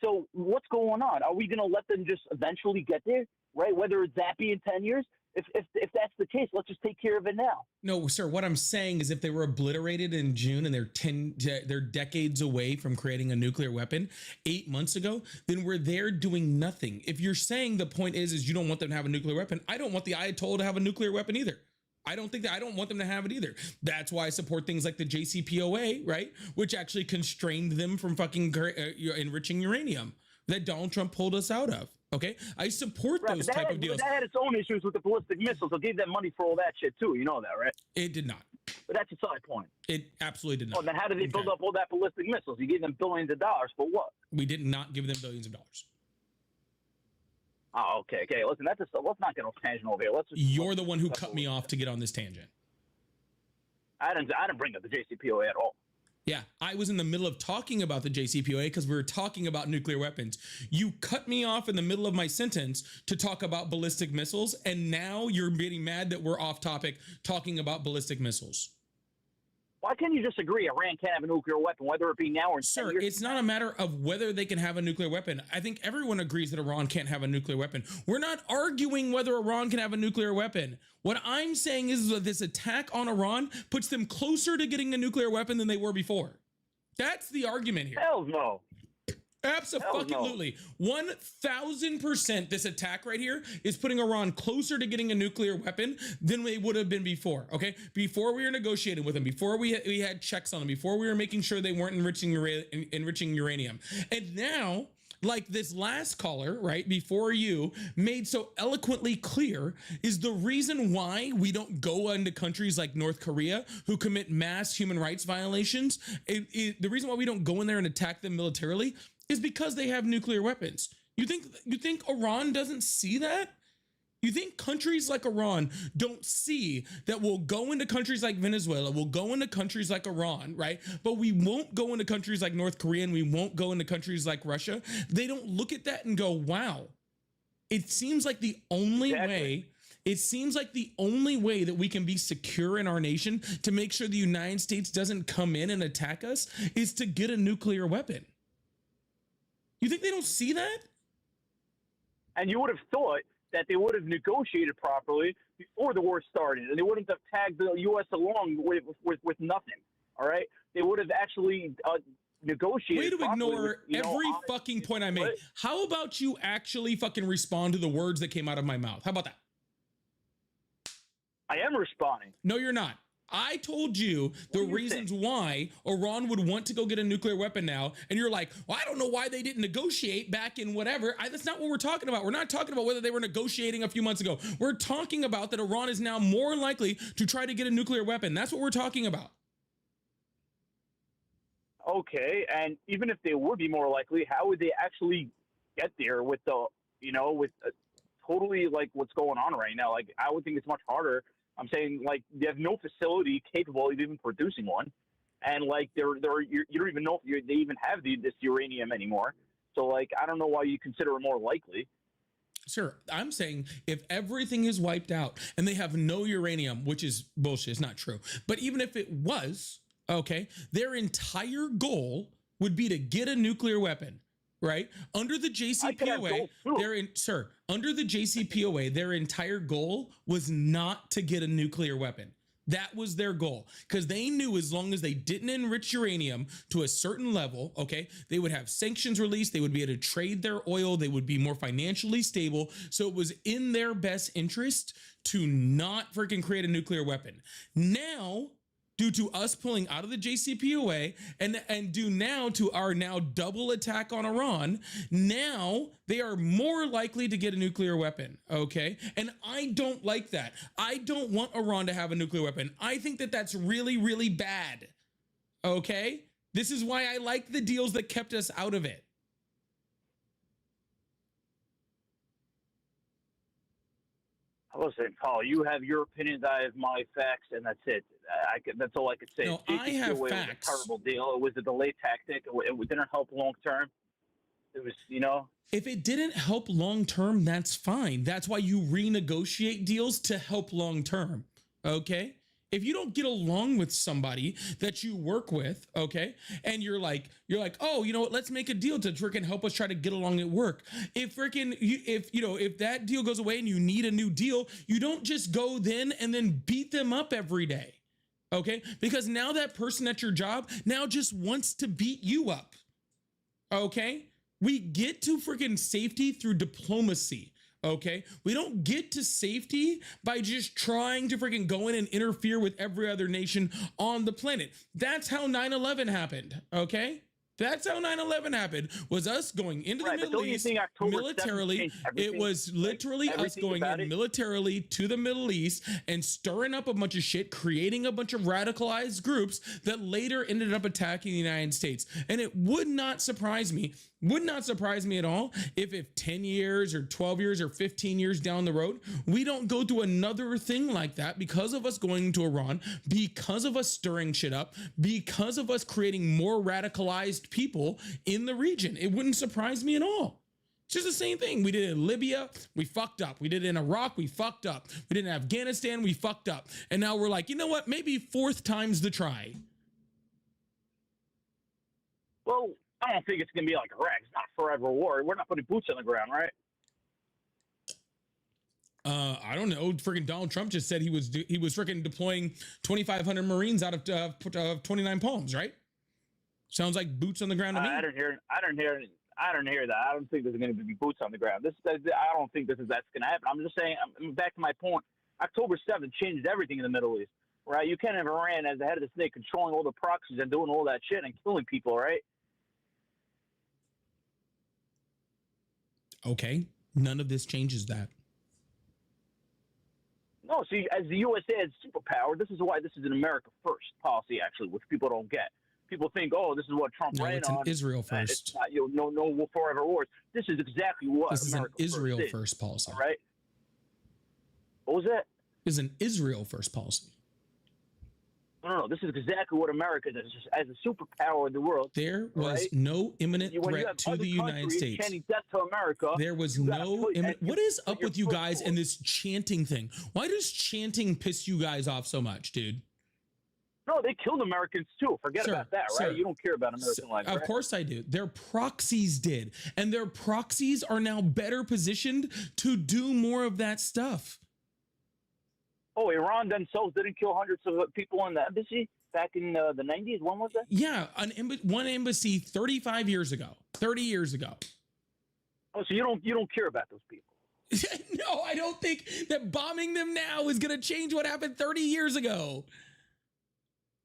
So what's going on? Are we going to let them just eventually get there, right? Whether it's that be in 10 years? If that's the case, let's just take care of it now. No, sir. What I'm saying is, if they were obliterated in June and they're decades away from creating a nuclear weapon 8 months ago, then we're there doing nothing. If you're saying the point is you don't want them to have a nuclear weapon, I don't want the Ayatollah to have a nuclear weapon either. I don't want them to have it either. That's why I support things like the JCPOA, right? Which actually constrained them from fucking enriching uranium that Donald Trump pulled us out of. Okay, I support those type of deals. That had its own issues with the ballistic missiles. It gave them money for all that shit too. You know that, right? It did not. But that's a side point. It absolutely did not. Oh, then how did they build up all that ballistic missiles? You gave them billions of dollars for what? We did not give them billions of dollars. Oh, okay. Listen, let's not get off tangent over here. You're the one who cut me off to get on this tangent. I didn't bring up the JCPOA at all. Yeah, I was in the middle of talking about the JCPOA because we were talking about nuclear weapons. You cut me off in the middle of my sentence to talk about ballistic missiles, and now you're getting mad that we're off topic talking about ballistic missiles. Why can't you just agree Iran can't have a nuclear weapon, whether it be now or in 10 years? It's not a matter of whether they can have a nuclear weapon. I think everyone agrees that Iran can't have a nuclear weapon. We're not arguing whether Iran can have a nuclear weapon. What I'm saying is that this attack on Iran puts them closer to getting a nuclear weapon than they were before. That's the argument here. Hell no. Absolutely. 1000% this attack right here is putting Iran closer to getting a nuclear weapon than they would have been before. Okay, before we were negotiating with them, before we had checks on them, before we were making sure they weren't enriching uranium. And now, like this last caller, right, before you made so eloquently clear, is the reason why we don't go into countries like North Korea who commit mass human rights violations. The reason why we don't go in there and attack them militarily is because they have nuclear weapons. You think Iran doesn't see that? You think countries like Iran don't see that we'll go into countries like Venezuela, we'll go into countries like Iran, right? But we won't go into countries like North Korea, and we won't go into countries like Russia. They don't look at that and go, wow, it seems like the only way that we can be secure in our nation to make sure the United States doesn't come in and attack us is to get a nuclear weapon. You think they don't see that? And you would have thought that they would have negotiated properly before the war started, and they wouldn't have tagged the U.S. along with nothing. All right, they would have actually negotiated. Way to ignore every fucking point I made. What? How about you actually fucking respond to the words that came out of my mouth? How about that? I am responding. No, you're not. I told you the reasons why Iran would want to go get a nuclear weapon now, and you're like, well, I don't know why they didn't negotiate back in whatever. That's not what we're talking about. We're not talking about whether they were negotiating a few months ago. We're talking about that Iran is now more likely to try to get a nuclear weapon. That's what we're talking about. Okay, and even if they would be more likely, how would they actually get there with totally like what's going on right now? Like, I would think it's much harder. I'm saying, like, they have no facility capable of even producing one, and like you don't even know if they even have this uranium anymore. So, like, I don't know why you consider it more likely. Sir, I'm saying if everything is wiped out and they have no uranium, which is bullshit, it's not true. But even if it was, okay, their entire goal would be to get a nuclear weapon. Right? Under the JCPOA, under the JCPOA, their entire goal was not to get a nuclear weapon. That was their goal, because they knew as long as they didn't enrich uranium to a certain level, okay, they would have sanctions released, they would be able to trade their oil, they would be more financially stable. So it was in their best interest to not freaking create a nuclear weapon. Now, due to us pulling out of the JCPOA and due now to our now double attack on Iran, now they are more likely to get a nuclear weapon, okay? And I don't like that. I don't want Iran to have a nuclear weapon. I think that that's really, really bad, okay? This is why I like the deals that kept us out of it. Listen, Paul, you have your opinions, I have my facts, and that's it. That's all I could say. No, I have facts. It was a terrible deal. It was a delay tactic. It didn't help long term. It was, If it didn't help long term, that's fine. That's why you renegotiate deals to help long term. Okay? If you don't get along with somebody that you work with, okay, and you're like, oh, you know what? Let's make a deal to freaking help us try to get along at work. If that deal goes away and you need a new deal, you don't just go then and then beat them up every day, okay? Because now that person at your job now just wants to beat you up, okay? We get to freaking safety through diplomacy. Okay, we don't get to safety by just trying to freaking go in and interfere with every other nation on the planet. That's how 9/11 happened. Okay, that's how 9/11 happened. Was us going into the Middle East militarily. It was literally us going in militarily to the Middle East and stirring up a bunch of shit, creating a bunch of radicalized groups that later ended up attacking the United States. And it would not surprise me at all if 10 years or 12 years or 15 years down the road, we don't go through another thing like that because of us going to Iran, because of us stirring shit up, because of us creating more radicalized people in the region. It wouldn't surprise me at all. It's just the same thing. We did it in Libya, we fucked up. We did it in Iraq, we fucked up. We did it in Afghanistan, we fucked up. And now we're like, you know what? Maybe fourth time's the try. Well, I don't think it's going to be like Iraq. It's not a forever war. We're not putting boots on the ground, right? I don't know. Freaking Donald Trump just said he was freaking deploying 2,500 Marines out of 29 Palms, right? Sounds like boots on the ground to me. I don't hear that. I don't think there's going to be boots on the ground. I don't think that's going to happen. I'm just saying. Back to my point. October 7th changed everything in the Middle East, right? You can't have Iran as the head of the snake controlling all the proxies and doing all that shit and killing people, right? Okay, none of this changes that. No, see, as the USA as superpower, this is why this is an America first policy, actually, which people don't get. People think, oh, this is what Trump ran on. It's an Israel first. It's not, no forever wars. This is exactly what this America is an Israel first policy. Right? What was that? This is an Israel first policy. No. This is exactly what America does. As a superpower in the world. There was no imminent threat to the United States. Chanting death to America. There was no imminent. What is up with you guys and this chanting thing? Why does chanting piss you guys off so much, dude? No, they killed Americans too. Forget about that, right? You don't care about American life. Of course I do. Their proxies did. And their proxies are now better positioned to do more of that stuff. Oh, Iran themselves didn't kill hundreds of people in the embassy back in the 90s? When was that? Yeah, one embassy 35 years ago. 30 years ago. Oh, so you don't care about those people? No, I don't think that bombing them now is going to change what happened 30 years ago.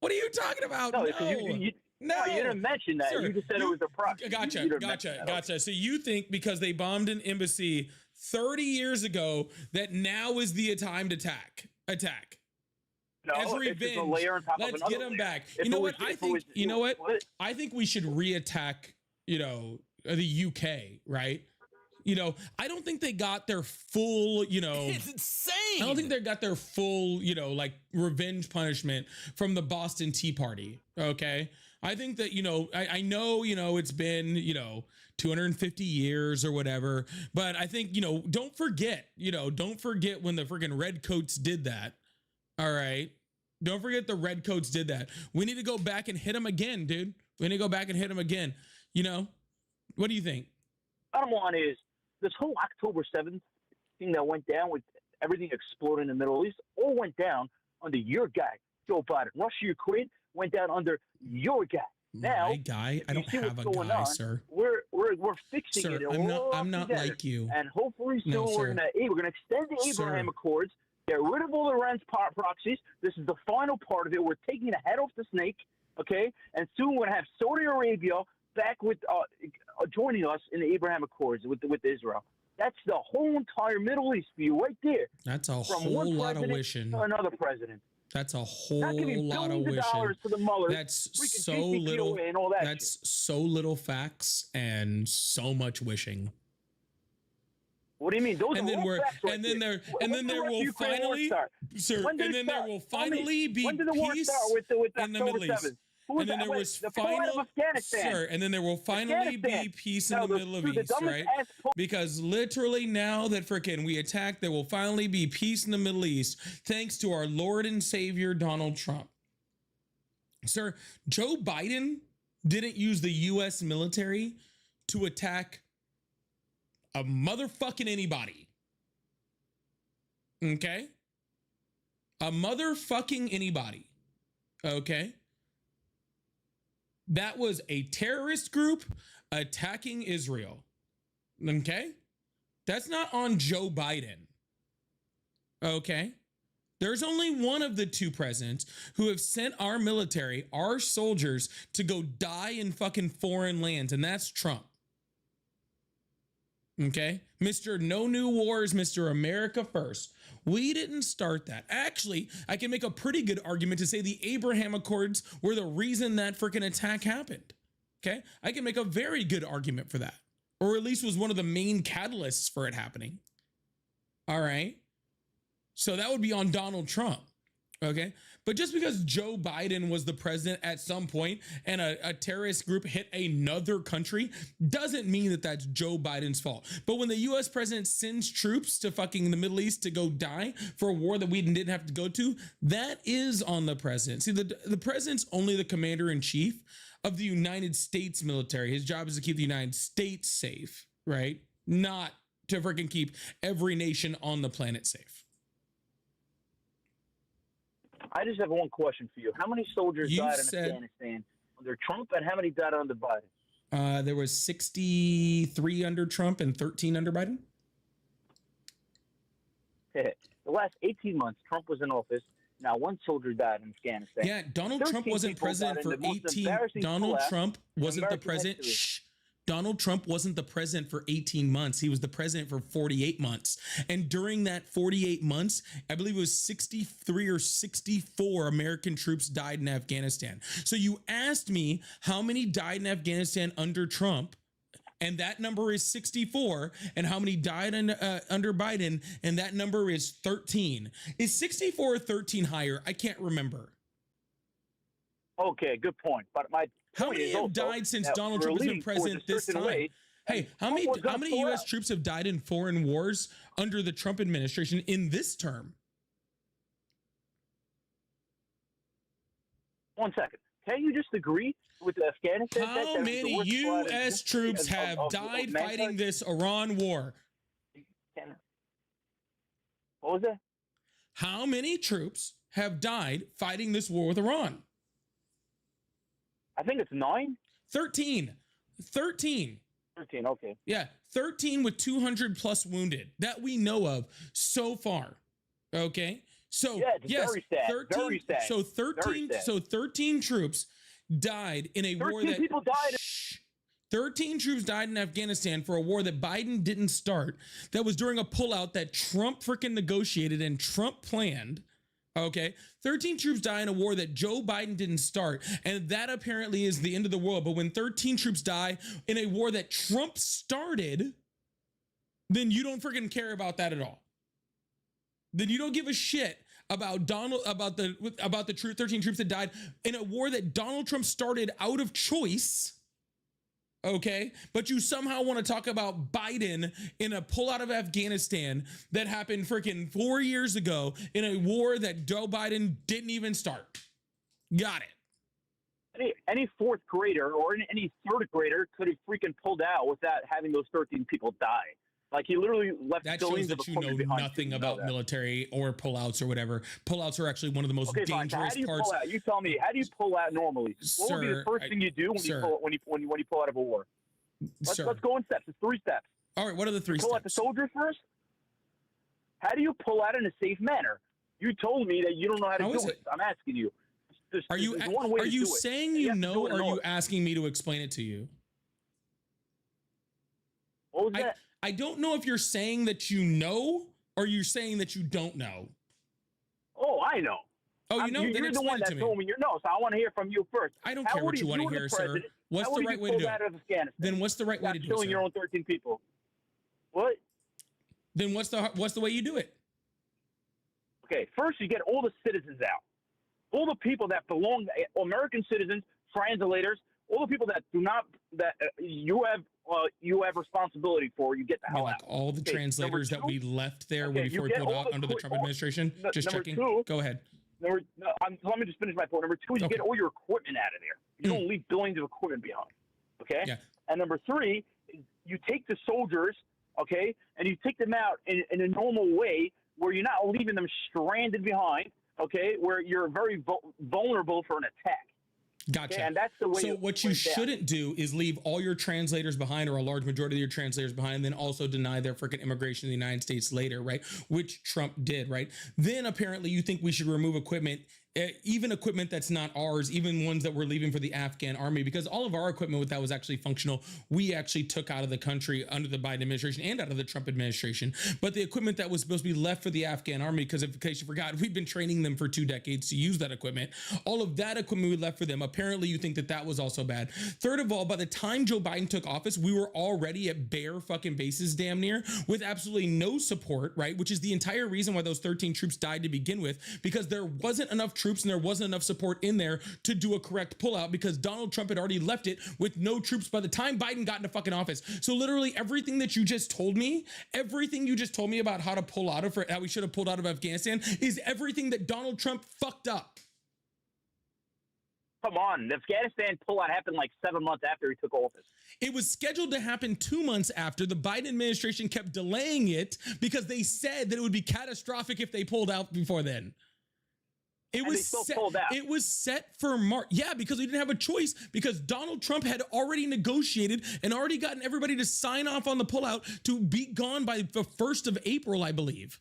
What are you talking about? No. No, you didn't mention that. Sir, you just said it was a proxy. Gotcha. So you think because they bombed an embassy 30 years ago that now is the time to attack? No, as revenge. Let's get them back. You know what? I think we should reattack, the UK, right? I don't think they got their full, It's insane. I don't think they got their full, revenge punishment from the Boston Tea Party. Okay. I think that, I know, it's been, 250 years or whatever, but I think, don't forget when the freaking redcoats did that. All right. Don't forget the redcoats did that. We need to go back and hit them again, dude. We need to go back and hit them again. What do you think? Bottom line is this whole October 7th thing that went down with everything exploding in the Middle East all went down under your guy, Joe Biden. Russia, Ukraine went down under your guy. Now, my guy? I don't have a guy, sir. We're fixing it. I'm not like you. And hopefully soon we're gonna extend the Abraham Accords, get rid of all the Iran's proxies. This is the final part of it. We're taking the head off the snake, okay? And soon we're gonna have Saudi Arabia back with joining us in the Abraham Accords with Israel. That's the whole entire Middle East view right there. That's a whole lot of wishing. To another president. That's a whole lot of wishing. That's so little. That's so little facts and so much wishing. What do you mean? Those and then we're facts right there will finally, sir. And then there will finally be peace in the Middle East. and then there was final, sir, and then there will finally be peace in the Middle East, right? Because literally now that frickin' we attacked, there will finally be peace in the Middle East, thanks to our Lord and Savior Donald Trump. Sir, Joe Biden didn't use the U.S. military to attack a motherfucking anybody. Okay? A motherfucking anybody. Okay? That was a terrorist group attacking Israel. Okay? That's not on Joe Biden. Okay? There's only one of the two presidents who have sent our military, our soldiers, to go die in fucking foreign lands, and that's Trump. Okay? Mr. No New Wars, Mr. America First. We didn't start that. Actually, I can make a pretty good argument to say the Abraham Accords were the reason that freaking attack happened. Okay? I can make a very good argument for that. Or at least was one of the main catalysts for it happening. All right? So that would be on Donald Trump, okay? But just because Joe Biden was the president at some point and a terrorist group hit another country doesn't mean that that's Joe Biden's fault. But when the U.S. president sends troops to fucking the Middle East to go die for a war that we didn't have to go to, that is on the president. See, the president's only the commander in chief of the United States military. His job is to keep the United States safe, right? Not to freaking keep every nation on the planet safe. I just have one question for you. How many soldiers died in Afghanistan under Trump, and how many died under Biden? There was 63 under Trump and 13 under Biden. The last 18 months, Trump was in office. Now, one soldier died in Afghanistan. Yeah, Donald Trump wasn't president for 18. Donald Trump wasn't the president. Shh. Donald Trump wasn't the president for 18 months. He was the president for 48 months. And during that 48 months, I believe it was 63 or 64 American troops died in Afghanistan. So you asked me how many died in Afghanistan under Trump, and that number is 64. And how many died under Biden, and that number is 13. Is 64 or 13 higher? I can't remember. Okay, good point. But how many have died since Donald Trump has been president this time? Hey, how many U.S. troops have died in foreign wars under the Trump administration in this term? 1 second. Can you just agree with Afghanistan? How many U.S. troops have died fighting this Iran war? What was that? How many troops have died fighting this war with Iran? I think it's 9. 13. 13. 13, okay. Yeah, 13 with 200 plus wounded that we know of so far. Okay? So, yeah, yes, very sad. 13, very sad. So 13 so 13 troops died in a war that 13 people died. 13 troops died in Afghanistan for a war that Biden didn't start. That was during a pullout that Trump freaking negotiated and Trump planned. Okay, 13 troops die in a war that Joe Biden didn't start, and that apparently is the end of the world. But when 13 troops die in a war that Trump started, then you don't freaking care about that at all. Then you don't give a shit about about the 13 troops that died in a war that Donald Trump started out of choice. Okay, but you somehow want to talk about Biden in a pullout of Afghanistan that happened freaking 4 years ago in a war that Joe Biden didn't even start. Got it. Any fourth grader or any third grader could have freaking pulled out without having those 13 people die. Like, he literally left. That shows that you know nothing about military or pullouts or whatever. Pullouts are actually one of the most dangerous how do you parts. Pull out? You tell me, how do you pull out normally? What would be the first thing you do when you pull out of a war? Let's go in steps. It's 3 steps. All right, what are the 3 steps? Pull out the soldier first. How do you pull out in a safe manner? You told me that you don't know how to do it. I'm asking you. Are you saying you know, or are you asking me to explain it to you? What was that? I don't know if you're saying that you know or you're saying that you don't know. Oh, I know. Oh, you know? You're the one that told me you know, so I want to hear from you first. I don't care what you want to hear, sir. What's the right way to do it? Then what's the right way to do it, killing your own 13 people. What? Then what's the way you do it? Okay, first you get all the citizens out. All the people that belong, American citizens translators, all the people that do not that you have responsibility for. You get the hell like out. all the translators that we left there Okay, before we you get pulled all out the under the Trump administration. Just number checking. two- Go ahead. Let me just finish my point. Number two is you get all your equipment out of there. You don't leave billions of equipment behind. Okay? Yeah. And number three is you take the soldiers, okay, and you take them out in a normal way where you're not leaving them stranded behind, okay, where you're very vulnerable for an attack. Gotcha. Okay? And that's the way. So what you shouldn't do is leave all your translators behind, or a large majority of your translators behind, and then also deny their freaking immigration to the United States later, right? Which Trump did, right? Then apparently you think we should remove equipment, even equipment that's not ours, even ones that we're leaving for the Afghan army, because all of our equipment that was actually functional, we actually took out of the country under the Biden administration and out of the Trump administration. But the equipment that was supposed to be left for the Afghan army, because in case you forgot, we've been training them for 2 decades to use that equipment. All of that equipment we left for them. Apparently you think that that was also bad. Third of all, by the time Joe Biden took office, we were already at bare fucking bases damn near with absolutely no support, right? Which is the entire reason why those 13 troops died to begin with, because there wasn't enough troops and there wasn't enough support in there to do a correct pullout, because Donald Trump had already left it with no troops by the time Biden got into fucking office. So literally everything that you just told me, about how to pull out of, how we should have pulled out of Afghanistan, is everything that Donald Trump fucked up. Come on, the Afghanistan pullout happened like 7 months after he took office. It was scheduled to happen 2 months after. The Biden administration kept delaying it because they said that it would be catastrophic if they pulled out before then. It was set for March. Yeah, because we didn't have a choice, because Donald Trump had already negotiated and already gotten everybody to sign off on the pullout to be gone by the 1st of April, I believe.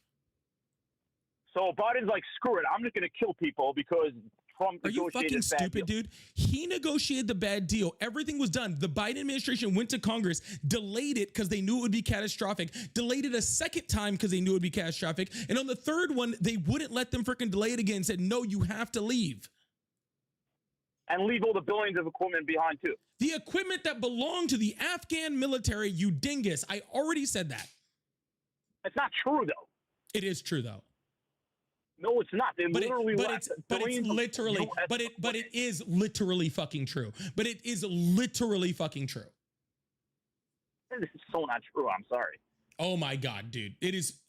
So Biden's like, screw it, I'm just going to kill people because Trump Are you fucking stupid, dude? He negotiated the bad deal. Everything was done. The Biden administration went to Congress, delayed it because they knew it would be catastrophic, delayed it a second time because they knew it would be catastrophic. And on the third one, they wouldn't let them freaking delay it again, said, no, you have to leave. And leave all the billions of equipment behind, too. The equipment that belonged to the Afghan military, you dingus. I already said that. It's not true, though. It is true, though. No, it's not. They literally it is literally fucking true. But it is literally fucking true. This is so not true. I'm sorry. Oh my God, dude. It is.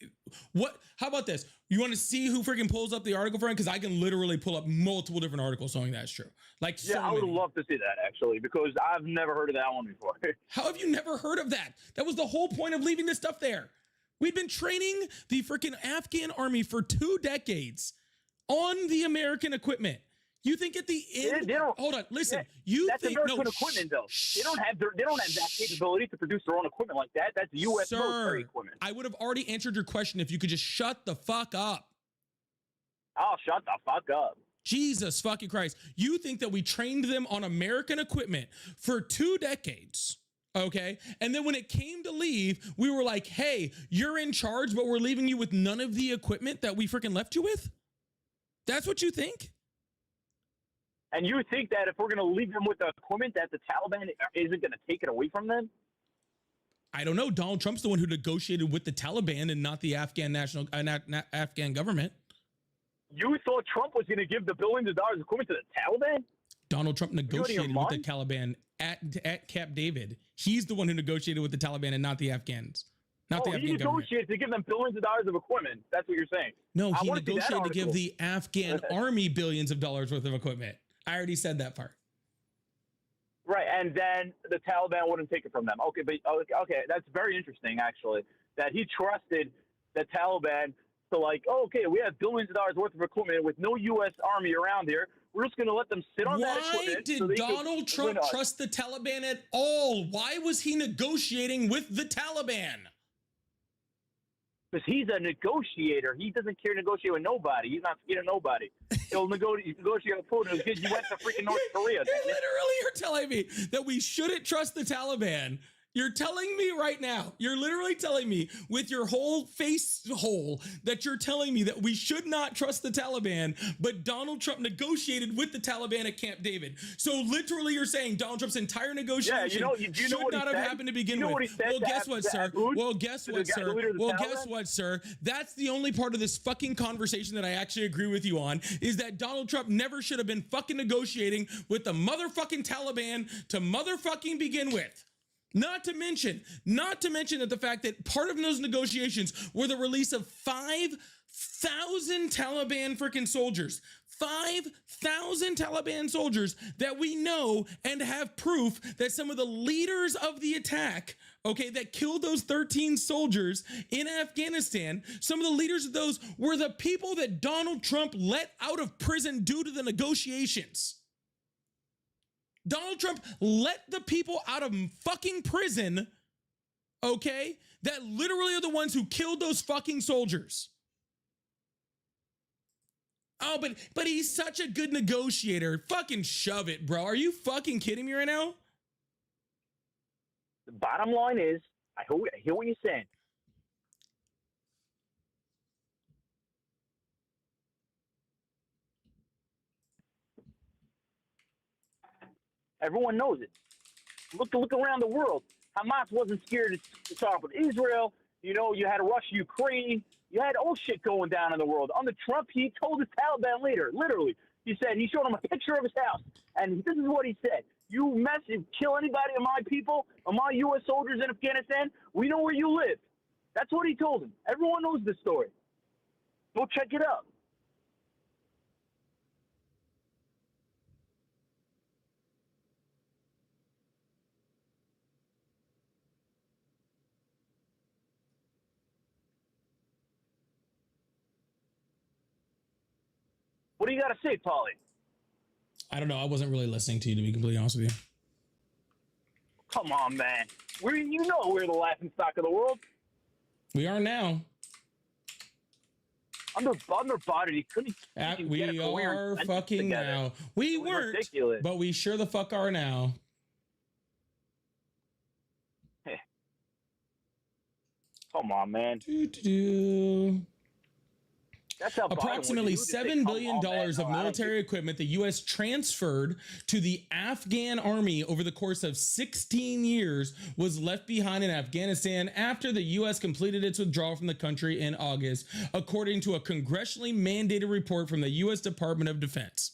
What? How about this? You want to see who freaking pulls up the article for it? Because I can literally pull up multiple different articles showing that's true. Like, yeah, I would love to see that, actually, because I've never heard of that one before. How have you never heard of that? That was the whole point of leaving this stuff there. We've been training the freaking Afghan army for 2 decades on the American equipment. You think at the end? Hold on, listen. That's American equipment, though. They don't have that capability to produce their own equipment like that. That's U.S. military equipment. I would have already answered your question if you could just shut the fuck up. Oh, shut the fuck up. Jesus fucking Christ! You think that we trained them on American equipment for 2 decades? Okay. And then when it came to leave, we were like, hey, you're in charge, but we're leaving you with none of the equipment that we freaking left you with? That's what you think? And you think that if we're going to leave them with the equipment, that the Taliban isn't going to take it away from them? I don't know. Donald Trump's the one who negotiated with the Taliban and not the Afghan Afghan government. You thought Trump was going to give the billions of dollars of equipment to the Taliban? Donald Trump negotiated with the Taliban at Camp David. He's the one who negotiated with the Taliban and not the Afghans. He negotiated to give them billions of dollars of equipment. That's what you're saying. No, he negotiated to give the Afghan army billions of dollars worth of equipment. I already said that part. Right, and then the Taliban wouldn't take it from them. Okay, but okay, that's very interesting, actually, that he trusted the Taliban to okay, we have billions of dollars worth of equipment with no U.S. army around here. We're just going to let them sit on that equipment. Why did Donald Trump trust the Taliban at all? Why was he negotiating with the Taliban? Because he's a negotiator. He doesn't care to negotiate with nobody. He's not scared of nobody. He'll negotiate with Putin because you went to freaking North Korea. You literally are telling me that we shouldn't trust the Taliban. You're telling me right now, you're literally telling me with your whole face hole that you're telling me that we should not trust the Taliban, but Donald Trump negotiated with the Taliban at Camp David. So literally you're saying Donald Trump's entire negotiation should not have happened to begin with. Well, guess what, sir? Well, guess what, sir? Well, guess what, sir? That's the only part of this fucking conversation that I actually agree with you on, is that Donald Trump never should have been fucking negotiating with the motherfucking Taliban to motherfucking begin with. Not to mention that the fact that part of those negotiations were the release of 5,000 Taliban freaking soldiers. 5,000 Taliban soldiers that we know and have proof that some of the leaders of the attack, okay, that killed those 13 soldiers in Afghanistan, some of the leaders of those were the people that Donald Trump let out of prison due to the negotiations. Donald Trump let the people out of fucking prison, okay, that literally are the ones who killed those fucking soldiers. Oh, but he's such a good negotiator. Fucking shove it, bro. Are you fucking kidding me right now? The bottom line is, I hear what you're saying. Everyone knows it. Look around the world. Hamas wasn't scared to talk with Israel. You know, you had Russia, Ukraine. You had all shit going down in the world. Under Trump, he told the Taliban leader, literally, he showed him a picture of his house. And this is what he said. You kill anybody of my people, of my U.S. soldiers in Afghanistan, we know where you live. That's what he told him. Everyone knows this story. Go check it out. What do you got to say, Paulie? I don't know. I wasn't really listening to you, to be completely honest with you. Come on, man. We're the laughing stock of the world. We are now. Under Biden, couldn't we are fucking now. We weren't, ridiculous. But we sure the fuck are now. Hey. Come on, man. That's how approximately $7 billion of military equipment the U.S. transferred to the Afghan army over the course of 16 years was left behind in Afghanistan after the U.S. completed its withdrawal from the country in August, according to a congressionally mandated report from the U.S. Department of Defense.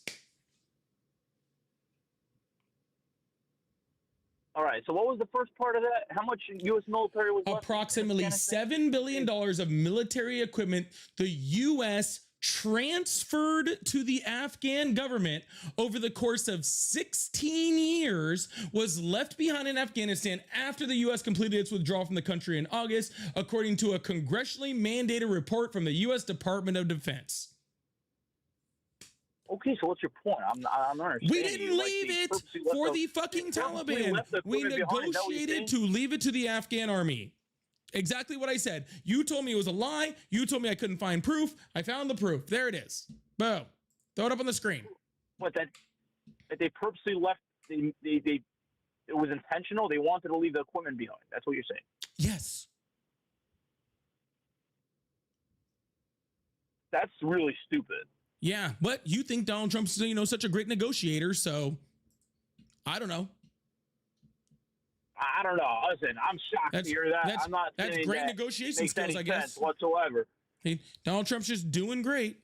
All right, so what was the first part of that? How much U.S. military was left? Approximately $7 billion of military equipment the U.S. transferred to the Afghan government over the course of 16 years was left behind in Afghanistan after the U.S. completed its withdrawal from the country in August, according to a congressionally mandated report from the U.S. Department of Defense. Okay, so what's your point? I'm not understanding. We didn't leave it for the fucking Taliban. We negotiated to leave it to the Afghan army. Exactly what I said. You told me it was a lie. You told me I couldn't find proof. I found the proof. There it is. Boom. Throw it up on the screen. What, that they purposely left, it was intentional? They wanted to leave the equipment behind. That's what you're saying? Yes. That's really stupid. Yeah, but you think Donald Trump's, such a great negotiator, so I don't know. I don't know. Listen, I'm shocked to hear that. I'm not saying that's great that negotiation makes skills, any I guess. sense whatsoever. Donald Trump's just doing great.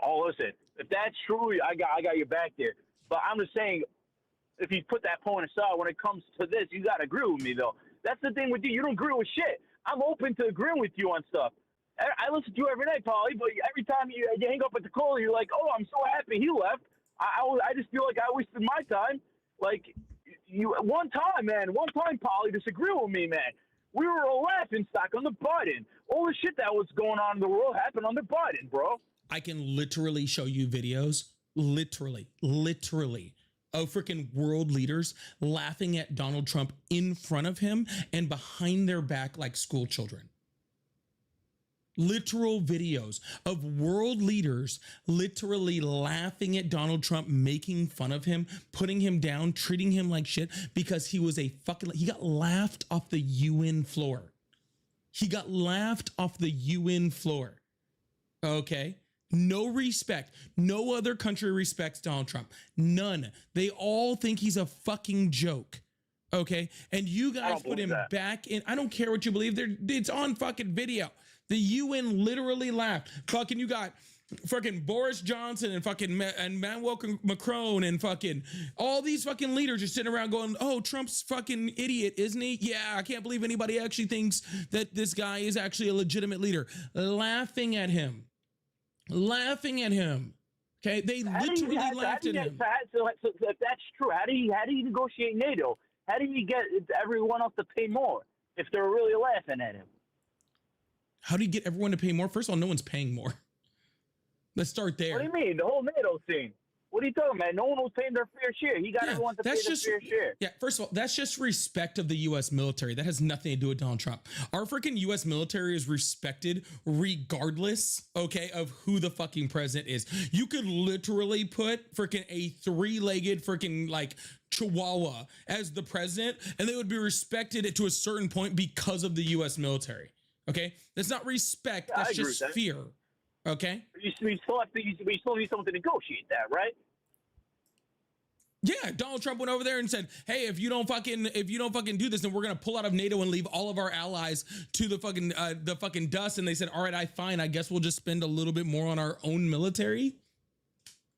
Oh, listen, if that's true, I got your back there. But I'm just saying, if you put that point aside, when it comes to this, you got to agree with me, though. That's the thing with you. You don't agree with shit. I'm open to agreeing with you on stuff. I listen to you every night, Paulie, but every time you hang up at the call, you're like, oh, I'm so happy he left. I just feel like I wasted my time. Like, one time, Paulie, disagree with me, man. We were a laughing stock under Biden. All the shit that was going on in the world happened under Biden, bro. I can literally show you videos, literally, of freaking world leaders laughing at Donald Trump in front of him and behind their back like school children. literal videos of world leaders literally laughing at Donald Trump, making fun of him, putting him down, treating him like shit because he was he got laughed off the UN floor. He got laughed off the UN floor. Okay. No respect. No other country respects Donald Trump. None. They all think he's a fucking joke. Okay. And you guys put him back in. I don't care what you believe. It's on fucking video. The UN literally laughed. Fucking, you got fucking Boris Johnson and fucking Emmanuel Macron and fucking all these fucking leaders just sitting around going, oh, Trump's fucking idiot, isn't he? Yeah, I can't believe anybody actually thinks that this guy is actually a legitimate leader. Laughing at him. Laughing at him. Okay, they literally laughed at him. So if that's true, how do you negotiate NATO? How do you get everyone else to pay more if they're really laughing at him? How do you get everyone to pay more? First of all, no one's paying more. Let's start there. What do you mean? The whole NATO thing. What are you talking about? No one was paying their fair share. He got everyone to pay their fair share. Yeah, first of all, that's just respect of the U.S. military. That has nothing to do with Donald Trump. Our freaking U.S. military is respected regardless, okay, of who the fucking president is. You could literally put freaking a three-legged freaking like chihuahua as the president, and they would be respected to a certain point because of the U.S. military. Okay, that's not respect. That's just fear. Okay. We still need someone to negotiate that, right? Yeah, Donald Trump went over there and said, "Hey, if you don't fucking do this, then we're gonna pull out of NATO and leave all of our allies to the fucking dust." And they said, "All right, I guess we'll just spend a little bit more on our own military."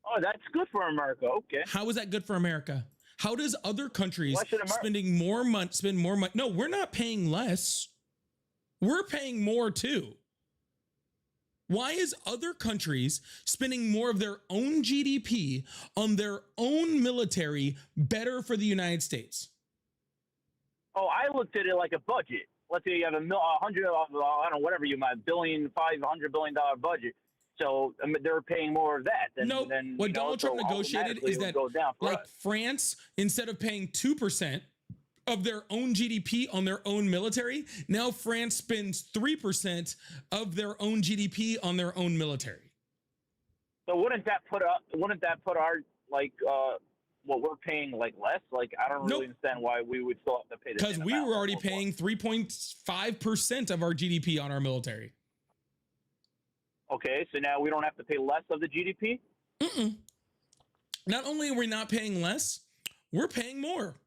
Oh, that's good for America. Okay. How is that good for America? How does other countries spend more money? No, we're not paying less. We're paying more too. Why is other countries spending more of their own GDP on their own military better for the United States? Oh, I looked at it like a budget. Let's say you have $100, I don't know, whatever you might, $500 billion budget. So they're paying more of that. What Donald Trump negotiated is that, like France, instead of paying 2% of their own GDP on their own military, now France spends 3% of their own GDP on their own military. So wouldn't that put our what we're paying like less? Like I don't really understand why we would still have to pay this. Because we were already paying 3.5% of our GDP on our military. Okay, so now we don't have to pay less of the GDP? Not only are we not paying less, we're paying more.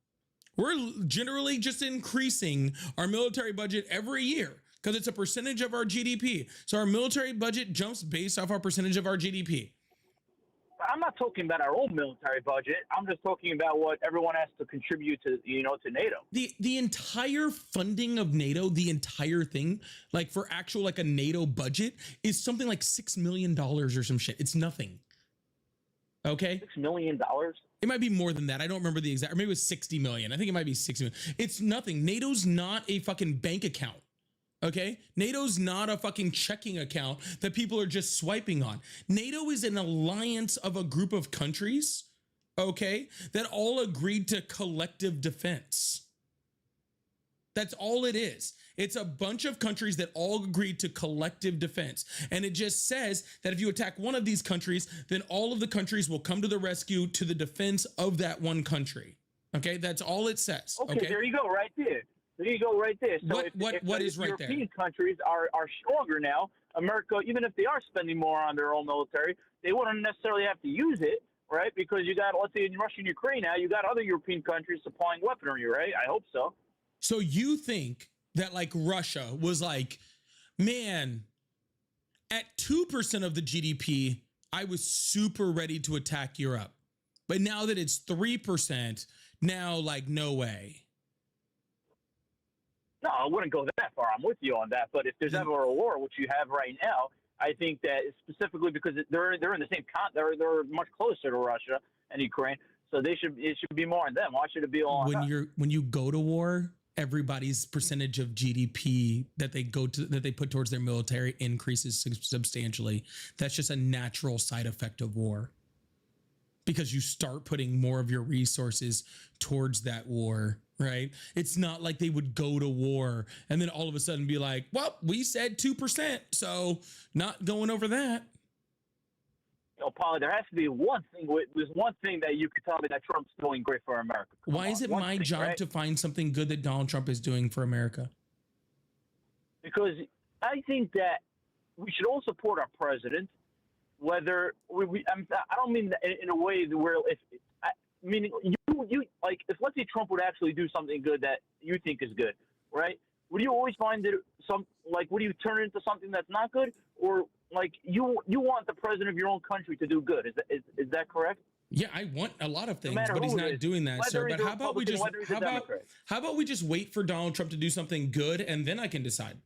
We're generally just increasing our military budget every year because it's a percentage of our GDP. So our military budget jumps based off our percentage of our GDP. I'm not talking about our own military budget. I'm just talking about what everyone has to contribute to, to NATO. The entire funding of NATO, the entire thing, like for actual like a NATO budget, is something like $6 million or some shit. It's nothing. Okay. $6 million? It might be more than that. I don't remember the exact, or maybe it was 60 million. I think it might be 60 million. It's nothing. NATO's not a fucking bank account. Okay. NATO's not a fucking checking account that people are just swiping on. NATO is an alliance of a group of countries, okay, that all agreed to collective defense. That's all it is. It's a bunch of countries that all agreed to collective defense. And it just says that if you attack one of these countries, then all of the countries will come to the rescue to the defense of that one country. Okay, that's all it says. Okay, there you go, right there. There you go, right there. So what is right there? European countries are stronger now. America, even if they are spending more on their own military, they wouldn't necessarily have to use it, right? Because you got, let's say in Russia and Ukraine now, you got other European countries supplying weaponry, right? I hope so. So you think that like Russia was like, man, at 2% of the GDP, I was super ready to attack Europe. But now that it's 3%, now like no way. No, I wouldn't go that far. I'm with you on that. But if there's ever a war, which you have right now, I think that specifically because they're in the same they're much closer to Russia and Ukraine, so it should be more on them. Why should it be all on us? When you go to war, everybody's percentage of GDP that they put towards their military increases substantially. That's just a natural side effect of war, because you start putting more of your resources towards that war right? It's not like they would go to war and then all of a sudden be like, well, we said 2%, so not going over that. Paulie, there has to be one thing. There's one thing that you could tell me that Trump's doing great for America. Why is it my job to find something good that Donald Trump is doing for America? Because I think that we should all support our president, whether I don't mean in a way where meaning you like if let's say Trump would actually do something good that you think is good, right? Would you always find it would you turn it into something that's not good, or like you want the president of your own country to do good? Is that correct? Yeah, I want a lot of things, No but he's not doing that, sir. But how about we just wait for Donald Trump to do something good and then I can decide?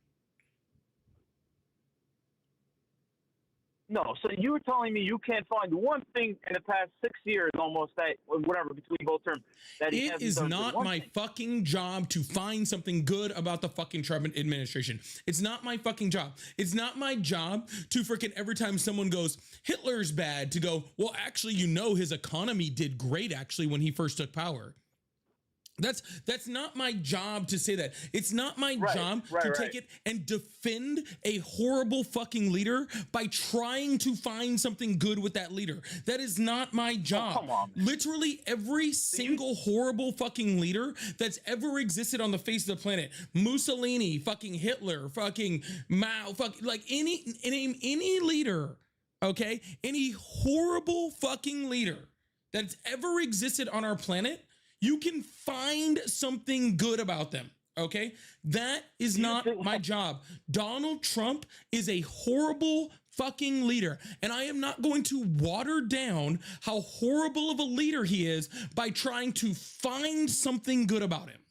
No, so you were telling me you can't find one thing in the past 6 years almost that, whatever, between both terms. That it is not my fucking job to find something good about the fucking Trump administration. It's not my fucking job. It's not my job to freaking every time someone goes, Hitler's bad, to go, well, actually, his economy did great, actually, when he first took power. That's not my job to say that. It's not my job to take it and defend a horrible fucking leader by trying to find something good with that leader. That is not my job. Oh, come on, man. Literally every single horrible fucking leader that's ever existed on the face of the planet, Mussolini, fucking Hitler, fucking Mao, like any leader, okay? Any horrible fucking leader that's ever existed on our planet, you can find something good about them, okay? That is not my job. Donald Trump is a horrible fucking leader, and I am not going to water down how horrible of a leader he is by trying to find something good about him.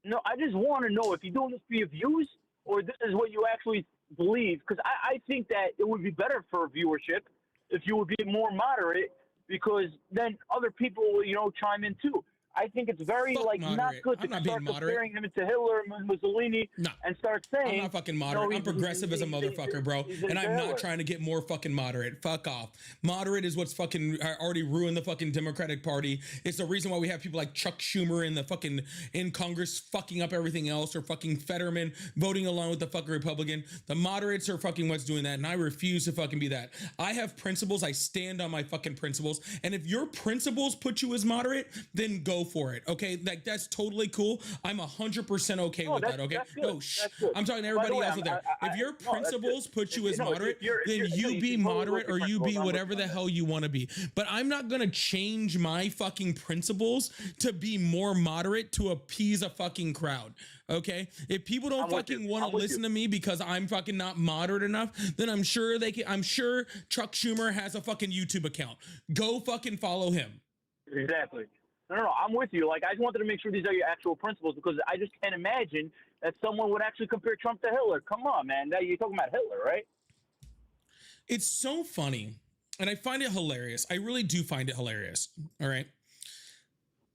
No, I just want to know if you're doing this for your views or this is what you actually believe, because I think that it would be better for viewership if you would be more moderate, because then other people will, chime in too. I think it's very not good to start comparing him to Hitler and Mussolini and start saying I'm not fucking moderate. I'm progressive as a motherfucker, bro. And I'm not trying to get more fucking moderate. Fuck off. Moderate is what's fucking already ruined the fucking Democratic Party. It's the reason why we have people like Chuck Schumer in Congress fucking up everything else, or fucking Fetterman voting along with the fucking Republican. The moderates are fucking what's doing that, and I refuse to fucking be that. I have principles. I stand on my fucking principles. And if your principles put you as moderate, then go for it, okay? Like, that's totally cool. I'm 100% okay with that, okay? No, I'm talking to everybody else out there. If your principles put you as moderate, then you be moderate, or you be whatever the hell you want to be. But I'm not gonna change my fucking principles to be more moderate to appease a fucking crowd, okay? If people don't fucking want to listen to me because I'm fucking not moderate enough, then I'm sure I'm sure Chuck Schumer has a fucking YouTube account. Go fucking follow him. Exactly. No, I'm with you. Like, I just wanted to make sure these are your actual principles, because I just can't imagine that someone would actually compare Trump to Hitler. Come on, man. Now you're talking about Hitler, right? It's so funny, and I find it hilarious. I really do find it hilarious, all right,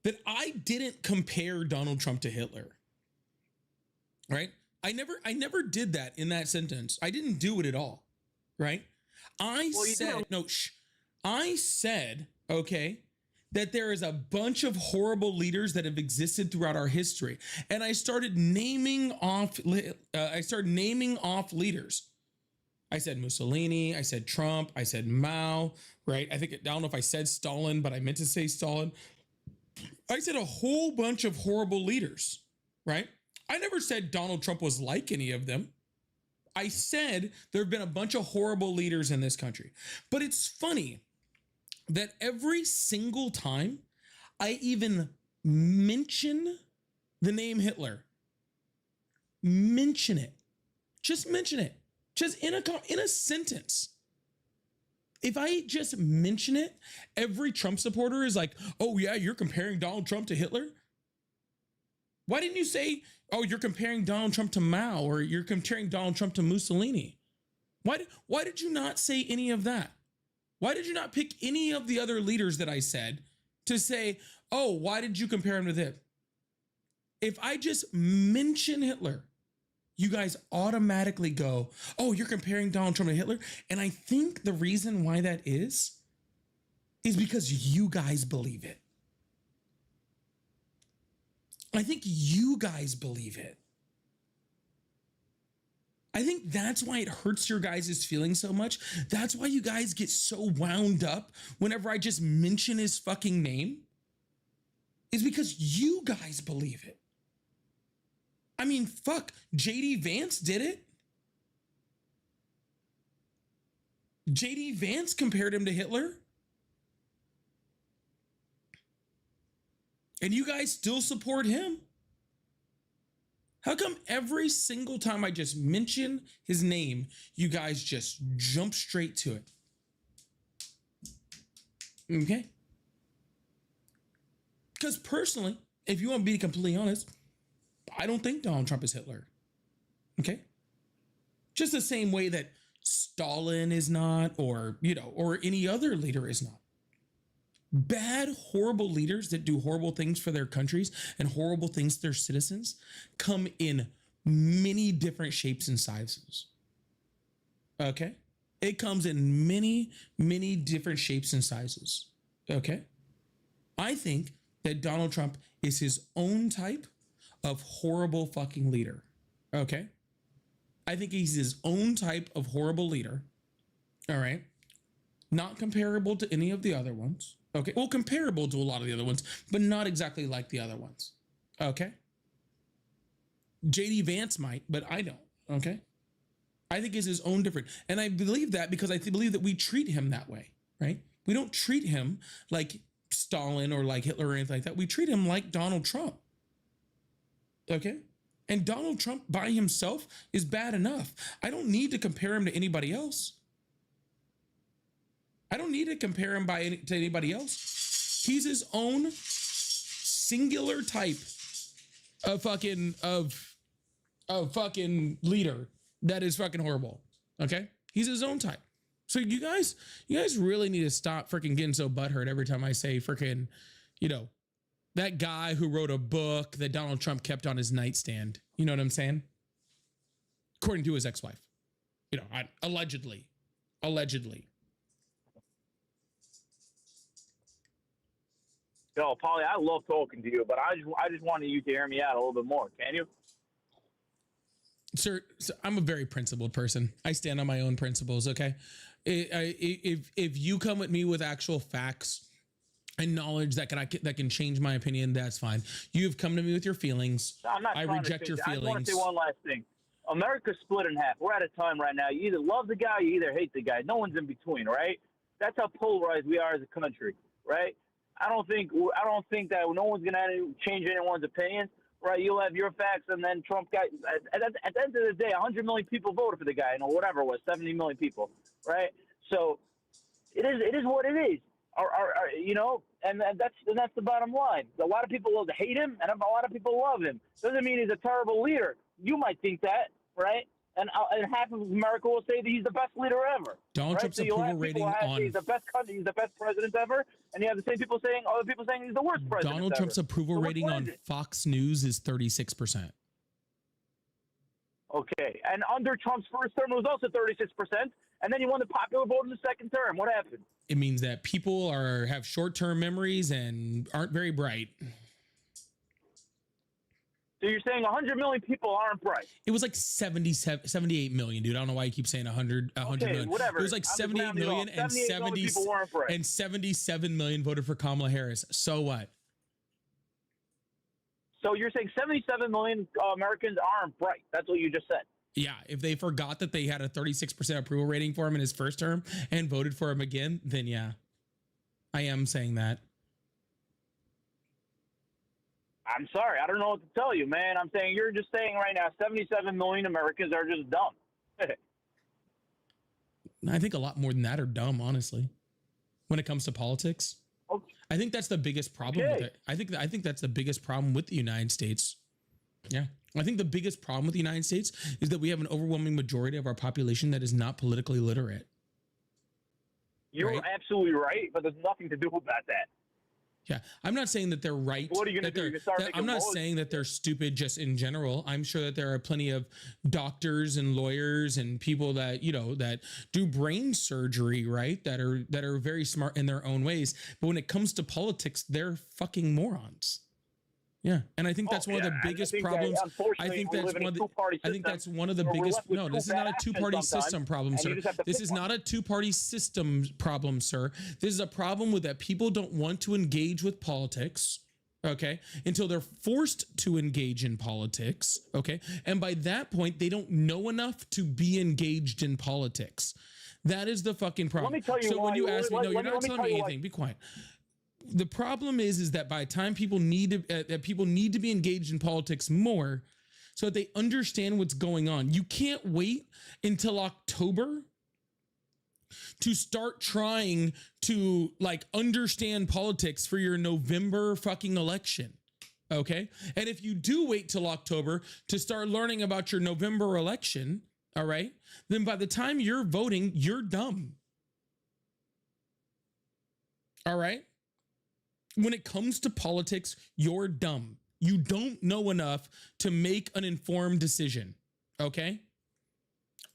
that I didn't compare Donald Trump to Hitler, right? I never did that in that sentence. I didn't do it at all, right? I said, okay, that there is a bunch of horrible leaders that have existed throughout our history. And I started naming off leaders. I said Mussolini, I said Trump, I said Mao, right? I don't know if I said Stalin, but I meant to say Stalin. I said a whole bunch of horrible leaders, right? I never said Donald Trump was like any of them. I said there have been a bunch of horrible leaders in this country. But it's funny that every single time I even mention the name Hitler, mention it, just in a sentence. If I just mention it, every Trump supporter is like, oh yeah, you're comparing Donald Trump to Hitler? Why didn't you say, oh, you're comparing Donald Trump to Mao, or you're comparing Donald Trump to Mussolini? Why did you not say any of that? Why did you not pick any of the other leaders that I said to say, oh, why did you compare him with him? If I just mention Hitler, you guys automatically go, oh, you're comparing Donald Trump to Hitler? And I think the reason why that is because you guys believe it. I think you guys believe it. I think that's why it hurts your guys' feelings so much. That's why you guys get so wound up whenever I just mention his fucking name, is because you guys believe it. I mean, fuck, JD Vance did it. JD Vance compared him to Hitler. And you guys still support him? How come every single time I just mention his name, you guys just jump straight to it? Okay? Because personally, if you want to be completely honest, I don't think Donald Trump is Hitler. Okay? Just the same way that Stalin is not, or, you know, or any other leader is not. Bad, horrible leaders that do horrible things for their countries and horrible things to their citizens come in many different shapes and sizes. Okay? It comes in many, many different shapes and sizes. Okay? I think that Donald Trump is his own type of horrible fucking leader. Okay? I think he's his own type of horrible leader. All right? Not comparable to any of the other ones. Okay, well, comparable to a lot of the other ones, but not exactly like the other ones. Okay? JD Vance might, but I don't. Okay? I think he's his own different. And I believe that because I believe that we treat him that way, right? We don't treat him like Stalin or like Hitler or anything like that. We treat him like Donald Trump. Okay? And Donald Trump by himself is bad enough. I don't need to compare him to anybody else. I don't need to compare him to anybody else. He's his own singular type of fucking leader that is fucking horrible. Okay? He's his own type. So you guys really need to stop freaking getting so butthurt every time I say freaking, you know, that guy who wrote a book that Donald Trump kept on his nightstand. You know what I'm saying? According to his ex-wife. You know, allegedly. Yo, Paulie, I love talking to you, but I just wanted you to hear me out a little bit more. Can you? Sir, I'm a very principled person. I stand on my own principles, okay? If you come at me with actual facts and knowledge that can change my opinion, that's fine. You've come to me with your feelings. No, I'm not I reject your I just want feelings. to say one last thing. America's split in half. We're at a time right now. You either love the guy, you either hate the guy. No one's in between, right? That's how polarized we are as a country, right? I don't think that no one's gonna change anyone's opinion, right? You'll have your facts, and then Trump got at the end of the day, 100 million people voted for the guy, or whatever it was, 70 million people, right? So it is what it is. You know, and that's the bottom line. A lot of people hate him, and a lot of people love him. Doesn't mean he's a terrible leader. You might think that, right? And half of America will say that he's the best leader ever. Donald Trump's approval rating on he's the best country, he's the best president ever, and you have the same people saying other people saying he's the worst president. Donald Trump's ever. approval rating on Fox News is 36%. Okay, and under Trump's first term it was also 36%, and then he won the popular vote in the second term. What happened? It means that people have short-term memories and aren't very bright. So you're saying 100 million people aren't bright? It was like 78 million, dude. I don't know why you keep saying 100 million. Whatever. It was like 78 million and 77 million voted for Kamala Harris. So what? So you're saying 77 million Americans aren't bright. That's what you just said. Yeah, if they forgot that they had a 36% approval rating for him in his first term and voted for him again, then yeah, I am saying that. I'm sorry. I don't know what to tell you, man. I'm saying you're just saying right now 77 million Americans are just dumb. I think a lot more than that are dumb, honestly, when it comes to politics. Okay. I think that's the biggest problem with it. I think that's the biggest problem with the United States. Yeah. I think the biggest problem with the United States is that we have an overwhelming majority of our population that is not politically literate. You're absolutely right, but there's nothing to do about that. Yeah, I'm not saying that they're right. What are you going to do? I'm not saying that they're stupid just in general. I'm sure that there are plenty of doctors and lawyers and people that, you know, that do brain surgery, right? That are very smart in their own ways. But when it comes to politics, they're fucking morons. Yeah, and I think that's one of the biggest problems. I think that's one of the. I think that's one of the biggest. No, this is not a two-party system problem, sir. This is not a two-party system problem, sir. This is a problem with that people don't want to engage with politics. Okay, until they're forced to engage in politics. Okay, and by that point, they don't know enough to be engaged in politics. That is the fucking problem. Let me tell you so why, when you ask me, no, you're not telling me why. anything. Be quiet. The problem is that by the time people need to people need to be engaged in politics more so that they understand what's going on. You can't wait until October to start trying to like understand politics for your November fucking election. Okay? And if you do wait till October to start learning about your November election, all right? Then by the time you're voting, you're dumb. All right? When it comes to politics, you're dumb. You don't know enough to make an informed decision. Okay?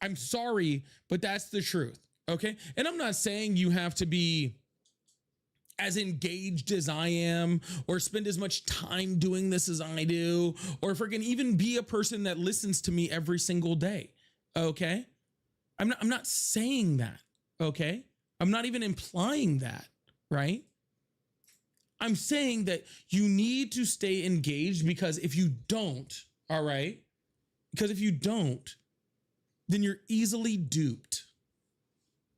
I'm sorry, but that's the truth. Okay? And I'm not saying you have to be as engaged as I am or spend as much time doing this as I do or freaking even be a person that listens to me every single day. Okay? I'm not saying that. Okay? I'm not even implying that, right? I'm saying that you need to stay engaged because if you don't, all right, because if you don't, then you're easily duped.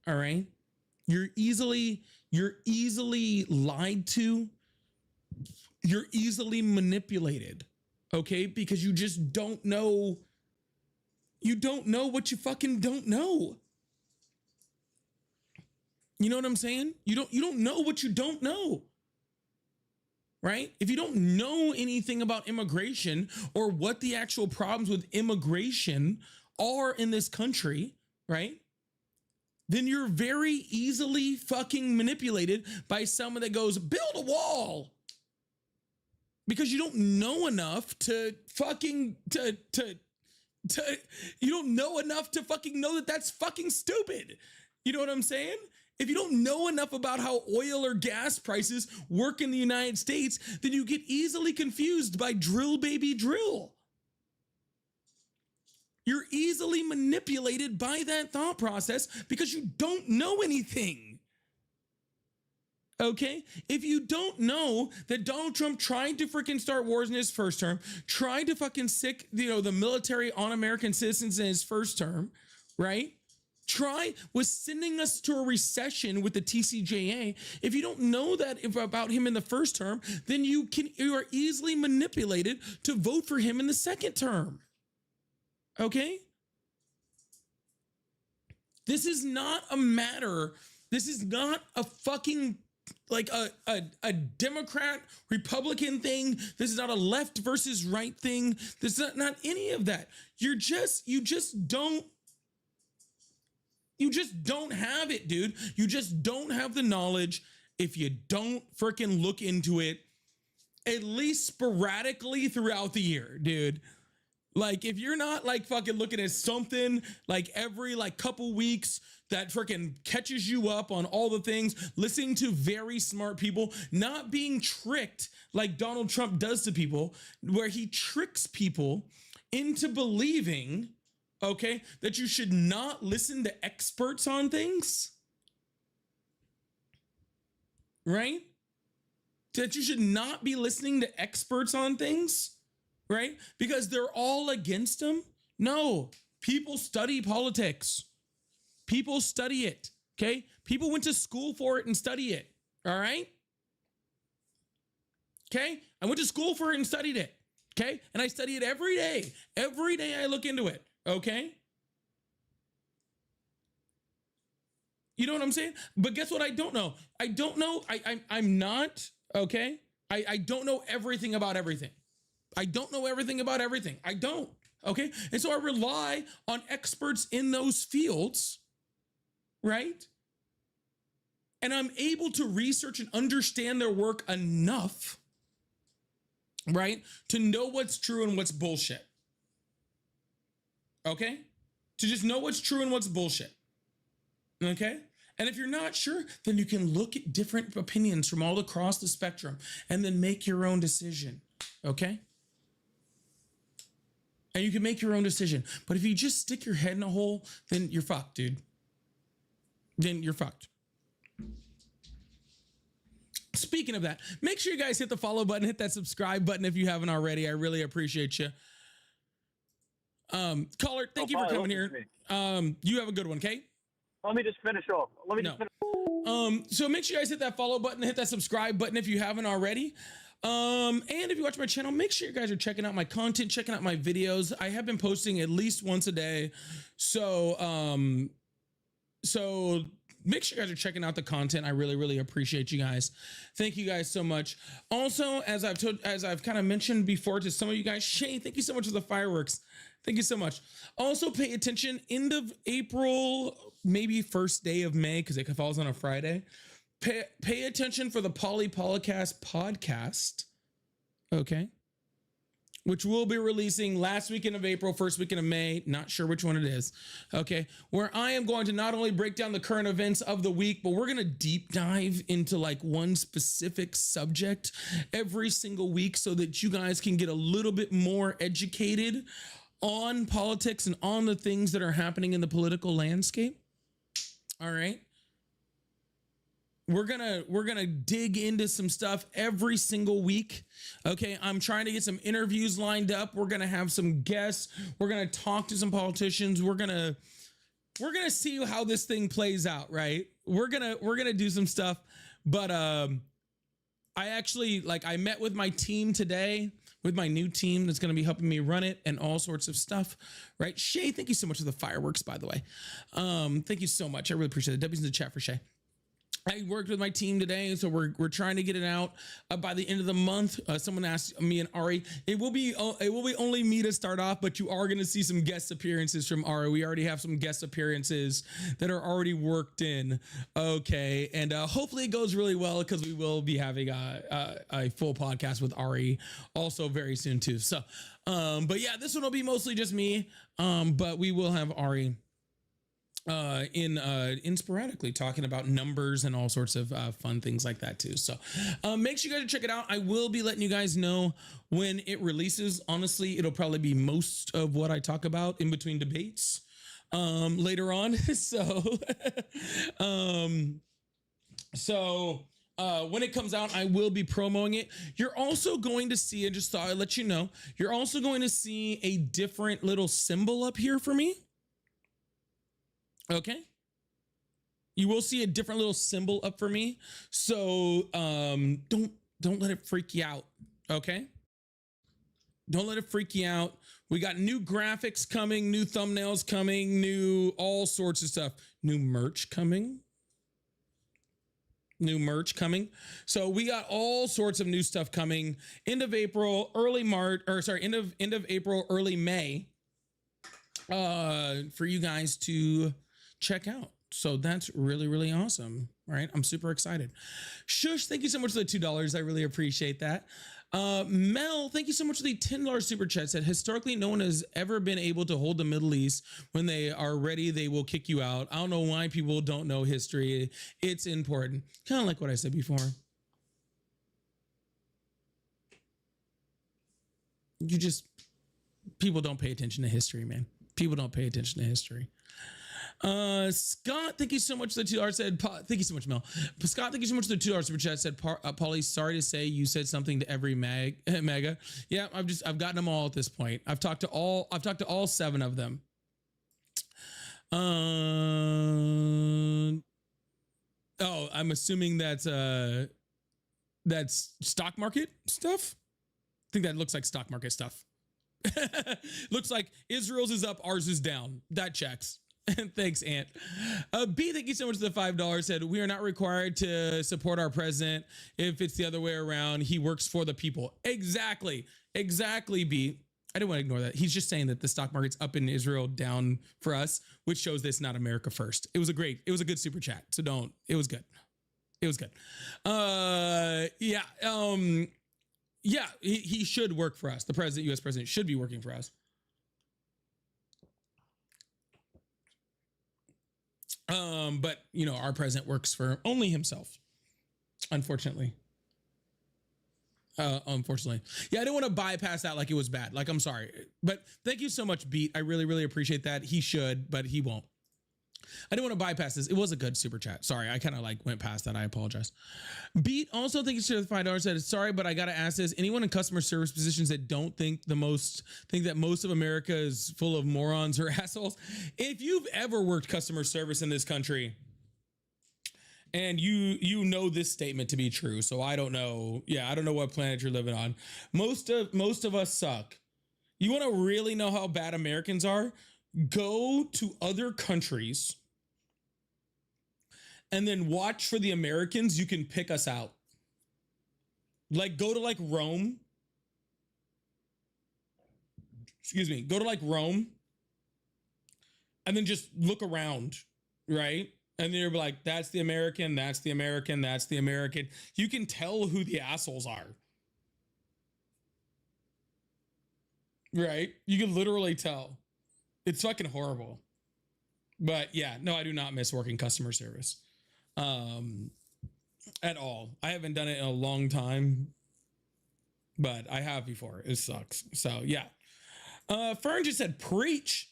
All right. You're easily lied to. You're easily manipulated. Okay. Because you just don't know. You don't know what you fucking don't know. You know what I'm saying? You don't know what you don't know. Right? If you don't know anything about immigration or what the actual problems with immigration are in this country, right? Then you're very easily fucking manipulated by someone that goes, build a wall. Because you don't know enough to fucking, you don't know enough to fucking know that that's fucking stupid. You know what I'm saying? If you don't know enough about how oil or gas prices work in the United States, then you get easily confused by drill baby drill. You're easily manipulated by that thought process because you don't know anything. Okay? If you don't know that Donald Trump tried to freaking start wars in his first term, tried to fucking sick, the military on American citizens in his first term, right? Was sending us to a recession with the TCJA. If you don't know that about him in the first term, then you are easily manipulated to vote for him in the second term. Okay? This is not a matter. This is not a fucking like a Democrat Republican thing. This is not a left versus right thing. This is not any of that. You just don't have it, dude. You just don't have the knowledge if you don't freaking look into it at least sporadically throughout the year, dude. Like if you're not like fucking looking at something like every like couple weeks that freaking catches you up on all the things, listening to very smart people, not being tricked like Donald Trump does to people, where he tricks people into believing, okay, that you should not listen to experts on things, right? That you should not be listening to experts on things, right? Because they're all against them. No, people study politics. People study it, okay? People went to school for it and study it, all right? Okay? I went to school for it and studied it, okay? And I study it every day. Every day I look into it, okay? You know what I'm saying? But guess what I don't know? I don't know. I'm not, okay? I don't know everything about everything. I don't know everything about everything. I don't, okay? And so I rely on experts in those fields, right? And I'm able to research and understand their work enough, right, to know what's true and what's bullshit. Okay? To just know what's true and what's bullshit. Okay? And if you're not sure, then you can look at different opinions from all across the spectrum and then make your own decision. Okay. And you can make your own decision. But if you just stick your head in a hole, then you're fucked, dude. Then you're fucked. Speaking of that, make sure you guys hit the follow button, hit that subscribe button if you haven't already. I really appreciate you. Caller, thank you for coming here. You have a good one, okay? Let me just finish off. So make sure you guys hit that follow button, hit that subscribe button if you haven't already. And if you watch my channel, make sure you guys are checking out my content, checking out my videos. I have been posting at least once a day. So make sure you guys are checking out the content. I really, really appreciate you guys. Thank you guys so much. Also, as I've kind of mentioned before to some of you guys, Shay, thank you so much for the fireworks. Thank you so much. Also, pay attention, end of April, maybe first day of May, because it falls on a Friday. Pay attention for the Polycast podcast, okay? Which we'll be releasing last weekend of April, first weekend of May. Not sure which one it is, okay? Where I am going to not only break down the current events of the week, but we're going to deep dive into like one specific subject every single week so that you guys can get a little bit more educated on politics and on the things that are happening in the political landscape. All right. We're gonna dig into some stuff every single week. Okay, I'm trying to get some interviews lined up. We're gonna have some guests. We're gonna talk to some politicians. We're gonna see how this thing plays out, right? We're gonna do some stuff. But I met with my team today, with my new team that's going to be helping me run it and all sorts of stuff, right? Shay, thank you so much for the fireworks, by the way. Thank you so much. I really appreciate it. W's in the chat for Shay. I worked with my team today, so we're trying to get it out by the end of the month. Someone asked me and Ari, it will be only me to start off, but you are going to see some guest appearances from Ari. We already have some guest appearances that are already worked in. Okay, and hopefully it goes really well because we will be having a full podcast with Ari also very soon too. So, but yeah, this one will be mostly just me, but we will have Ari in sporadically talking about numbers and all sorts of fun things like that too. So make sure you guys check it out. I will be letting you guys know when it releases. Honestly, it'll probably be most of what I talk about in between debates later on. So when it comes out, I will be promoting it. You're also going to see, and just thought I'd let you know, you're also going to see a different little symbol up here for me. Okay. You will see a different little symbol up for me. So don't let it freak you out. Okay. Don't let it freak you out. We got new graphics coming, new thumbnails coming, new all sorts of stuff, new merch coming. So we got all sorts of new stuff coming. End of April, early March, or sorry, end of April, early May, for you guys to check out. So that's really, really awesome. All right. I'm super excited. Shush, thank you so much for the $2. I really appreciate that. Mel, thank you so much for the $10 super chat. Said historically, no one has ever been able to hold the Middle East. When they are ready, they will kick you out. I don't know why people don't know history. It's important. Kind of like what I said before. People don't pay attention to history, man. People don't pay attention to history. Scott, thank you so much for the $2. Said, thank you so much, Mel. Scott, thank you so much for the $2 super chat. Said, Paulie, sorry to say you said something to every MAGA. Yeah, I've gotten them all at this point. I've talked to all 7 of them. Oh, I'm assuming that's stock market stuff. I think that looks like stock market stuff. Looks like Israel's is up, ours is down. That checks. Thanks, Ant. B, thank you so much for the $5. Said, we are not required to support our president if it's the other way around. He works for the people. Exactly, B. I didn't want to ignore that. He's just saying that the stock market's up in Israel, down for us, which shows this not America first. It was a good super chat. So it was good. Yeah, he should work for us. The president, U.S. president, should be working for us. But our president works for only himself, unfortunately. Unfortunately. Yeah, I didn't want to bypass that like it was bad. Like, I'm sorry. But thank you so much, Beat. I really, really appreciate that. He should, but he won't. I didn't want to bypass this. It was a good super chat. Sorry, I kind of like went past that. I apologize. Beat also thank you for the $5. Said sorry, but I gotta ask this: anyone in customer service positions that don't think that most of America is full of morons or assholes? If you've ever worked customer service in this country, and you know this statement to be true, so I don't know. Yeah, I don't know what planet you're living on. Most of us suck. You want to really know how bad Americans are? Go to other countries and then watch for the Americans. You can pick us out. Like, go to like Rome. Excuse me. Go to like Rome and then just look around, right? And then you're like, that's the American, that's the American, that's the American. You can tell who the assholes are. Right? You can literally tell. It's fucking horrible. But yeah, no, I do not miss working customer service. At all. I haven't done it in a long time, but I have before. It sucks. So yeah. Fern just said, preach.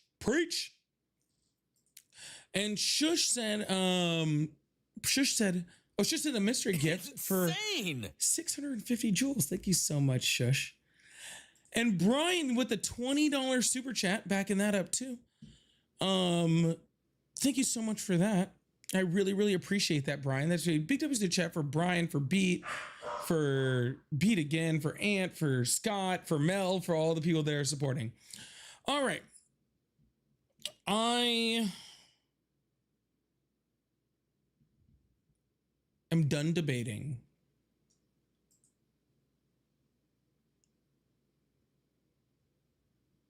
And Shush said, a mystery gift for 650 jewels. Thank you so much, Shush. And Brian with the $20 super chat, backing that up too. Thank you so much for that. I really, really appreciate that, Brian. That's a big W's to chat for Brian, for Beat again, for Ant, for Scott, for Mel, for all the people that are supporting. All right. I am done debating.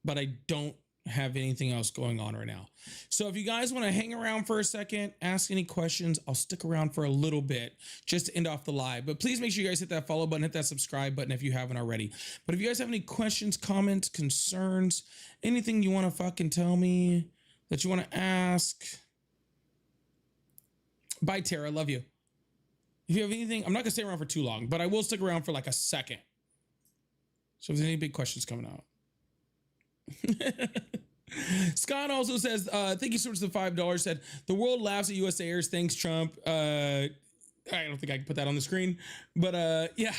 But I don't have anything else going on right now. So if you guys want to hang around for a second, ask any questions, I'll stick around for a little bit just to end off the live. But please make sure you guys hit that follow button, hit that subscribe button if you haven't already. But if you guys have any questions, comments, concerns, anything you want to fucking tell me that you want to ask. Bye, Tara. Love you. If you have anything, I'm not going to stay around for too long, but I will stick around for like a second. So if there's any big questions coming out. Scott also says, thank you so much for the $5. Said, the world laughs at USAers. Thanks, Trump. I don't think I can put that on the screen, but yeah.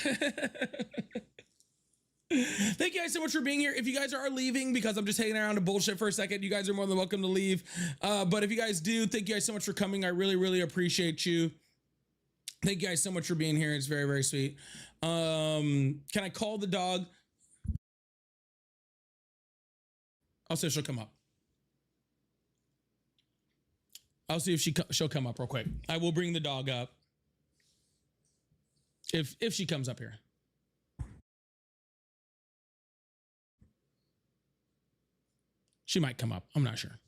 Thank you guys so much for being here. If you guys are leaving because I'm just hanging around to bullshit for a second, you guys are more than welcome to leave. But if you guys do, thank you guys so much for coming. I really, really appreciate you. Thank you guys so much for being here. It's very, very sweet. Can I call the dog? I'll see if she'll come up. I'll see if she'll come up real quick. I will bring the dog up if she comes up here. She might come up. I'm not sure.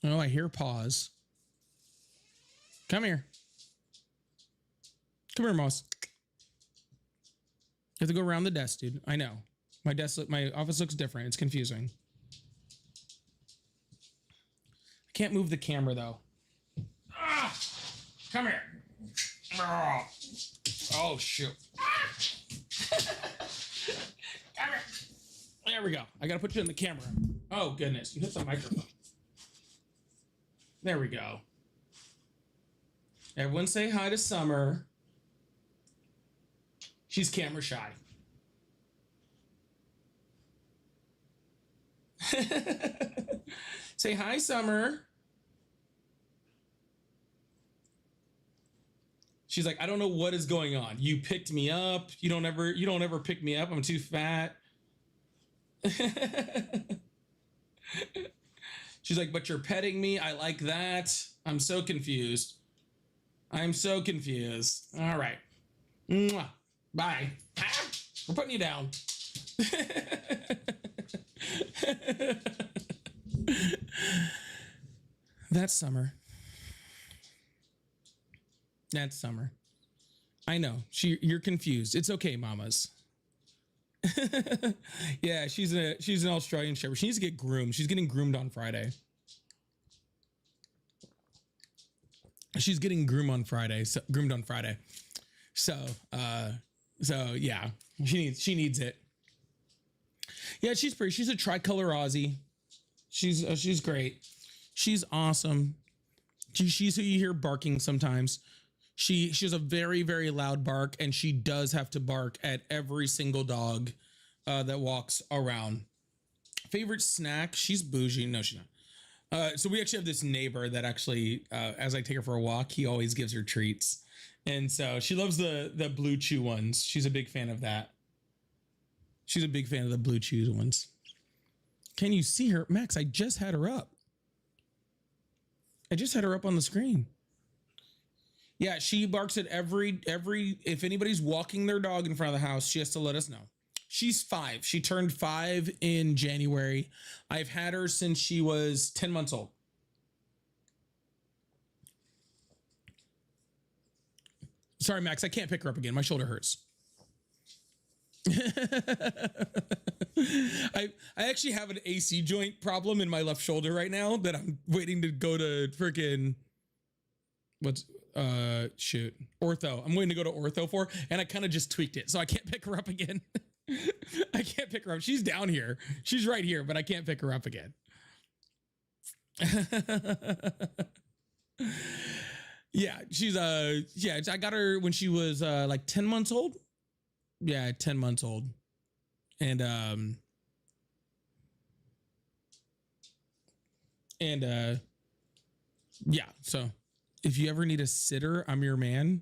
Oh, I hear pause. Come here. Come here, Moss. You have to go around the desk, dude. I know. My office looks different. It's confusing. I can't move the camera though. Ah, come here. Oh shoot. Come here. There we go. I gotta put you in the camera. Oh goodness, you hit the microphone. There we go. Everyone say hi to Summer. She's camera shy. Say hi, Summer. She's like, I don't know what is going on. You picked me up. You don't ever pick me up. I'm too fat. She's like, but you're petting me. I like that. I'm so confused. I'm so confused. All right. Mwah. Bye. Ah, we're putting you down. That's Summer. That's Summer. I know. You're confused. It's okay, mamas. Yeah, she's an Australian Shepherd. She needs to get groomed. She's getting groomed on Friday. She's getting groomed on Friday. So yeah, she needs it. Yeah, she's pretty. She's a tricolor Aussie. She's great. She's awesome. She's who you hear barking sometimes. She has a very, very loud bark, and she does have to bark at every single dog that walks around. Favorite snack? She's bougie. No, she's not. So we actually have this neighbor that actually, as I take her for a walk, he always gives her treats. And so she loves the Blue Chew ones. She's a big fan of that. She's a big fan of the Blue Chew ones. Can you see her? Max, I just had her up. I just had her up on the screen. Yeah, she barks at every if anybody's walking their dog in front of the house, she has to let us know. She's 5. She turned 5 in January. I've had her since she was 10 months old. Sorry, Max, I can't pick her up again. My shoulder hurts. I actually have an AC joint problem in my left shoulder right now that I'm waiting to go to freaking ortho. I'm waiting to go to ortho for, and I kind of just tweaked it, so I can't pick her up again. I can't pick her up. She's down here. She's right here, but I can't pick her up again. Yeah, she's I got her when she was like 10 months old. Yeah, 10 months old. And yeah, so if you ever need a sitter, I'm your man.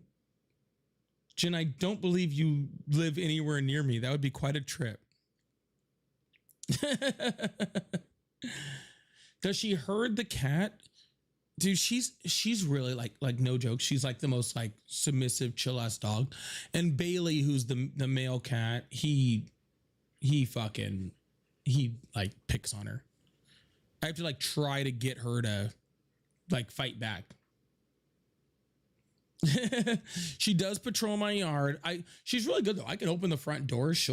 Jen, I don't believe you live anywhere near me. That would be quite a trip. Does she herd the cat? Dude, she's really like no joke. She's like the most like submissive, chill ass dog. And Bailey, who's the male cat, he like picks on her. I have to like try to get her to like fight back. She does patrol my yard. She's really good though. I can open the front door. She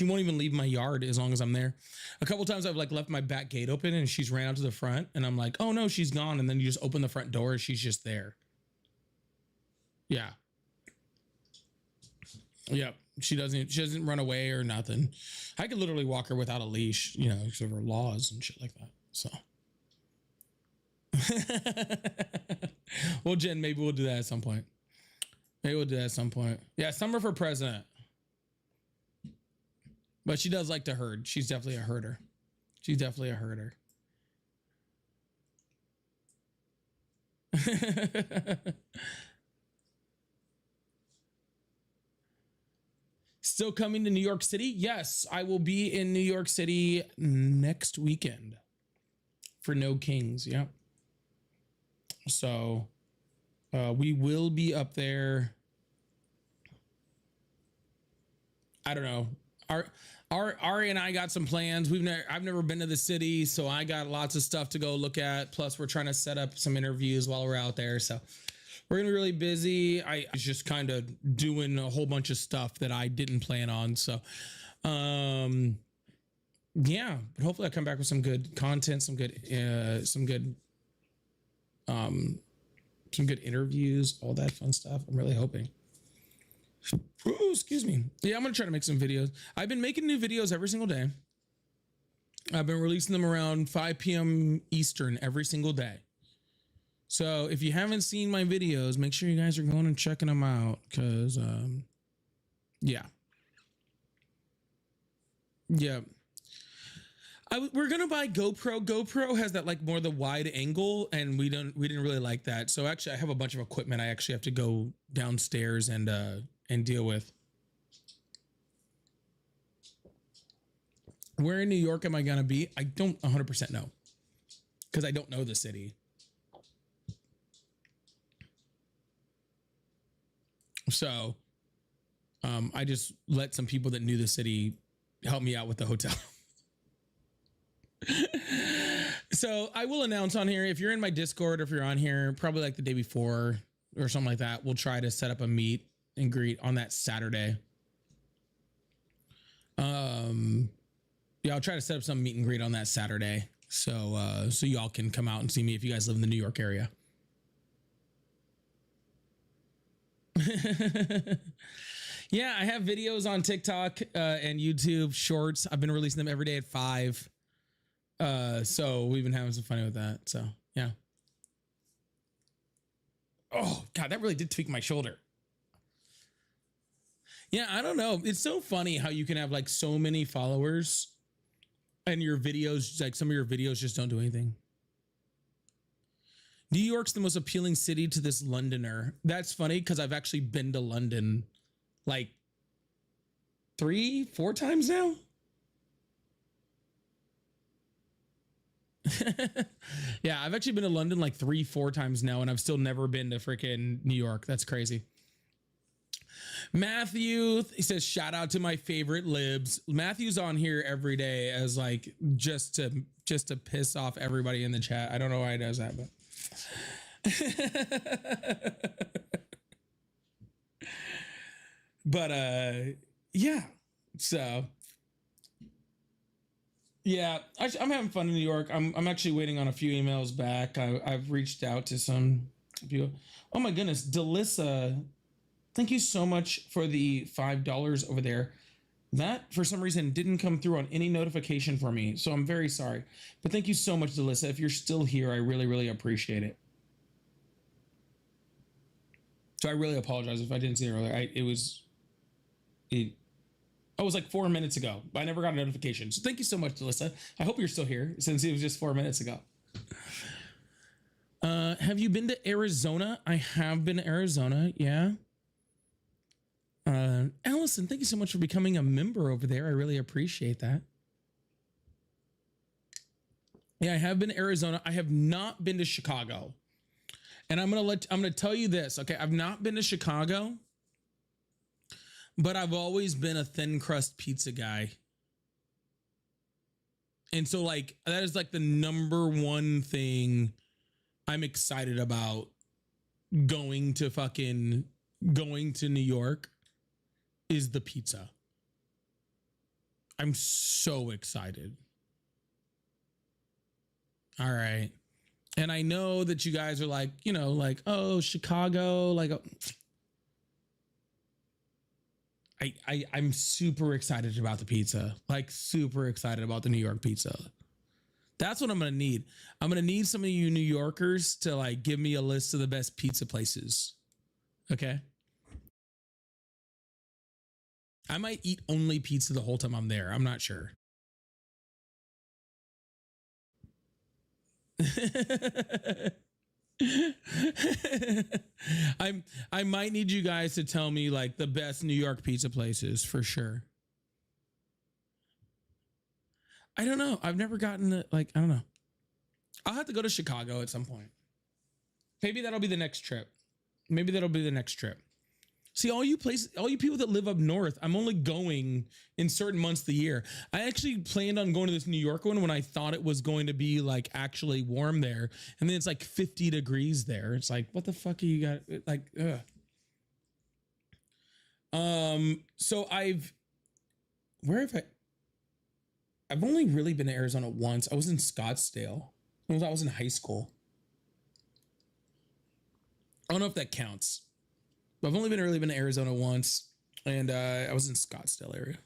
won't even leave my yard as long as I'm there. A couple times I've like left my back gate open and she's ran out to the front and I'm like, oh no, she's gone. And then you just open the front door and she's just there. Yeah. Yep. She doesn't run away or nothing. I could literally walk her without a leash, you know, because of her laws and shit like that. So. Well, Jen, maybe we'll do that at some point. Yeah, Summer for president. But she does like to herd. She's definitely a herder. Still coming to New York City? Yes, I will be in New York City next weekend for No Kings. Yep. So we will be up there. I don't know. Ari and I got some plans. I've never been to the city, so I got lots of stuff to go look at. Plus, we're trying to set up some interviews while we're out there. So we're gonna be really busy. I was just kind of doing a whole bunch of stuff that I didn't plan on. So yeah, but hopefully I come back with some good content, some good interviews, all that fun stuff. I'm really hoping. Ooh, excuse me. Yeah, I'm gonna try to make some videos. I've been making new videos every single day. I've been releasing them around 5 p.m. Eastern every single day. So if you haven't seen my videos, make sure you guys are going and checking them out. Cause yeah. We're gonna buy GoPro. GoPro has that like more the wide angle, and we didn't really like that. So actually, I have a bunch of equipment I actually have to go downstairs and deal with. Where in New York am I gonna be? I don't 100% know because I don't know the city. So I just let some people that knew the city help me out with the hotel. So I will announce on here, if you're in my Discord or if you're on here, probably like the day before or something like that, we'll try to set up a meet and greet on that Saturday. Yeah, I'll try to set up some meet and greet on that Saturday. So y'all can come out and see me if you guys live in the New York area. Yeah, I have videos on TikTok and YouTube Shorts. I've been releasing them every day at 5. So we've been having some fun with that. So yeah. Oh God, that really did tweak my shoulder. Yeah, I don't know. It's so funny how you can have like so many followers and your videos, like some of your videos just don't do anything. New York's the most appealing city to this Londoner. That's funny because I've actually been to London like 3-4 times now. Yeah, I've actually been to London like 3-4 times now, and I've still never been to freaking New York. That's crazy. Matthew, he says, shout out to my favorite libs. Matthew's on here every day as like just to piss off everybody in the chat. I don't know why he does that, but but yeah. So yeah, I'm having fun in New York. I'm actually waiting on a few emails back. I've reached out to some people. Oh my goodness, Delissa, thank you so much for the $5 over there. That for some reason didn't come through on any notification for me, so I'm very sorry. But thank you so much, Delissa. If you're still here, I really, really appreciate it. So I really apologize if I didn't see it earlier. It was like 4 minutes ago, but I never got a notification. So thank you so much, Delissa. I hope you're still here since it was just 4 minutes ago. Have you been to Arizona? I have been to Arizona, yeah. Allison, thank you so much for becoming a member over there. I really appreciate that. Yeah, I have been to Arizona. I have not been to Chicago. And I'm gonna tell you this, okay? I've not been to Chicago, but I've always been a thin crust pizza guy. And so like that is like the number one thing I'm excited about going to New York is the pizza. I'm so excited. All right. And I know that you guys are like, you know, like, oh, Chicago, like, I'm super excited about the pizza, like super excited about the New York pizza. That's what I'm going to need. I'm going to need some of you New Yorkers to like give me a list of the best pizza places. Okay. I might eat only pizza the whole time I'm there. I'm not sure. I might need you guys to tell me like the best New York pizza places for sure. I don't know. I've never gotten it. Like, I don't know. I'll have to go to Chicago at some point. Maybe that'll be the next trip. See, all you people that live up north, I'm only going in certain months of the year. I actually planned on going to this New York one when I thought it was going to be like actually warm there. And then it's like 50 degrees there. It's like, what the fuck are you got? Like, so I've only really been to Arizona once. I was in Scottsdale. I was in high school. I don't know if that counts. I've only really been to Arizona once, and I was in Scottsdale area.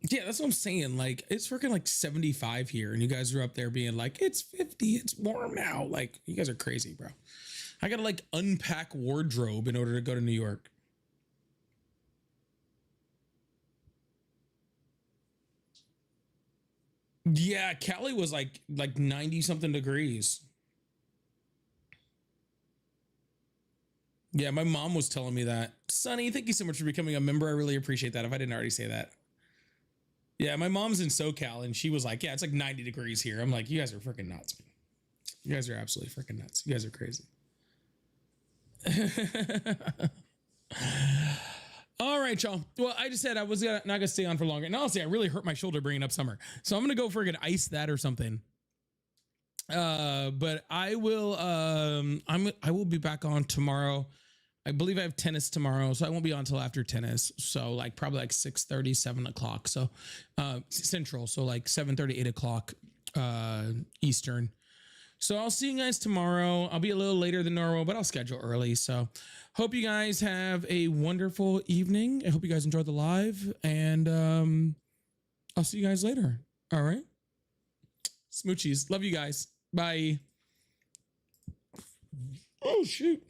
Yeah, that's what I'm saying. Like, it's freaking like 75 here, and you guys are up there being like, it's 50, it's warm now. Like, you guys are crazy, bro. I gotta like unpack wardrobe in order to go to New York. Yeah, Cali was like 90 something degrees. Yeah, my mom was telling me that. Sonny, thank you so much for becoming a member. I really appreciate that if I didn't already say that. Yeah, my mom's in SoCal and she was like, yeah, it's like 90 degrees here. I'm like, you guys are freaking nuts, man. You guys are absolutely freaking nuts. You guys are crazy. All right, y'all. Well, I just said I was not gonna stay on for longer. And honestly, I really hurt my shoulder bringing up summer. So I'm gonna go freaking ice that or something. But I will I will be back on tomorrow. I believe I have tennis tomorrow, so I won't be on until after tennis. So like probably like 6:30, 7 o'clock. So Central. So like 7:30, 8 o'clock Eastern. So I'll see you guys tomorrow. I'll be a little later than normal, but I'll schedule early. So hope you guys have a wonderful evening. I hope you guys enjoyed the live, and I'll see you guys later. All right. Smoochies. Love you guys. Bye. Oh, shoot.